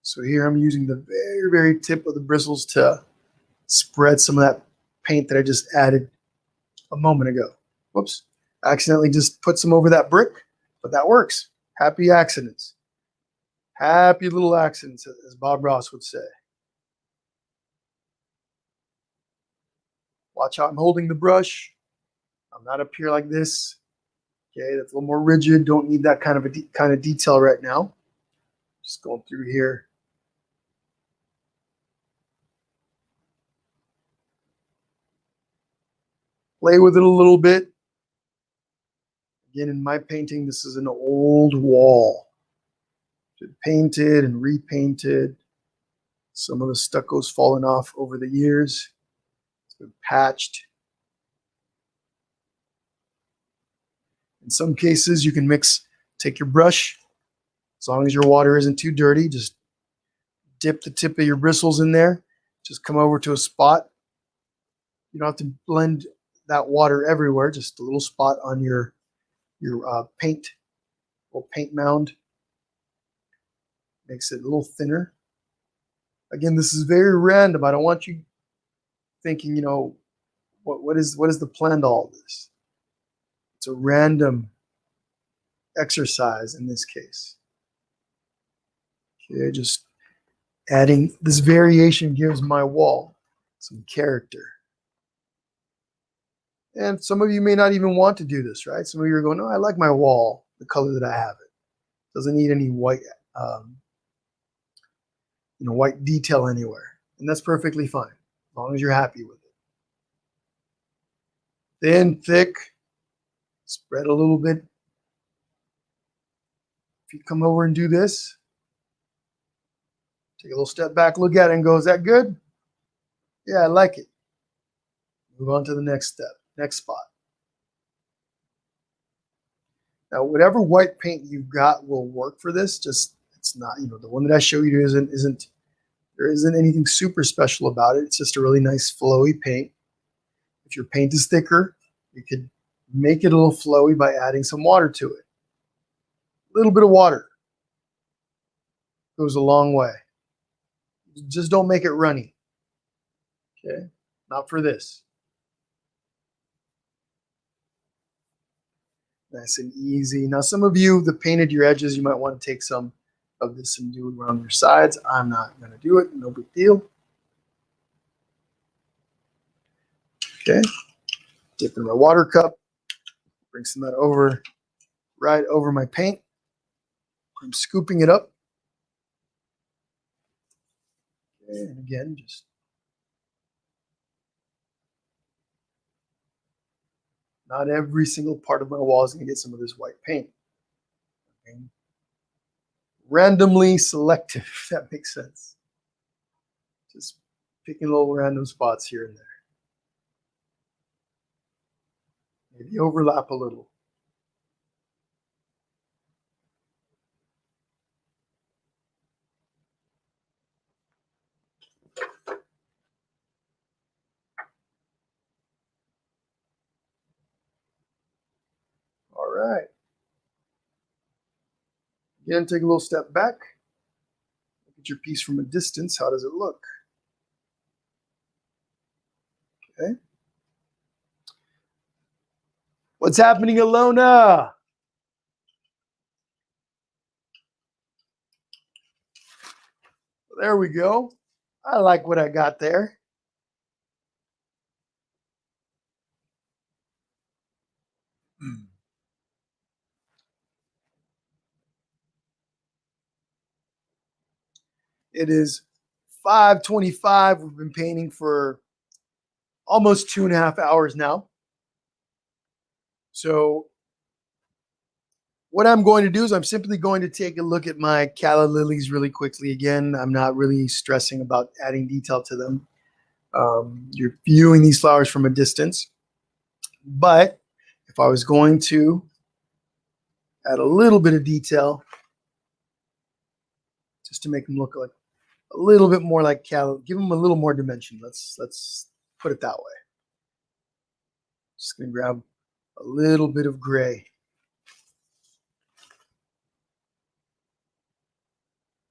So here I'm using the very, very tip of the bristles to spread some of that paint that I just added a moment ago. Whoops, I accidentally just put some over that brick, but that works. Happy accidents. Happy little accidents, as Bob Ross would say. Watch how I'm holding the brush. I'm not up here like this. Okay, that's a little more rigid. Don't need that kind of detail right now. Just going through here. Play with it a little bit. Again, in my painting, this is an old wall. It's been painted and repainted. Some of the stucco's fallen off over the years. It's been patched. In some cases, you can take your brush, as long as your water isn't too dirty, just dip the tip of your bristles in there. Just come over to a spot. You don't have to blend that water everywhere, just a little spot on your paint, little paint mound. Makes it a little thinner. Again, this is very random. I don't want you thinking, you know, what is the plan to all this? It's a random exercise in this case. Okay, just adding this variation gives my wall some character. And some of you may not even want to do this, right? Some of you are going, "No, I like my wall, the color that I have it. Doesn't need any white, white detail anywhere." And that's perfectly fine, as long as you're happy with it. Thin, thick, spread a little bit. If you come over and do this, take a little step back, look at it, and go, "Is that good? Yeah, I like it." Move on to the next step, next spot. Now, whatever white paint you've got will work for this. Just it's not, the one that I show you there isn't anything super special about it. It's just a really nice flowy paint. If your paint is thicker, you could make it a little flowy by adding some water to it. A little bit of water goes a long way. Just don't make it runny. Okay, not for this. Nice and easy. Now, some of you that painted your edges, you might want to take some of this and do it around your sides. I'm not going to do it. No big deal. Okay, dip in my water cup, bring some of that over, right over my paint. I'm scooping it up. Okay, and again, just not every single part of my wall is going to get some of this white paint. Okay. Randomly selective, if that makes sense. Just picking little random spots here and there. Maybe overlap a little. All right. Again, take a little step back. Look at your piece from a distance. How does it look? Okay. What's happening, Alona? There we go. I like what I got there. It is 5:25. We've been painting for almost 2.5 hours now. So what I'm going to do is I'm simply going to take a look at my Calla Lilies really quickly. Again, I'm not really stressing about adding detail to them. You're viewing these flowers from a distance. But if I was going to add a little bit of detail, just to make them look like a little bit more like Calla, give them a little more dimension. Let's put it that way. Just gonna grab a little bit of gray.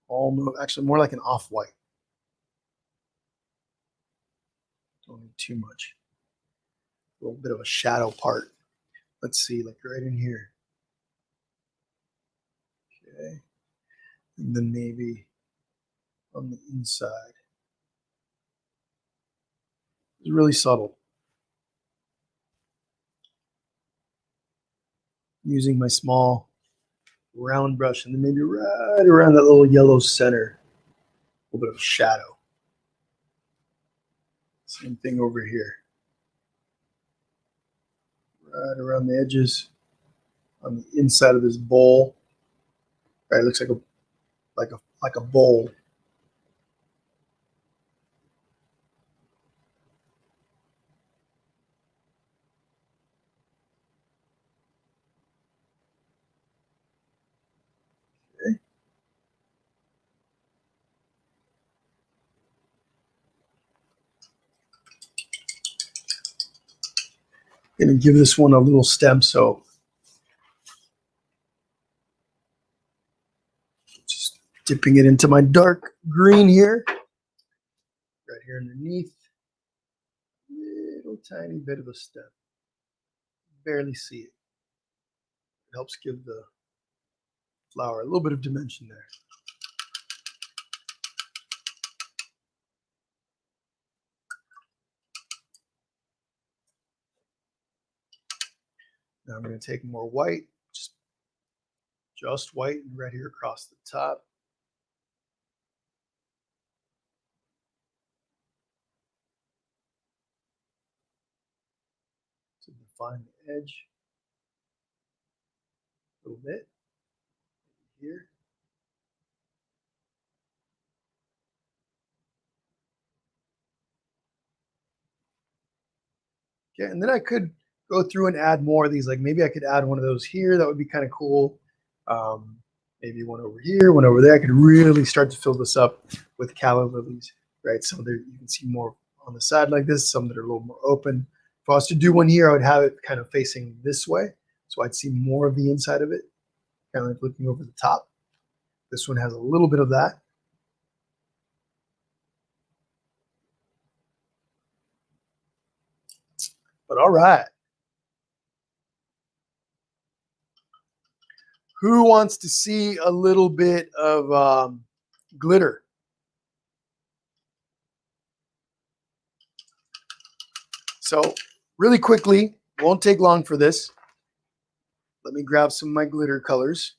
Almost, actually more like an off-white. Don't need too much. A little bit of a shadow part. Let's see, like right in here. Okay. And then maybe on the inside. It's really subtle. Using my small round brush and then maybe right around that little yellow center. A little bit of shadow. Same thing over here. Right around the edges on the inside of this bowl. Right, it looks like a bowl. Okay. Gonna give this one a little stem, so just dipping it into my dark green here. Right here underneath. Little tiny bit of a stem. Barely see it. It helps give the flower a little bit of dimension there. Now I'm going to take more white, just white, and right here across the top. To define the edge a little bit here. Okay, and then I could go through and add more of these. Like maybe I could add one of those here. That would be kind of cool. Maybe one over here, one over there. I could really start to fill this up with Calla Lilies, right? Some there you can see more on the side like this, some that are a little more open. If I was to do one here, I would have it kind of facing this way. So I'd see more of the inside of it, kind of like looking over the top. This one has a little bit of that. But all right. Who wants to see a little bit of glitter? So really quickly, won't take long for this. Let me grab some of my glitter colors.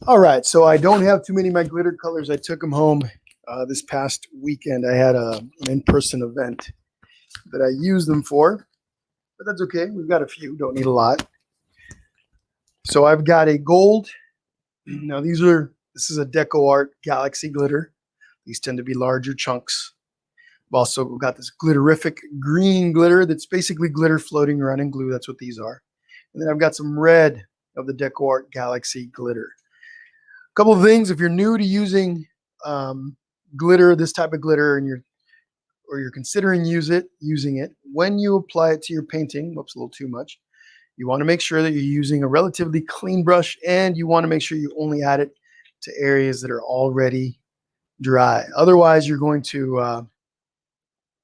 All right, so I don't have too many of my glitter colors. I took them home this past weekend. I had an in-person event that I used them for, but that's okay. We've got a few, don't need a lot. So I've got a gold. Now this is a Deco Art Galaxy glitter. These tend to be larger chunks. I've also got this glitterific green glitter that's basically glitter floating around in glue. That's what these are. And then I've got some red of the Deco Art Galaxy glitter. A couple of things: if you're new to using glitter, this type of glitter, and you're considering using it, when you apply it to your painting, whoops, a little too much, you want to make sure that you're using a relatively clean brush, and you want to make sure you only add it to areas that are already dry. Otherwise, you're going to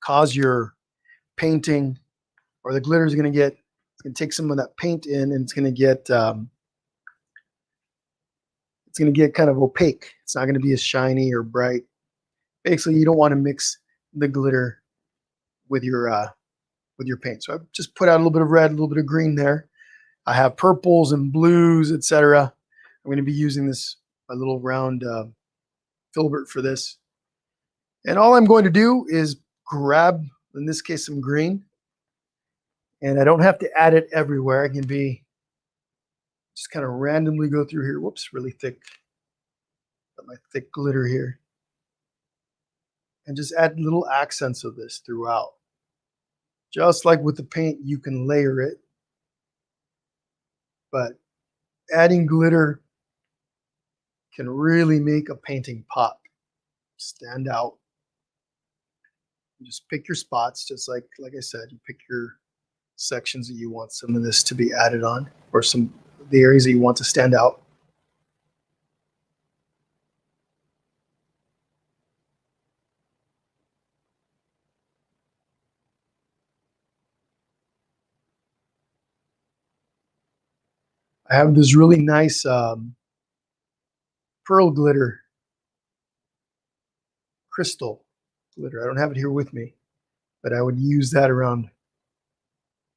cause your painting, or the glitter is going to take some of that paint in, and it's going to get kind of opaque. It's not going to be as shiny or bright. Basically, you don't want to mix the glitter with your paint. So I've just put out a little bit of red, a little bit of green there. I have purples and blues, etc. I'm going to be using my little round filbert for this. And all I'm going to do is grab, in this case, some green. And I don't have to add it everywhere. I can just kind of randomly go through here. Whoops, really thick. Got my thick glitter here. And just add little accents of this throughout. Just like with the paint, you can layer it. But adding glitter can really make a painting pop, stand out. You just pick your spots, just like I said, you pick your sections that you want some of this to be added on, or the areas that you want to stand out. I have this really nice pearl glitter, crystal glitter. I don't have it here with me, but I would use that around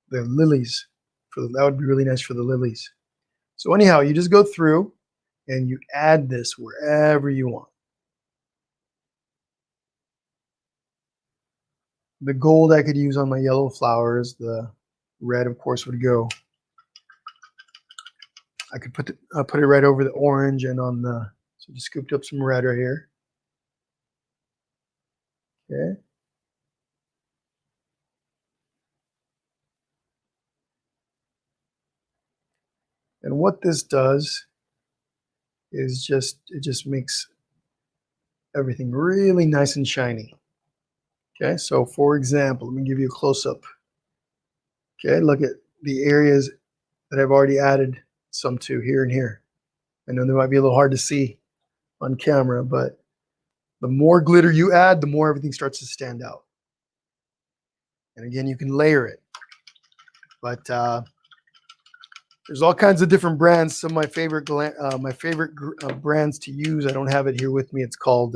the lilies. That would be really nice for the lilies. So anyhow, you just go through and you add this wherever you want. The gold I could use on my yellow flowers. The red, of course, would go. I could put it right over the orange and on the. So just scooped up some red right here. Okay. And what this does is it just makes everything really nice and shiny. Okay, so for example, let me give you a close-up. Okay, look at the areas that I've already added some to here and here. I know they might be a little hard to see on camera, but the more glitter you add, the more everything starts to stand out. And again, you can layer it. But there's all kinds of different brands. Some of my favorite brands to use. I don't have it here with me. It's called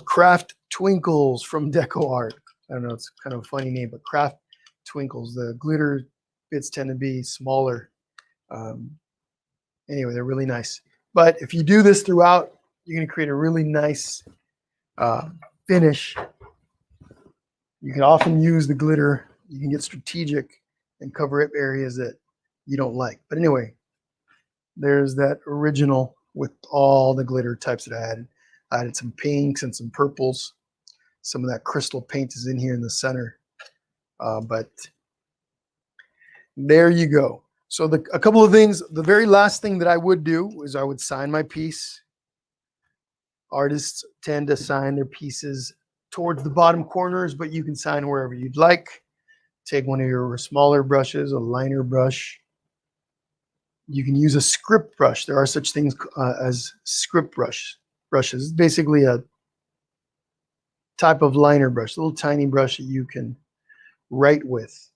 Craft Twinkles from Deco Art. I don't know. It's kind of a funny name, but Craft Twinkles. The glitter bits tend to be smaller. Anyway, they're really nice. But if you do this throughout, you're going to create a really nice finish, you can often use the glitter. You can get strategic and cover up areas that you don't like. But anyway, there's that original with all the glitter types that I added. I added some pinks and some purples. Some of that crystal paint is in here in the center. But there you go. So a couple of things. The very last thing that I would do is I would sign my piece. Artists tend to sign their pieces towards the bottom corners, but you can sign wherever you'd like. Take one of your smaller brushes, a liner brush. You can use a script brush. There are such things as script brushes. Basically a type of liner brush, a little tiny brush that you can write with,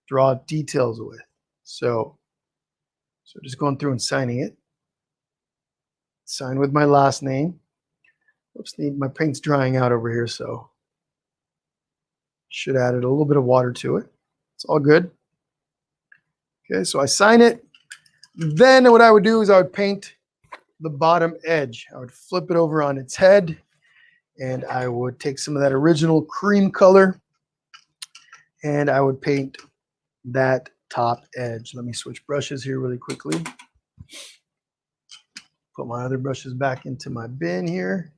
draw details with. So just going through and signing it. Sign with my last name. Oops, my paint's drying out over here, so should add a little bit of water to it. It's all good. Okay, so I sign it. Then what I would do is I would paint the bottom edge. I would flip it over on its head, and I would take some of that original cream color, and I would paint that top edge. Let me switch brushes here really quickly. Put my other brushes back into my bin here.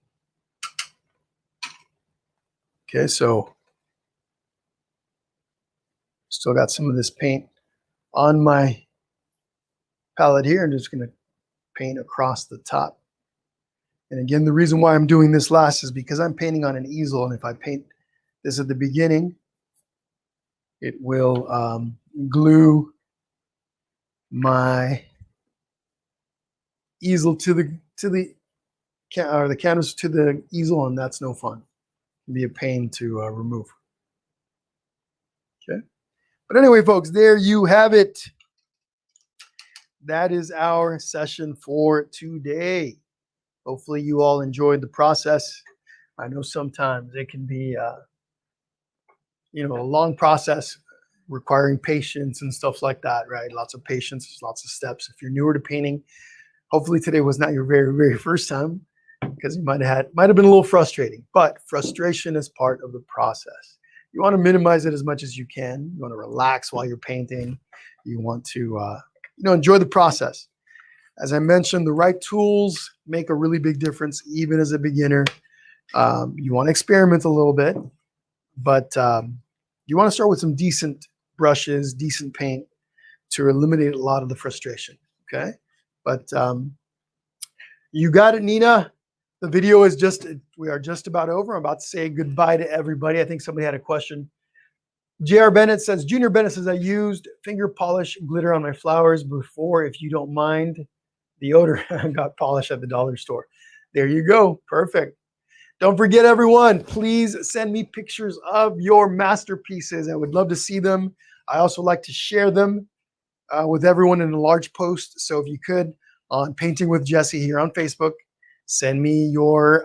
Okay, so still got some of this paint on my palette here. I'm just going to paint across the top. And again, the reason why I'm doing this last is because I'm painting on an easel, and if I paint this at the beginning, it will glue my easel to the canvas to the easel, and that's no fun. It can be a pain to remove. Okay, but anyway, folks, there you have it. That is our session for today. Hopefully you all enjoyed the process. I know sometimes it can be a long process requiring patience and stuff like that, right? Lots of patience, lots of steps. If you're newer to painting, hopefully today was not your very, very first time, because you might have been a little frustrating, but frustration is part of the process. You want to minimize it as much as you can. You want to relax while you're painting. You want to enjoy the process. As I mentioned, the right tools make a really big difference, even as a beginner. You want to experiment a little bit, but you want to start with some decent brushes, decent paint to eliminate a lot of the frustration, okay? But you got it, Nina. The video is we are just about over. I'm about to say goodbye to everybody. I think somebody had a question. J.R. Bennett says, Junior Bennett says, I used finger polish glitter on my flowers before, if you don't mind. The odor got polished at the dollar store. There you go. Perfect. Don't forget, everyone, please send me pictures of your masterpieces. I would love to see them. I also like to share them with everyone in a large post. So if you could, on Painting with Jesse here on Facebook, send me your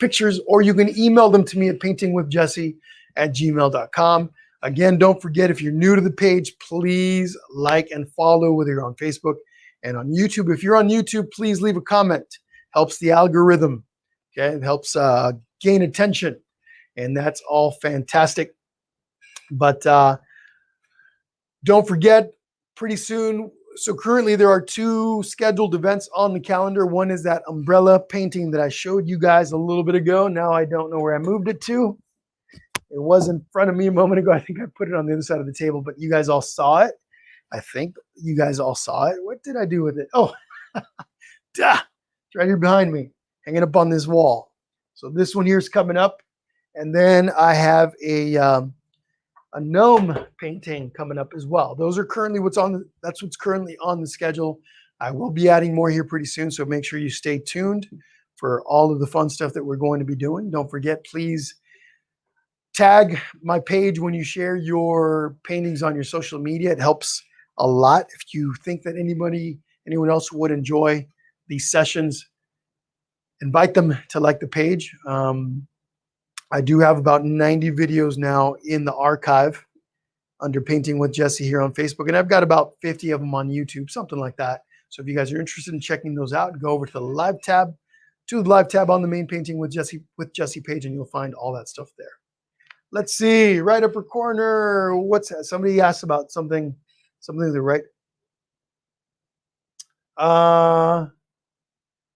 pictures, or you can email them to me at paintingwithjesse@gmail.com. Again, don't forget, if you're new to the page, please like and follow, whether you're on Facebook and on YouTube. If you're on YouTube, please leave a comment. Helps the algorithm. Okay, it helps gain attention, and that's all fantastic. But don't forget, pretty soon, so currently there are 2 scheduled events on the calendar. One is that umbrella painting that I showed you guys a little bit ago. Now I don't know where I moved it to. It was in front of me a moment ago. I think I put it on the other side of the table, but you guys all saw it. I think you guys all saw it. What did I do with it? Oh, duh, it's right here behind me, hanging up on this wall. So this one here is coming up. And then I have a gnome painting coming up as well. Those are currently that's what's currently on the schedule. I will be adding more here pretty soon, so make sure you stay tuned for all of the fun stuff that we're going to be doing. Don't forget, please tag my page when you share your paintings on your social media. It helps a lot. If you think that anyone else would enjoy these sessions, invite them to like the page. I do have about 90 videos now in the archive under Painting with Jesse here on Facebook, and I've got about 50 of them on YouTube, something like that. So if you guys are interested in checking those out, go over to the live tab, to the live tab on the main painting with Jesse Page, and you'll find all that stuff there. Let's see, right upper corner. What's that? Somebody asked about something to the right. The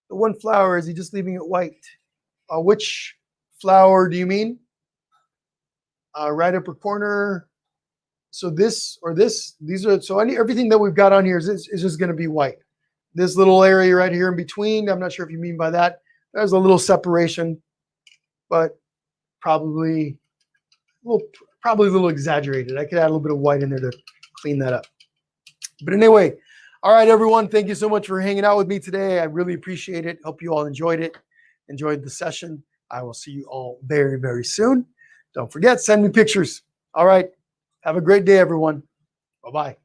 one flower, is he just leaving it white? Which flower do you mean? Right upper corner. So this or this, these are, so everything that we've got on here is just going to be white. This little area right here in between, I'm not sure if you mean by that. There's a little separation, but probably a little exaggerated. I could add a little bit of white in there to clean that up. But anyway, all right, everyone, thank you so much for hanging out with me today. I really appreciate it. Hope you all enjoyed it, enjoyed the session. I will see you all very, very soon. Don't forget, send me pictures. All right, have a great day, everyone. Bye-bye.